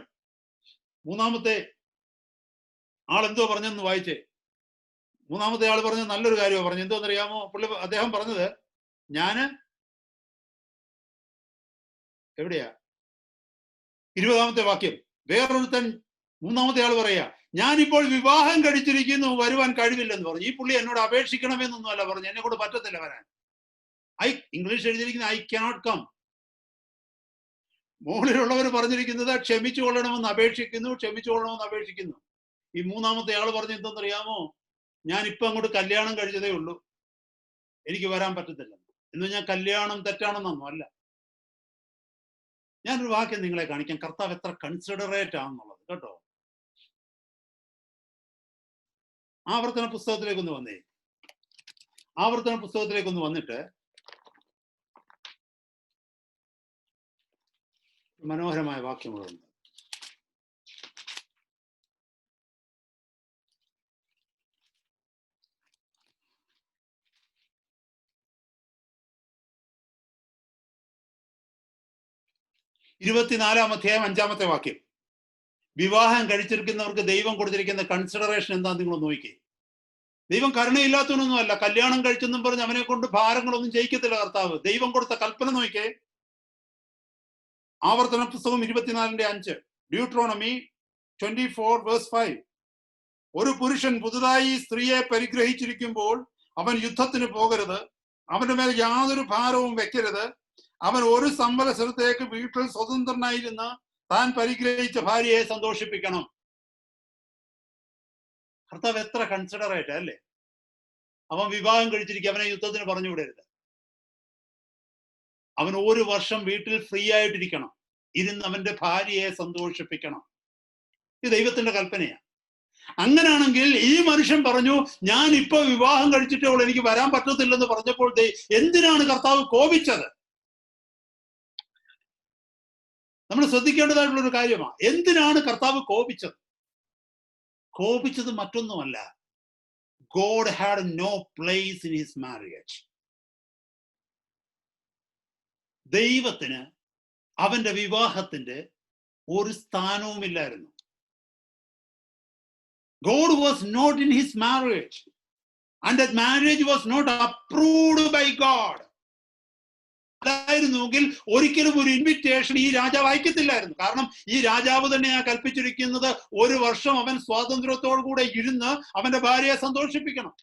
A: മൂന്നാമത്തെ ആൾ എന്തോ പറഞ്ഞെന്ന് വായിച്ചേ. മൂന്നാമത്തെ ആൾ പറഞ്ഞ നല്ലൊരു കാര്യമാണ് പറഞ്ഞു. എന്തോന്നറിയാമോ? അദ്ദേഹം പറഞ്ഞത്, ഞാന് എവിടെയാ 20ാമത്തെ വാക്യം, വേറൊരുത്തൻ മൂന്നാമത്തെ ആൾ പറയാ, ഞാനിപ്പോൾ വിവാഹം കഴിച്ചിരിക്കുന്നു, വരുവാൻ കഴിവില്ലെന്ന് പറഞ്ഞു. ഈ പുള്ളി എന്നോട് അപേക്ഷിക്കണമെന്നൊന്നും അല്ല പറഞ്ഞു, എന്നെ കൊണ്ട് പറ്റത്തില്ല വരാൻ. ഇംഗ്ലീഷ് എഴുതിയിരിക്കുന്ന ഐ കാനോട്ട് കം. മുകളിലുള്ളവർ പറഞ്ഞിരിക്കുന്നത് ക്ഷമിച്ചു കൊള്ളണമെന്ന് അപേക്ഷിക്കുന്നു. ഈ മൂന്നാമത്തെ ആൾ പറഞ്ഞ എന്തെന്നറിയാമോ? ഞാനിപ്പോ അങ്ങോട്ട് കല്യാണം കഴിച്ചതേ ഉള്ളൂ, എനിക്ക് വരാൻ പറ്റത്തില്ല. എന്ന് ഞാൻ കല്യാണം തെറ്റാണെന്നൊന്നും അല്ല. ഞാനൊരു വാക്യം നിങ്ങളെ കാണിക്കാം, കർത്താവ് എത്ര കൺസിഡറേറ്റ് ആണെന്നുള്ളത് കേട്ടോ. ആവർത്തന പുസ്തകത്തിലേക്കൊന്ന് വന്നേ. ആവർത്തന പുസ്തകത്തിലേക്കൊന്ന് വന്നിട്ട് മനോഹരമായ വാക്യങ്ങളുണ്ട്. ഇരുപത്തിനാലാം അധ്യായം 5ാമത്തെ വാക്യം. വിവാഹം കഴിച്ചിരിക്കുന്നവർക്ക് ദൈവം കൊടുത്തിരിക്കുന്ന കൺസിഡറേഷൻ എന്താ നിങ്ങൾ നോക്കിക്കേ. ദൈവം കരുണയില്ലാത്തവനൊന്നും അല്ല. കല്യാണം കഴിച്ചെന്നും പറഞ്ഞ് അവനെ കൊണ്ട് ഭാരങ്ങളൊന്നും ജയിക്കത്തില്ല കർത്താവ്. ദൈവം കൊടുത്ത കൽപ്പന നോക്കിക്കേ. ആവർത്തന പുസ്തകം 24:5, ഡ്യൂട്രോണമി 24:5. ഒരു പുരുഷൻ പുതുതായി സ്ത്രീയെ പരിഗ്രഹിച്ചിരിക്കുമ്പോൾ അവൻ യുദ്ധത്തിന് പോകരുത്, അവന്റെ മേൽ യാതൊരു ഭാരവും വെക്കരുത്. അവൻ ഒരു സംവത്സരത്തേക്ക് വീട്ടിൽ സ്വതന്ത്രനായിരുന്ന് താൻ പരിഗ്രഹിച്ച ഭാര്യയെ സന്തോഷിപ്പിക്കണം. കർത്താവ് എത്ര കൺസിഡറേറ്റ് അല്ലേ. അവൻ വിവാഹം കഴിച്ചിരിക്കുക, അവനെ യുദ്ധത്തിന് പറഞ്ഞു വിടരുത്. അവൻ ഒരു വർഷം വീട്ടിൽ ഫ്രീ ആയിട്ടിരിക്കണം, ഇരുന്ന് അവന്റെ ഭാര്യയെ സന്തോഷിപ്പിക്കണം. ഇത് ദൈവത്തിന്റെ കൽപ്പനയാണ്. അങ്ങനെയാണെങ്കിൽ ഈ മനുഷ്യൻ പറഞ്ഞു, ഞാൻ ഇപ്പൊ വിവാഹം കഴിച്ചിട്ടേ ഉള്ളൂ, എനിക്ക് വരാൻ പറ്റത്തില്ലെന്ന് പറഞ്ഞപ്പോൾ എന്തിനാണ് കർത്താവ് കോപിച്ചത്? നമ്മൾ ശ്രദ്ധിക്കേണ്ടതായിട്ടുള്ള ഒരു കാര്യമാണ്. എന്തിനാണ് കർത്താവ് കോപിച്ചത്? കോപിച്ചത് മറ്റൊന്നുമല്ല, God had no place in his marriage. ദൈവത്തിന് അവന്റെ വിവാഹത്തിന്റെ ഒരു സ്ഥാനവുമില്ലായിരുന്നു. God was not in his marriage, and that marriage was not approved by God. ായിരുന്നുവെങ്കിൽ ഒരിക്കലും ഒരു ഇൻവിറ്റേഷൻ ഈ രാജാവ് അയക്കത്തില്ലായിരുന്നു. കാരണം ഈ രാജാവ് തന്നെയാ കൽപ്പിച്ചിരിക്കുന്നത്, ഒരു വർഷം അവൻ സ്വാതന്ത്ര്യത്തോടു കൂടെ ഇരുന്ന് അവന്റെ ഭാര്യയെ സന്തോഷിപ്പിക്കണം.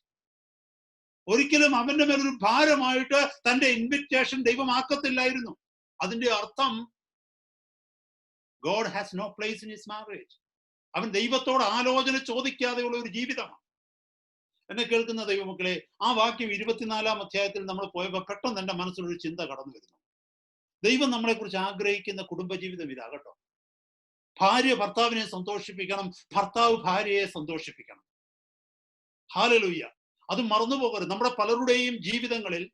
A: ഒരിക്കലും അവന്റെ മേലൊരു ഭാരമായിട്ട് തന്റെ ഇൻവിറ്റേഷൻ ദൈവമാക്കത്തില്ലായിരുന്നു. അതിന്റെ അർത്ഥം God has no place in his marriage. അവൻ ദൈവത്തോട് ആലോചന ചോദിക്കാതെയുള്ള ഒരു ജീവിതമാണ്. എന്നെ കേൾക്കുന്ന ദൈവമക്കളെ, ആ വാക്യം 24ാം അധ്യായത്തിൽ നമ്മൾ പോയപ്പോൾ പെട്ടെന്ന് എന്റെ മനസ്സിലൊരു ചിന്ത കടന്നു വരുന്നു. ദൈവം നമ്മളെ കുറിച്ച് ആഗ്രഹിക്കുന്ന കുടുംബജീവിതം ഇതാകട്ടോ. ഭാര്യ ഭർത്താവിനെ സന്തോഷിപ്പിക്കണം, ഭർത്താവ് ഭാര്യയെ സന്തോഷിപ്പിക്കണം. ഹല്ലേലൂയ. അത് മറന്നുപോകരുത്. നമ്മുടെ പലരുടെയും ജീവിതങ്ങളിൽ,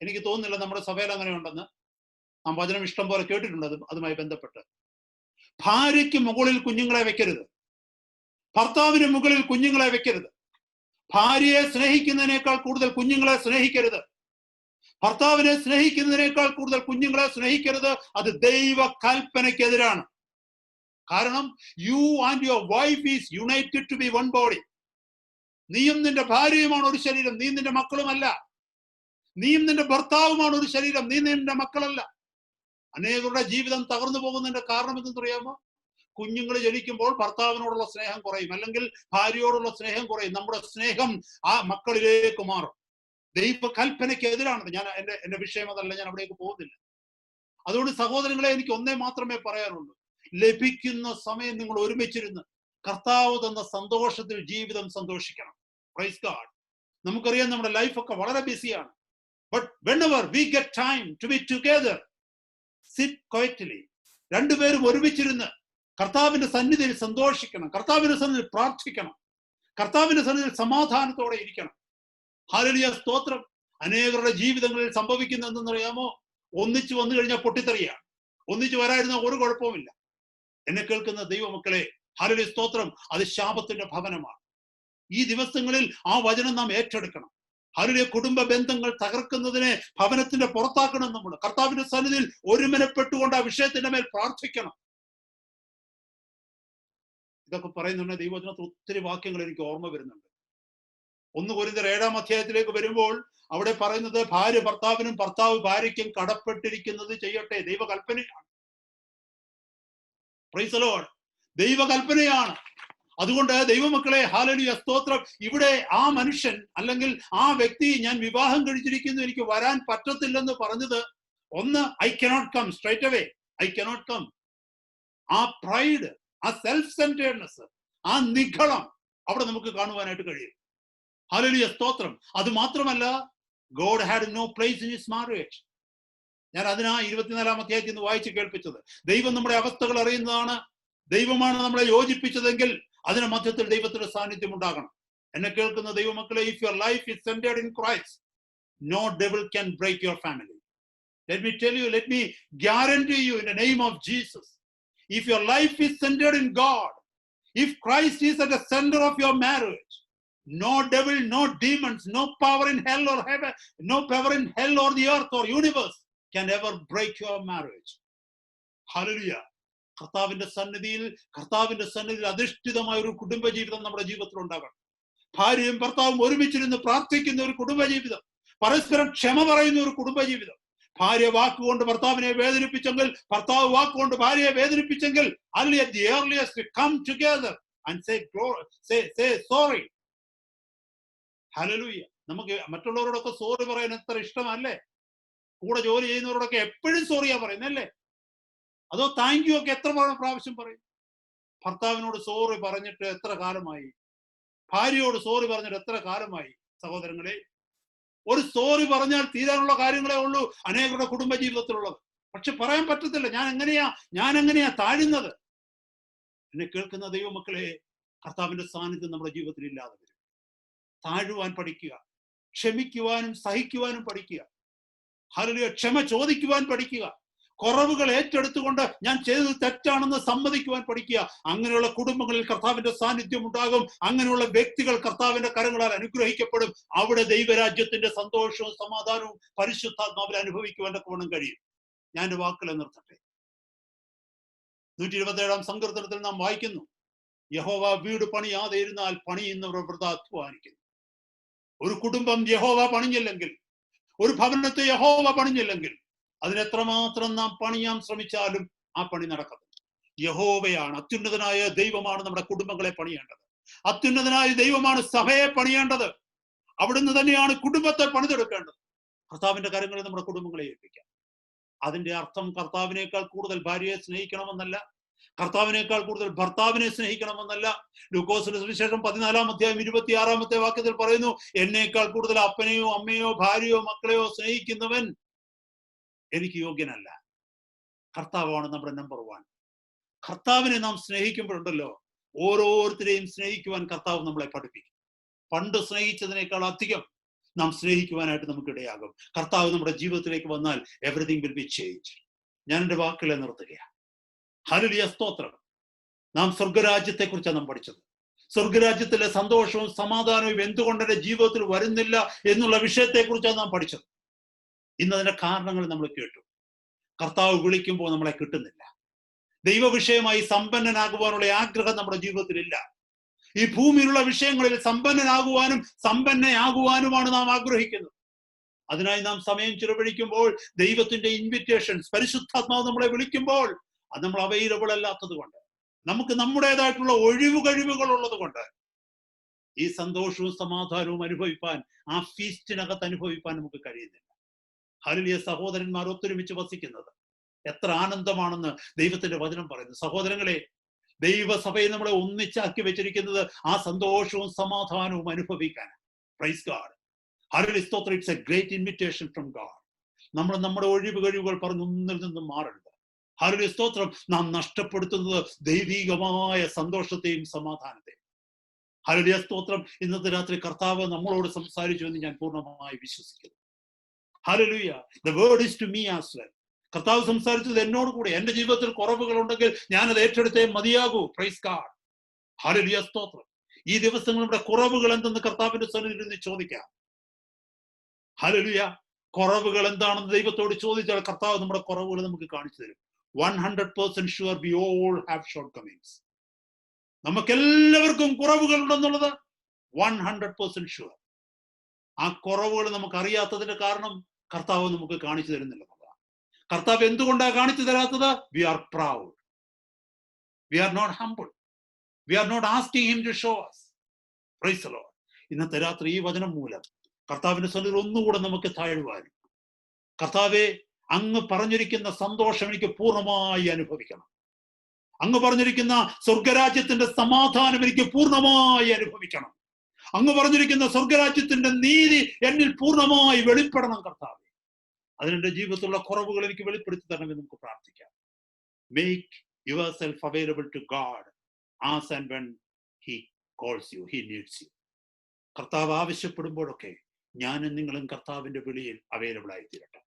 A: എനിക്ക് തോന്നുന്നില്ല നമ്മുടെ സഭയിൽ അങ്ങനെ ഉണ്ടെന്ന്, നാം വചനം ഇഷ്ടം പോലെ കേട്ടിട്ടുണ്ട് അതുമായി ബന്ധപ്പെട്ട്. ഭാര്യയ്ക്ക് മുകളിൽ കുഞ്ഞുങ്ങളെ വെക്കരുത്, ഭർത്താവിന് മുകളിൽ കുഞ്ഞുങ്ങളെ വെക്കരുത്. ഭാര്യയെ സ്നേഹിക്കുന്നതിനേക്കാൾ കൂടുതൽ കുഞ്ഞുങ്ങളെ സ്നേഹിക്കരുത്. ഭർത്താവിനെ സ്നേഹിക്കുന്നതിനേക്കാൾ കൂടുതൽ കുഞ്ഞുങ്ങളെ സ്നേഹിക്കരുത്. അത് ദൈവ കൽപ്പനയ്ക്കെതിരാണ്. കാരണം you and your wife is united to be one body. നീയും നിന്റെ ഭാര്യയുമാണ് ഒരു ശരീരം, നീ നിന്റെ മക്കളുമല്ല. നീയും നിന്റെ ഭർത്താവുമാണ് ഒരു ശരീരം, നീ നിന്റെ മക്കളല്ല. അനേകരുടെ ജീവിതം തകർന്നു പോകുന്നതിന്റെ കാരണം എന്തെന്നറിയാമോ? കുഞ്ഞുങ്ങൾ ജനിക്കുമ്പോൾ ഭർത്താവിനോടുള്ള സ്നേഹം കുറയും, അല്ലെങ്കിൽ ഭാര്യയോടുള്ള സ്നേഹം കുറയും. നമ്മുടെ സ്നേഹം ആ മക്കളിലേക്ക് മാറും. ദൈവ കൽപ്പനയ്ക്ക് എതിരാണ്. ഞാൻ എന്റെ വിഷയം അതല്ല, ഞാൻ അവിടേക്ക് പോകുന്നില്ല. അതുകൊണ്ട് സഹോദരങ്ങളെ, എനിക്ക് ഒന്നേ മാത്രമേ പറയാനുള്ളൂ. ലഭിക്കുന്ന സമയം നിങ്ങൾ ഒരുമിച്ചിരുന്ന് കർത്താവ് തന്ന സന്തോഷത്തിൽ ജീവിതം സന്തോഷിക്കണം. Praise God. നമുക്കറിയാം നമ്മുടെ ലൈഫൊക്കെ വളരെ ബിസിയാണ്. But whenever we get time to be together, sit quietly. രണ്ടുപേരും ഒരുമിച്ചിരുന്ന് കർത്താവിന്റെ സന്നിധിയിൽ സന്തോഷിക്കണം, കർത്താവിന്റെ സന്നിധിയിൽ പ്രാർത്ഥിക്കണം, കർത്താവിന്റെ സന്നിധിയിൽ സമാധാനത്തോടെ ഇരിക്കണം. ഹല്ലേലൂയ, സ്തോത്രം. അനേകരുടെ ജീവിതങ്ങളിൽ സംഭവിക്കുന്ന എന്തെന്നറിയാമോ? ഒന്നിച്ചു വന്നു കഴിഞ്ഞാൽ പൊട്ടിത്തെറിയാണ്. ഒന്നിച്ചു വരായിരുന്ന ഒരു കുഴപ്പവുമില്ല. എന്നെ കേൾക്കുന്ന ദൈവമക്കളെ, ഹല്ലേലൂയ, സ്തോത്രം. അത് ശാപത്തിന്റെ ഭവനമാണ്. ഈ ദിവസങ്ങളിൽ ആ വചനം നാം ഏറ്റെടുക്കണം. ഹല്ലേലൂയ. കുടുംബ ബന്ധങ്ങൾ തകർക്കുന്നതിനെ ഭവനത്തിന്റെ പുറത്താക്കണം. നമ്മൾ കർത്താവിന്റെ സന്നിധിയിൽ ഒരുമനപ്പെട്ടുകൊണ്ട് ആ വിഷയത്തിന്റെ മേൽ പ്രാർത്ഥിക്കണം. ഇതൊക്കെ പറയുന്നുണ്ട്. ദൈവവചനത്തിൽ ഒത്തിരി വാക്യങ്ങൾ എനിക്ക് ഓർമ്മ വരുന്നുണ്ട്. 1 കൊരിന്ത്യർ 7-ാം അധ്യായത്തിലേക്ക് വരുമ്പോൾ അവിടെ പറയുന്നത് ഭാര്യ ഭർത്താവിനും ഭർത്താവ് ഭാര്യയ്ക്കും കടപ്പെട്ടിരിക്കുന്നത് ചെയ്യട്ടെ. ദൈവകൽപ്പനയാണ്. Praise the Lord. ദൈവകൽപ്പനയാണ്. അതുകൊണ്ട് ദൈവമക്കളെ, ഹല്ലേലൂയ, സ്തോത്രം. ഇവിടെ ആ മനുഷ്യൻ അല്ലെങ്കിൽ ആ വ്യക്തി ഞാൻ വിവാഹം കഴിച്ചിരിക്കുന്നു, എനിക്ക് വരാൻ പറ്റത്തില്ലെന്ന് പറഞ്ഞത്, ഒന്ന്, I cannot come straight away, I cannot come. ആ പ്രൈഡ്, ആ സെൽഫ് സെന്റേർഡ്നെസ്, ആ നിഗളം അവിടെ നമുക്ക് കാണുവാനായിട്ട് കഴിയും. ഹല്ലേലൂയ, സ്തോത്രം. അത് മാത്രമല്ല, God had no place in his marriage. ഞാൻ അതിനാ 24-ാം അധ്യായത്തിൽ നിന്ന് വായിച്ച് കേൾപ്പിച്ചത്. ദൈവം നമ്മുടെ അവസ്ഥകൾ അറിയുന്നതാണ്. ദൈവമാണ് നമ്മളെ യോജിപ്പിച്ചതെങ്കിൽ അതിന് മധ്യത്തിൽ ദൈവത്തിന്റെ സാന്നിധ്യം ഉണ്ടാകണം. എന്നെ കേൾക്കുന്ന ദൈവമക്കളെ, if your life is centered in Christ, no devil can break your family. Let me tell you, let me guarantee you in the name of Jesus, if your life is centered in God, if Christ is at the center of your marriage, no devil, no demons, no power in hell or heaven, no power in hell or the earth or universe can ever break your marriage. Hallelujah. കർത്താവിന്റെ സന്നിധിയിൽ അധിഷ്ഠിതമായ ഒരു കുടുംബജീവിതം നമ്മുടെ ജീവിതത്തിൽ ഉണ്ടാകണം. ഭാര്യയും ഭർത്താവും ഒരുമിച്ചിരുന്ന് പ്രാർത്ഥിക്കുന്ന ഒരു കുടുംബജീവിതം, പരസ്പരം ക്ഷമ പറയുന്ന ഒരു കുടുംബജീവിതം. ഭാര്യ വാക്കുകൊണ്ട് ഭർത്താവിനെ വേദനിപ്പിച്ചെങ്കിൽ, ഭർത്താവ് വാക്കുകൊണ്ട് ഭാര്യയെ വേദനിപ്പിച്ചെങ്കിൽ, at the earliest come together and say sorry. Hallelujah. നമുക്ക് മറ്റുള്ളവരോടൊക്കെ സോറി പറയാൻ എത്ര ഇഷ്ടമല്ലേ? കൂടെ ജോലി ചെയ്യുന്നവരോടൊക്കെ എപ്പോഴും സോറിയാ പറയുന്നല്ലേ? അതോ താങ്ക് യു ഒക്കെ എത്ര പ്രാവശ്യം പറയും? ഭർത്താവിനോട് സോറി പറഞ്ഞിട്ട് എത്ര കാലമായി? ഭാര്യയോട് സോറി പറഞ്ഞിട്ട് എത്ര കാലമായി? സഹോദരങ്ങളെ, ഒരു സോറി പറഞ്ഞാൽ തീരാനുള്ള കാര്യങ്ങളേ ഉള്ളൂ അനേകരുടെ കുടുംബ ജീവിതത്തിലുള്ളത്. പക്ഷെ പറയാൻ പറ്റത്തില്ല. ഞാൻ എങ്ങനെയാ താഴുന്നത്? എന്നെ കേൾക്കുന്ന ദൈവമക്കളെ, കർത്താവിന്റെ സാന്നിധ്യം നമ്മുടെ ജീവിതത്തിൽ ഇല്ലാതെ വരും. താഴുവാൻ പഠിക്കുക, ക്ഷമിക്കുവാനും സഹിക്കുവാനും പഠിക്കുക. ഹല്ലേലൂയ. ക്ഷമ ചോദിക്കുവാൻ പഠിക്കുക. കുറവുകൾ ഏറ്റെടുത്തുകൊണ്ട് ഞാൻ ചെയ്തത് തെറ്റാണെന്ന് സമ്മതിക്കുവാൻ പഠിക്കുക. അങ്ങനെയുള്ള കുടുംബങ്ങളിൽ കർത്താവിന്റെ സാന്നിധ്യം ഉണ്ടാകും. അങ്ങനെയുള്ള വ്യക്തികൾ കർത്താവിന്റെ കരങ്ങളാൽ അനുഗ്രഹിക്കപ്പെടും. അവിടെ ദൈവരാജ്യത്തിന്റെ സന്തോഷവും സമാധാനവും പരിശുദ്ധാത്മാവിൽ അനുഭവിക്കുവാൻ ഗുണം കഴിയും. ഞാൻ എന്റെ വാക്കുകളെ നിർത്തട്ടെ. 127-ാം സങ്കീർത്തനത്തിൽ നാം വായിക്കുന്നു, യഹോവ വീട് പണിയാതെ ഇരുന്നാൽ പണിയുന്നവർ വൃഥാ അധ്വാനിക്കുന്നു. ഒരു കുടുംബം യഹോവ പണിഞ്ഞില്ലെങ്കിൽ, ഒരു ഭവനത്തെ യഹോവ പണിഞ്ഞില്ലെങ്കിൽ, അതിനെത്രമാത്രം നാം പണിയാൻ ശ്രമിച്ചാലും ആ പണി നടക്കത്തില്ല. യഹോവയാണ്, അത്യുന്നതനായ ദൈവമാണ് നമ്മുടെ കുടുംബങ്ങളെ പണിയേണ്ടത്. അത്യുന്നതനായ ദൈവമാണ് സഭയെ പണിയേണ്ടത്. അവിടുന്ന് തന്നെയാണ് കുടുംബത്തെ പണിതെടുക്കേണ്ടത്. കർത്താവിന്റെ കരങ്ങളിൽ നമ്മുടെ കുടുംബങ്ങളെ ഏൽപ്പിക്കാം. അതിന്റെ അർത്ഥം കർത്താവിനേക്കാൾ കൂടുതൽ ഭാര്യയെ സ്നേഹിക്കണമെന്നല്ല, കർത്താവിനേക്കാൾ കൂടുതൽ ഭർത്താവിനെ സ്നേഹിക്കണമെന്നല്ല. ലൂക്കോസിന്റെ സുവിശേഷം 14-ാം അധ്യായം 26-ാമത്തെ വാക്യത്തിൽ പറയുന്നു, എന്നേക്കാൾ കൂടുതൽ അപ്പനെയോ അമ്മയോ ഭാര്യയോ മക്കളെയോ സ്നേഹിക്കുന്നവൻ എനിക്ക് യോഗ്യനല്ല. കർത്താവാണ് നമ്മുടെ നമ്പർ 1. കർത്താവിനെ നാം സ്നേഹിക്കുമ്പോഴുണ്ടല്ലോ, ഓരോരുത്തരെയും സ്നേഹിക്കുവാൻ കർത്താവ് നമ്മളെ പഠിപ്പിക്കും. പണ്ട് സ്നേഹിച്ചതിനേക്കാൾ അധികം നാം സ്നേഹിക്കുവാനായിട്ട് നമുക്ക് ഇടയാകും. കർത്താവ് നമ്മുടെ ജീവിതത്തിലേക്ക് വന്നാൽ എവറിഥിങ് വിൽ ബി ചേഞ്ച്. ഞാൻ എന്റെ വാക്കുകളെ നിർത്തുകയാണ്. ഹല്ലേലൂയ, സ്തോത്രം. നാം സ്വർഗരാജ്യത്തെ കുറിച്ചാണ് നാം പഠിച്ചത്. സ്വർഗരാജ്യത്തിലെ സന്തോഷവും സമാധാനവും എന്തുകൊണ്ട് എന്റെ ജീവിതത്തിൽ വരുന്നില്ല എന്നുള്ള വിഷയത്തെ കുറിച്ചാണ് നാം പഠിച്ചത്. ഇന്നതിന്റെ കാരണങ്ങൾ നമ്മൾ കേട്ടു. കർത്താവ് വിളിക്കുമ്പോൾ നമ്മളെ കിട്ടുന്നില്ല. ദൈവവിഷയമായി സമ്പന്നനാകുവാനുള്ള ആഗ്രഹം നമ്മുടെ ജീവിതത്തിലില്ല. ഈ ഭൂമിയിലുള്ള വിഷയങ്ങളിൽ സമ്പന്നനാകുവാനും സമ്പന്നയാകുവാനുമാണ് നാം ആഗ്രഹിക്കുന്നത്. അതിനായി നാം സമയം ചിലവഴിക്കുമ്പോൾ ദൈവത്തിന്റെ ഇൻവിറ്റേഷൻസ്, പരിശുദ്ധാത്മാവ് നമ്മളെ വിളിക്കുമ്പോൾ അത് നമ്മൾ അവൈലബിൾ അല്ലാത്തത് കൊണ്ട്, നമുക്ക് നമ്മുടേതായിട്ടുള്ള ഒഴിവ് കഴിവുകൾ ഉള്ളത് കൊണ്ട് ഈ സന്തോഷവും സമാധാനവും അനുഭവിപ്പാൻ, ആ ഫീസ്റ്റിനകത്ത് അനുഭവിപ്പാൻ നമുക്ക് കഴിയുന്നില്ല. ഹല്ലേലൂയ. സഹോദരന്മാർ ഒത്തൊരുമിച്ച് വസിക്കുന്നത് എത്ര ആനന്ദമാണെന്ന് ദൈവത്തിന്റെ വചനം പറയുന്നു. സഹോദരങ്ങളെ, ദൈവസഭയെ നമ്മളെ ഒന്നിച്ചാക്കി വെച്ചിരിക്കുന്നത് ആ സന്തോഷവും സമാധാനവും അനുഭവിക്കാനാണ്. Praise God. ഹല്ലേലൂയ, സ്തോത്രം. It's a great invitation from God. നമ്മൾ നമ്മുടെ ഒഴിവ് കഴിവുകൾ പറഞ്ഞ് ഒന്നിൽ നിന്നും മാറരുത്. ഹല്ലേലൂയ, സ്തോത്രം. നാം നഷ്ടപ്പെടുത്തുന്നത് ദൈവികമായ സന്തോഷത്തെയും സമാധാനത്തെയും. ഹല്ലേലൂയ, സ്തോത്രം. ഇന്നത്തെ രാത്രി കർത്താവ് നമ്മളോട് സംസാരിച്ചു എന്ന് ഞാൻ പൂർണ്ണമായി വിശ്വസിക്കുന്നു. Hallelujah. The word is to me as well. കർത്താവ് സംസാരിച്ചത് എന്നോട് കൂടെ. എന്റെ ജീവിതത്തിൽ കുറവുകൾ ഉണ്ടെങ്കിൽ ഞാനത് ഏറ്റെടുത്തേ മതിയാകൂ. Price God. ഹല്ലേലൂയ, സ്തോത്രം. ഈ ദിവസങ്ങൾ നമ്മുടെ കുറവുകൾ എന്തെന്ന് കർത്താവിന്റെ സന്നിധിയിൽ നിന്ന് ചോദിക്കാം. ഹല്ലേലൂയ. കുറവുകൾ എന്താണെന്ന് ദൈവത്തോട് ചോദിച്ചാൽ കർത്താവ് നമ്മുടെ കുറവുകൾ നമുക്ക് കാണിച്ചു തരും. 100% sure we all have short Cummings. നമുക്ക് എല്ലാവർക്കും കുറവുകൾ ഉണ്ടെന്നുള്ളത് 100% ഷുവർ. ആ കുറവുകൾ നമുക്ക് അറിയാത്തതിന്റെ കാരണം കർത്താവ് നമുക്ക് കാണിച്ചു തരുന്നില്ല. കർത്താവ് എന്തുകൊണ്ടാണ് കാണിച്ചു തരാത്തത്? We are proud, we are not humble, we are not asking him to show us. Praise the Lord. ഇന്നത്തെ രാത്രി ഈ വചനം മൂലം കർത്താവിന്റെ സന്നിധിയിൽ ഒന്നുകൂടെ നമുക്ക് താഴുവാനും, കർത്താവെ, അങ്ങ് പറഞ്ഞിരിക്കുന്ന സന്തോഷം എനിക്ക് പൂർണ്ണമായി അനുഭവിക്കണം, അങ്ങ് പറഞ്ഞിരിക്കുന്ന സ്വർഗരാജ്യത്തിന്റെ സമാധാനം എനിക്ക് പൂർണ്ണമായി അനുഭവിക്കണം, അങ്ങ് പറഞ്ഞിരിക്കുന്ന സ്വർഗരാജ്യത്തിന്റെ നീതി എന്നിൽ പൂർണ്ണമായി വെളിപ്പെടണം കർത്താവെ. അതിനെന്റെ ജീവിതത്തിലുള്ള കുറവുകൾ എനിക്ക് വെളിപ്പെടുത്തി തരണമെന്ന് നമുക്ക് പ്രാർത്ഥിക്കാം. Make yourself available to God as and when he calls you, he needs you. കർത്താവ് ആവശ്യപ്പെടുമ്പോഴൊക്കെ ഞാനും നിങ്ങളും കർത്താവിന്റെ വിളിയിൽ അവൈലബിൾ ആയി തീരട്ടെ.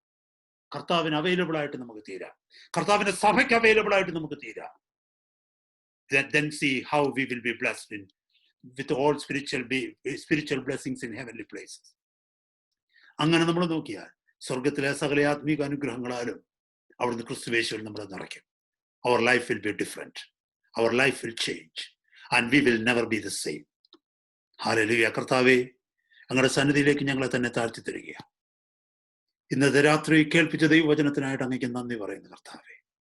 A: കർത്താവിന് അവൈലബിൾ ആയിട്ട് നമുക്ക് തീരാം, കർത്താവിന്റെ സഭയ്ക്ക് അവൈലബിൾ ആയിട്ട് നമുക്ക് തീരാം. Then see how we will be blessed with all spiritual blessings in heavenly places. അങ്ങനെ നമ്മൾ നോക്കിയാൽ സ്വർഗത്തിലെ സകല ആത്മീക അനുഗ്രഹങ്ങളാലും അവിടുന്ന് ക്രിസ്തുവേശുവിൽ നമ്മളെ നിറയ്ക്കും. Our life will be different, our life will change, and we will never be the same. Hallelujah. കർത്താവേ, അങ്ങയുടെ സന്നിധിയിലേക്ക് ഞങ്ങളെ തന്നെ താഴ്ത്തി തരികയാണ്. ഇന്നത്തെ രാത്രി കേൾപ്പിച്ച ദൈവവചനത്തിനായിട്ട് അങ്ങേക്ക് നന്ദി പറയുന്നു കർത്താവേ.